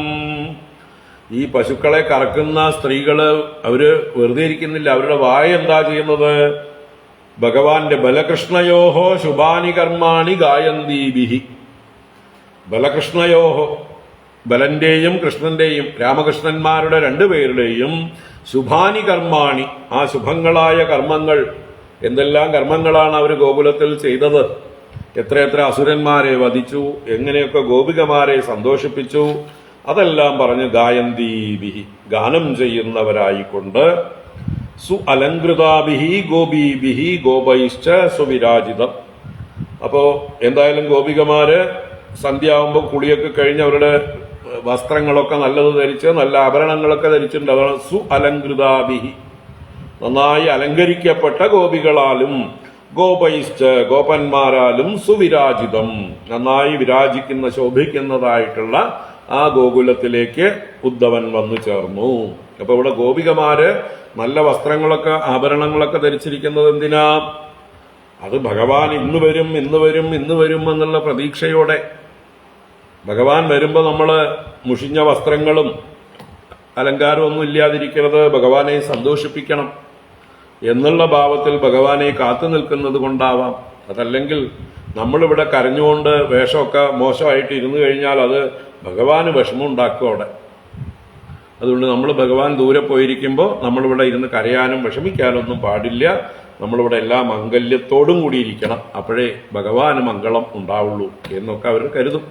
ഈ പശുക്കളെ കറക്കുന്ന സ്ത്രീകള് അവര് വെറുതെ ഇരിക്കുന്നില്ല. അവരുടെ വായ എന്താ ചെയ്യുന്നത്? ഭഗവാന്റെ ബലകൃഷ്ണയോഹോ ശുഭാനി കർമാണി ഗായന്തീഭിഃ. ബലകൃഷ്ണയോഹോ, ബലന്റെയും കൃഷ്ണന്റെയും, രാമകൃഷ്ണന്മാരുടെ രണ്ടുപേരുടെയും ശുഭാനി കർമാണി, ആ ശുഭങ്ങളായ കർമ്മങ്ങൾ. എന്തെല്ലാം കർമ്മങ്ങളാണ് അവർ ഗോകുലത്തിൽ ചെയ്തത്? എത്രയെത്ര അസുരന്മാരെ വധിച്ചു, എങ്ങനെയൊക്കെ ഗോപികമാരെ സന്തോഷിപ്പിച്ചു, അതെല്ലാം പറഞ്ഞ് ഗായന്തീഭിഃ, ഗാനം ചെയ്യുന്നവരായിക്കൊണ്ട്, സു അലങ്കൃതാഭിഃ ഗോപീഭിഃ ഗോപൈശ്ച സുവിരാജിതം. അപ്പോ എന്തായാലും ഗോപികമാര് സന്ധ്യയാവുമ്പോൾ കുളിയൊക്കെ കഴിഞ്ഞ് അവരുടെ വസ്ത്രങ്ങളൊക്കെ നല്ലത് ധരിച്ച് നല്ല ആഭരണങ്ങളൊക്കെ ധരിച്ചിട്ടുണ്ട്. അതാണ് സു അലങ്കൃതാഭിഃ, നന്നായി അലങ്കരിക്കപ്പെട്ട ഗോപികളാലും ഗോപൈശ്ച ഗോപന്മാരാലും സുവിരാജിതം, നന്നായി വിരാജിക്കുന്ന ശോഭിക്കുന്നതായിട്ടുള്ള ആ ഗോകുലത്തിലേക്ക് ഉദ്ധവൻ വന്നു ചേർന്നു. അപ്പൊ ഇവിടെ ഗോപികമാര് നല്ല വസ്ത്രങ്ങളൊക്കെ ആഭരണങ്ങളൊക്കെ ധരിച്ചിരിക്കുന്നത് എന്തിനാ? അത് ഭഗവാൻ ഇന്ന് വരും എന്നുള്ള പ്രതീക്ഷയോടെ. ഭഗവാൻ വരുമ്പോ നമ്മള് മുഷിഞ്ഞ വസ്ത്രങ്ങളും അലങ്കാരവും ഒന്നും ഇല്ലാതിരിക്കരുത്, ഭഗവാനെ സന്തോഷിപ്പിക്കണം എന്നുള്ള ഭാവത്തിൽ ഭഗവാനെ കാത്തു നിൽക്കുന്നത് കൊണ്ടാവാം. അതല്ലെങ്കിൽ നമ്മളിവിടെ കരഞ്ഞുകൊണ്ട് വേഷമൊക്കെ മോശമായിട്ട് ഇരുന്നു കഴിഞ്ഞാൽ അത് ഭഗവാന് വിഷമം ഉണ്ടാക്കും അവിടെ. അതുകൊണ്ട് നമ്മൾ ഭഗവാൻ ദൂരെ പോയിരിക്കുമ്പോൾ നമ്മളിവിടെ ഇരുന്ന് കരയാനും വിഷമിക്കാനൊന്നും പാടില്ല. നമ്മളിവിടെ എല്ലാ മംഗല്യത്തോടും കൂടിയിരിക്കണം, അപ്പോഴേ ഭഗവാന് മംഗളം ഉണ്ടാവുള്ളൂ എന്നൊക്കെ അവർ കരുതും.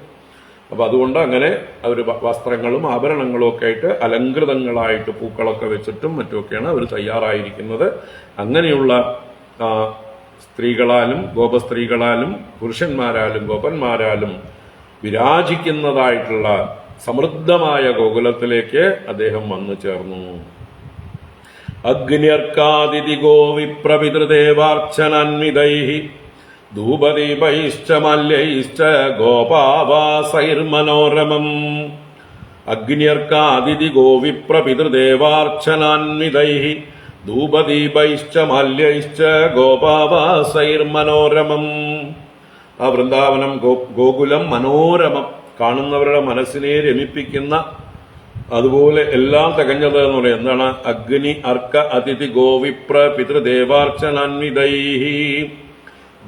അപ്പൊ അതുകൊണ്ട് അങ്ങനെ അവർ വസ്ത്രങ്ങളും ആഭരണങ്ങളും ഒക്കെ ആയിട്ട് അലങ്കൃതങ്ങളായിട്ട് പൂക്കളൊക്കെ വെച്ചിട്ടും മറ്റുമൊക്കെയാണ് അവർ തയ്യാറായിരിക്കുന്നത്. അങ്ങനെയുള്ള സ്ത്രീകളാലും ഗോപസ്ത്രീകളാലും പുരുഷന്മാരാലും ഗോപന്മാരാലും വിരാജിക്കുന്നതായിട്ടുള്ള സമൃദ്ധമായ ഗോകുലത്തിലേക്ക് അദ്ദേഹം വന്നു ചേർന്നു. അഗ്ന്യർക്കാദിതി ഗോവിപ്രപിതൃദേവാർച്ചനാന്വിതൈഃ ധൂപദീപൈശ്ച മാല്യൈശ്ച ഗോപാവാസൈർമനോരമം. അഗ്ന്യർക്കാദിതി ഗോവിപ്രപിതൃദേവാർച്ചനാന്വിതൈഃ ധൂപദീപൈശ്ച മാല്യൈശ്ച ഗോപാവാസൈർമനോരമം. ആ വൃന്ദാവനം ഗോകുലം മനോരമം, കാണുന്നവരുടെ മനസ്സിനെ രമിപ്പിക്കുന്ന, അതുപോലെ എല്ലാം തികഞ്ഞത് എന്ന് പറയും. എന്താണ്? അഗ്നി അർക്ക അതിഥി ഗോവിപ്ര പിതൃദേവാർച്ചനാന്വിതൈഃ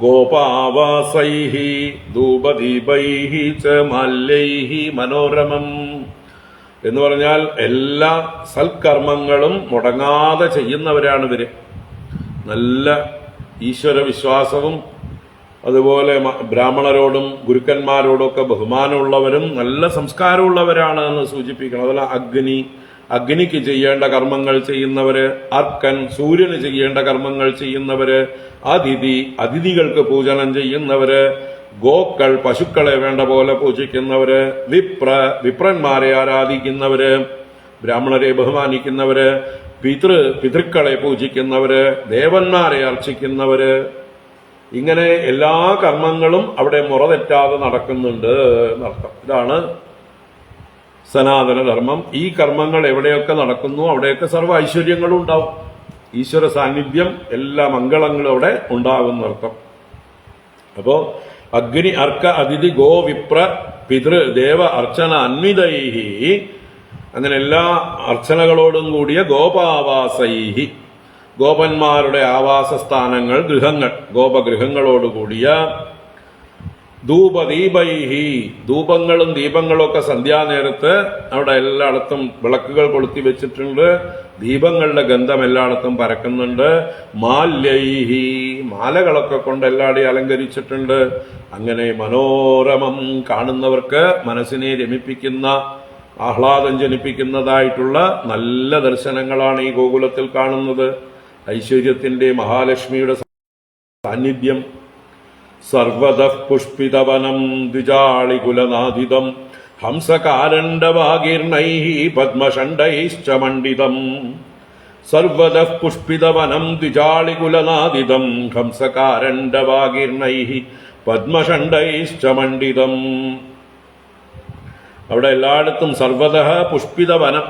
ഗോപാവാസൈഃ ധൂപദീപൈഃ ച മാല്യൈഃ മനോരമം എന്ന് പറഞ്ഞാൽ എല്ലാ സൽക്കർമ്മങ്ങളും മുടങ്ങാതെ ചെയ്യുന്നവരാണ് ഇവര്. നല്ല ഈശ്വര വിശ്വാസവും അതുപോലെ ബ്രാഹ്മണരോടും ഗുരുക്കന്മാരോടും ഒക്കെ ബഹുമാനമുള്ളവരും നല്ല സംസ്കാരമുള്ളവരാണ് എന്ന് സൂചിപ്പിക്കണം. അതുപോലെ അഗ്നി അഗ്നിക്ക് ചെയ്യേണ്ട കർമ്മങ്ങൾ ചെയ്യുന്നവര്, അർക്കൻ സൂര്യന് ചെയ്യേണ്ട കർമ്മങ്ങൾ ചെയ്യുന്നവര്, അതിഥികൾക്ക് പൂജനം ചെയ്യുന്നവര്, ഗോക്കൾ പശുക്കളെ വേണ്ട പോലെ പൂജിക്കുന്നവര്, വിപ്രന്മാരെ ആരാധിക്കുന്നവര്, ബ്രാഹ്മണരെ ബഹുമാനിക്കുന്നവര്, പിതൃക്കളെ പൂജിക്കുന്നവര്, ദേവന്മാരെ അർച്ചിക്കുന്നവര്, ഇങ്ങനെ എല്ലാ കർമ്മങ്ങളും അവിടെ മുറതെറ്റാതെ നടക്കുന്നുണ്ട് എന്നർത്ഥം. ഇതാണ് സനാതനധർമ്മം. ഈ കർമ്മങ്ങൾ എവിടെയൊക്കെ നടക്കുന്നു അവിടെയൊക്കെ സർവ്വ ഐശ്വര്യങ്ങളും ഉണ്ടാവും. ഈശ്വര സാന്നിധ്യം, എല്ലാ മംഗളങ്ങളും അവിടെ ഉണ്ടാകുന്നർത്ഥം. അപ്പോ അഗ്നി അർക്ക അതിഥി ഗോ വിപ്ര പിതൃ ദേവ അർച്ചന അന്വിതൈഹി, അങ്ങനെ എല്ലാ അർച്ചനകളോടും കൂടിയ ഗോപാവാസൈഹി, ഗോപന്മാരുടെ ആവാസസ്ഥാനങ്ങൾ, ഗൃഹങ്ങൾ, ഗോപഗൃഹങ്ങളോടുകൂടിയ ധൂപദീപൈഹി, ധൂപങ്ങളും ദീപങ്ങളും ഒക്കെ സന്ധ്യാനേരത്ത് അവിടെ എല്ലായിടത്തും വിളക്കുകൾ കൊളുത്തി വെച്ചിട്ടുണ്ട്. ദീപങ്ങളുടെ ഗന്ധം എല്ലായിടത്തും പരക്കുന്നുണ്ട്. മാല്യൈഹി, മാലകളൊക്കെ കൊണ്ട് എല്ലാവരെയും അലങ്കരിച്ചിട്ടുണ്ട്. അങ്ങനെ മനോരമം, കാണുന്നവർക്ക് മനസ്സിനെ രമിപ്പിക്കുന്ന, ആഹ്ലാദം ജനിപ്പിക്കുന്നതായിട്ടുള്ള നല്ല ദർശനങ്ങളാണ് ഈ ഗോകുലത്തിൽ കാണുന്നത്. ഐശ്വര്യത്തിന്റെ മഹാലക്ഷ്മിയുടെ സാന്നിധ്യം. സർവതഃ പുഷ്പിതവനം ദ്വിജാളികുലനാദിതം ഹംസകാരണ്ഡവാഗീർണൈഃ പദ്മഷണ്ഡൈശ്ച മണ്ഡിതം. സർവതഃ പുഷ്പിതവനം ദ്വിജാളികുലനാദിതം ഹംസകാരണ്ഡവാഗീർണൈഃ പദ്മഷണ്ഡൈശ്ച മണ്ഡിതം. അവിടെ എല്ലായിടത്തും സർവതഃ പുഷ്പിതവനം,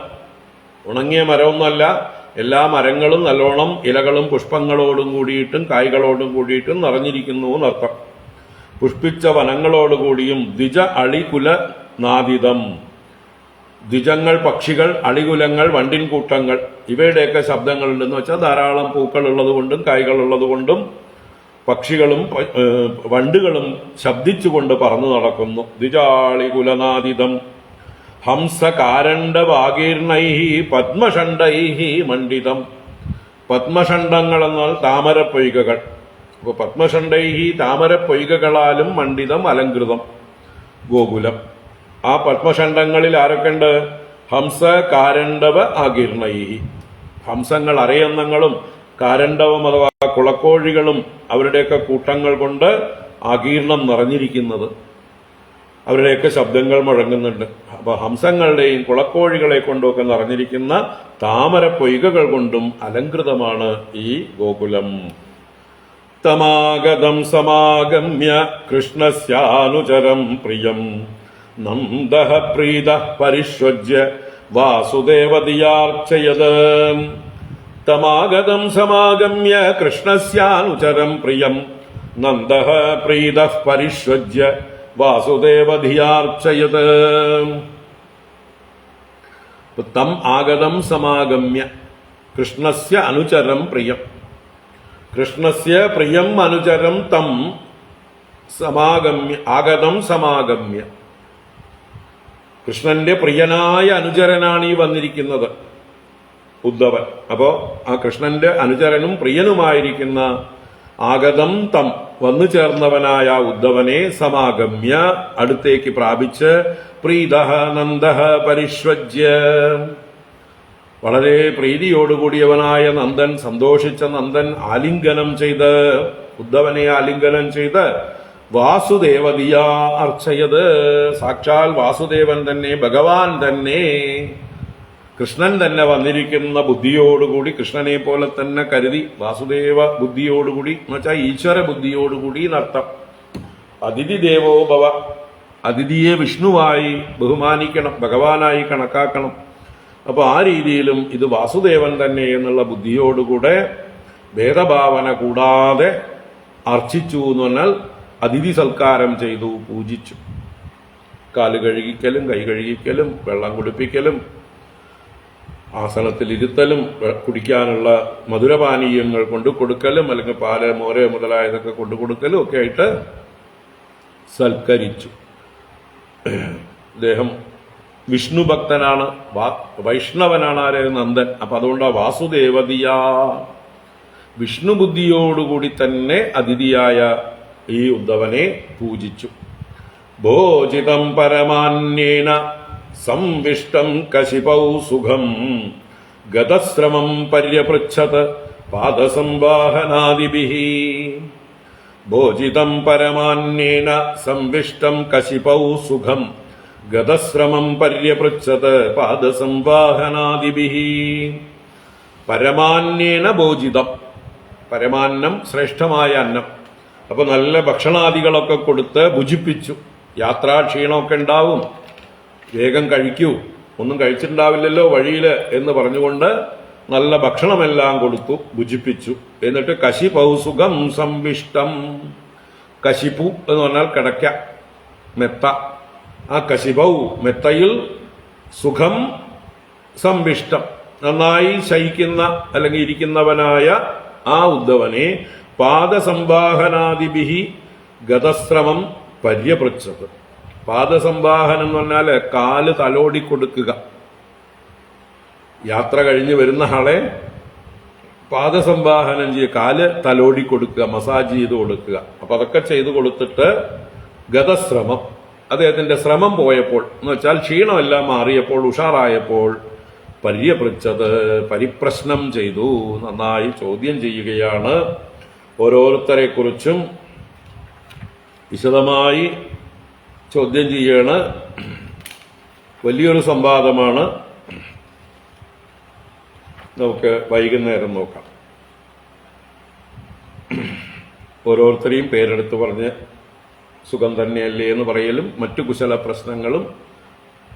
ഉണങ്ങിയ മരമൊന്നുമല്ല, എല്ലാ മരങ്ങളും നല്ലോണം ഇലകളും പുഷ്പങ്ങളോടും കൂടിയിട്ടും കായ്കളോടും കൂടിയിട്ടും നിറഞ്ഞിരിക്കുന്നു എന്നർത്ഥം. പുഷ്പിച്ച വനങ്ങളോടുകൂടിയും ദ്വിജ അളികുല നാദിതം, ദ്വിജങ്ങൾ പക്ഷികൾ, അളികുലങ്ങൾ വണ്ടിൻ കൂട്ടങ്ങൾ, ഇവയുടെയൊക്കെ ശബ്ദങ്ങളുണ്ടെന്ന് വെച്ചാൽ ധാരാളം പൂക്കൾ ഉള്ളത് കൊണ്ടും കായ്കൾ ഉള്ളത് കൊണ്ടും പക്ഷികളും വണ്ടുകളും ശബ്ദിച്ചുകൊണ്ട് പറന്നു നടക്കുന്നു. ദ്വിജാളികുലനാദിതം ഹംസകാരണ്ഡവാഗീർണൈഃ പദ്മഷണ്ഡൈഃ മണ്ഡിതം. പദ്മഷണ്ഡങ്ങൾ എന്നാൽ താമരപ്പൊയ്കകൾ. അപ്പോൾ പദ്മഷണ്ഡൈഃ താമരപ്പൊയ്കകളാലും മണ്ഡിതം, അലങ്കൃതം ഗോകുലം. ആ പദ്മഷണ്ഡങ്ങളിൽ ആരൊക്കെയുണ്ട്? ഹംസകാരണ്ഡവ ആഗീർണൈഃ, ഹംസങ്ങൾ അരയന്നങ്ങളും കാരണ്ഡവം അഥവാ കുളക്കോഴികളും അവരുടെയൊക്കെ കൂട്ടങ്ങൾ കൊണ്ട് ആകീർണം നിറഞ്ഞിരിക്കുന്നത്, അവരുടെയൊക്കെ ശബ്ദങ്ങൾ മുഴങ്ങുന്നുണ്ട്. അപ്പൊ ഹംസങ്ങളുടെയും കുളക്കോഴികളെ കൊണ്ടുമൊക്കെ നിറഞ്ഞിരിക്കുന്ന താമര പൊയ്കകൾ കൊണ്ടും അലങ്കൃതമാണ് ഈ ഗോകുലം. തമാഗതം സമാഗമ്യ കൃഷ്ണസ്യാനുചരം പ്രിയം നന്ദഃ പ്രീതഃ പരിഷ്വജ്യ വാസുദേവദിയാർച്ചയത്. തമാഗതം സമാഗമ്യ കൃഷ്ണസ്യാനുചരം പ്രിയം നന്ദഃ പ്രീതഃ പരിഷ്വജ്യ വാസുദേവധിയാർച്ചയത്. തം ആഗതം സമാഗമ്യ കൃഷ്ണസ്യ അനുചരം പ്രിയം, കൃഷ്ണസ്യ പ്രിയം അനുചരം തം സമാഗമ്യ, ആഗതം സമാഗമ്യ, കൃഷ്ണന്റെ പ്രിയനായ അനുചരനാണ് ഈ വന്നിരിക്കുന്നത് ഉദ്ധവൻ. അപ്പോ ആ കൃഷ്ണന്റെ അനുചരനും പ്രിയനുമായിരിക്കുന്ന ആഗതം തം, വന്നു ചേർന്നവനായ ഉദ്ധവനെ സമാഗമ്യ, അടുത്തേക്ക് പ്രാപിച്ച് പ്രീതഃ നന്ദഃ പരിഷ്വജ്യ, വളരെ പ്രീതിയോടുകൂടിയവനായ നന്ദൻ, സന്തോഷിച്ച നന്ദൻ ആലിംഗനം ചെയ്ത്, ഉദ്ധവനെ ആലിംഗനം ചെയ്ത് വാസുദേവതിയാ അർച്ചയത്, സാക്ഷാൽ വാസുദേവൻ തന്നെ, ഭഗവാൻ തന്നെ, കൃഷ്ണൻ തന്നെ വന്നിരിക്കുന്ന ബുദ്ധിയോടുകൂടി, കൃഷ്ണനെ പോലെ തന്നെ കരുതി, വാസുദേവ ബുദ്ധിയോടുകൂടി എന്ന് വെച്ചാൽ ഈശ്വര ബുദ്ധിയോടുകൂടി എന്നർത്ഥം. അതിഥി ദേവോ ഭവ, അതിഥിയെ വിഷ്ണുവായി ബഹുമാനിക്കണം, ഭഗവാനായി കണക്കാക്കണം. അപ്പൊ ആ രീതിയിലും ഇത് വാസുദേവൻ തന്നെ എന്നുള്ള ബുദ്ധിയോടുകൂടെ ഭേദഭാവന കൂടാതെ അർച്ചിച്ചു എന്ന് പറഞ്ഞാൽ അതിഥി സൽക്കാരം ചെയ്തു, പൂജിച്ചു. കാല് കഴുകിക്കലും കൈ കഴുകിക്കലും വെള്ളം കുടിപ്പിക്കലും ആസനത്തിൽ ഇരുത്തലും കുടിക്കാനുള്ള മധുരപാനീയങ്ങൾ കൊണ്ടു കൊടുക്കലും അല്ലെങ്കിൽ പാല് മോര് മുതലായതൊക്കെ കൊണ്ടു കൊടുക്കലും ഒക്കെ ആയിട്ട് സൽക്കരിച്ചു. അദ്ദേഹം വിഷ്ണു ഭക്തനാണ്, വൈഷ്ണവനാണ്. ആര്? നന്ദൻ. അപ്പൊ അതുകൊണ്ട് ആ വാസുദേവതിയാ, വിഷ്ണു ബുദ്ധിയോടുകൂടി തന്നെ അതിഥിയായ ഈ ഉദ്ധവനെ പൂജിച്ചു. ഭോജിതം പരമാന്യേന സംവിഷ്ടം കശിപൗ സുഖം ഗതശ്രമം പര്യപൃച്ഛത് പാദസംവാഹനാദിഭിഃ ഭോജിതം പരമാന്യേന സംവിഷ്ടം കശിപൗ സുഖം ഗതശ്രമം പര്യപൃച്ഛത് പാദസംവാഹനാദിഭിഃ പരമാന്യേന ഭോജിതം, പരമാന്നം ശ്രേഷ്ഠമായ അന്നം. അപ്പൊ നല്ല ഭക്ഷണാദികളൊക്കെ കൊടുത്ത് ഭുജിപ്പിച്ചു. യാത്രാക്ഷീണമൊക്കെ ഉണ്ടാവും, വേഗം കഴിക്കൂ, ഒന്നും കഴിച്ചിട്ടുണ്ടാവില്ലല്ലോ വഴിയില് എന്ന് പറഞ്ഞുകൊണ്ട് നല്ല ഭക്ഷണമെല്ലാം കൊടുത്തു, ഭുജിപ്പിച്ചു. എന്നിട്ട് കശിപൗ സുഖം സംവിഷ്ടം, കശിപ്പു എന്ന് പറഞ്ഞാൽ കിടക്ക, മെത്ത. ആ കശിപൗ മെത്തയിൽ, സുഖം സംവിഷ്ടം നന്നായി ശയിക്കുന്ന അല്ലെങ്കിൽ ഇരിക്കുന്നവനായ ആ ഉദ്ധവനെ പാദസംവാഹനാദിഭിഃ ഗതശ്രമം പര്യപൃച്ഛത്. പാദസംവാഹനം എന്ന് പറഞ്ഞാൽ കാല് തലോടി കൊടുക്കുക. യാത്ര കഴിഞ്ഞ് വരുന്ന ആളെ പാദസംവാഹനം ചെയ്യുക, കാല് തലോടി കൊടുക്കുക, മസാജ് ചെയ്ത് കൊടുക്കുക. അപ്പൊ അതൊക്കെ ചെയ്തു കൊടുത്തിട്ട് ഗതശ്രമം, അദ്ദേഹത്തിന്റെ ശ്രമം പോയപ്പോൾ എന്ന് വെച്ചാൽ ക്ഷീണമെല്ലാം മാറിയപ്പോൾ, ഉഷാറായപ്പോൾ, പര്യപൃച്ഛത് പരിപ്രശ്നം ചെയ്തു, നന്നായി ചോദ്യം ചെയ്യുകയാണ്. ഓരോരുത്തരെ കുറിച്ചും വിശദമായി ചോദ്യം ചെയ്യാണ്. വലിയൊരു സംവാദമാണ്. നമുക്ക് വൈകുന്നേരം നോക്കാം. ഓരോരുത്തരെയും പേരെടുത്ത് പറഞ്ഞ് സുഖം തന്നെയല്ലേ എന്ന് പറയലും മറ്റു കുശല പ്രശ്നങ്ങളും,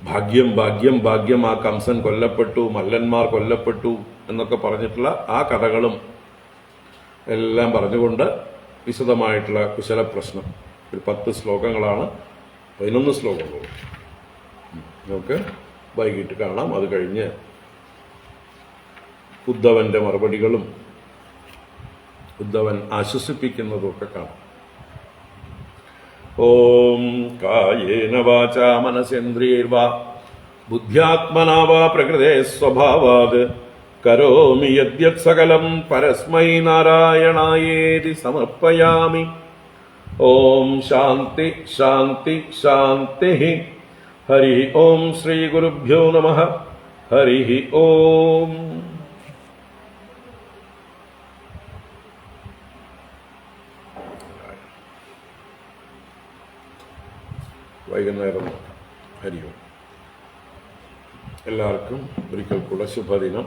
ഭാഗ്യം ഭാഗ്യം ഭാഗ്യം, ആ കംസൻ കൊല്ലപ്പെട്ടു, മല്ലന്മാർ കൊല്ലപ്പെട്ടു എന്നൊക്കെ പറഞ്ഞിട്ടുള്ള ആ കഥകളും എല്ലാം പറഞ്ഞുകൊണ്ട് വിശദമായിട്ടുള്ള കുശല പ്രശ്നം. ഒരു 10 ശ്ലോകങ്ങളാണ്, 11 ശ്ലോകങ്ങളും നമുക്ക് വൈകിട്ട് കാണാം. അത് കഴിഞ്ഞ് ഉദ്ധവന്റെ മറുപടികളും ഉദ്ധവൻ ആശ്വസിപ്പിക്കുന്നതൊക്കെ കാണാം. ഓം കായേന വാചാ മനസേന്ദ്രിയൈർവാ ബുദ്ധ്യാത്മനാ വാ പ്രകൃതേ സ്വഭാവാത് കരോമി യദ്യത് സകലം പരസ്മൈ നാരായണായേതി സമർപ്പയാമി. ഓം ശാന്തി ശാന്തി ശാന്തി. ഹരി ഓം ശ്രീ ഗുരുഭ്യോ നമഃ. ഹരി ഓം. വൈകുന്നേരം ഹരി ഓം. എല്ലാവർക്കും ഒരിക്കൽ കൂടെ ശുഭദിനം.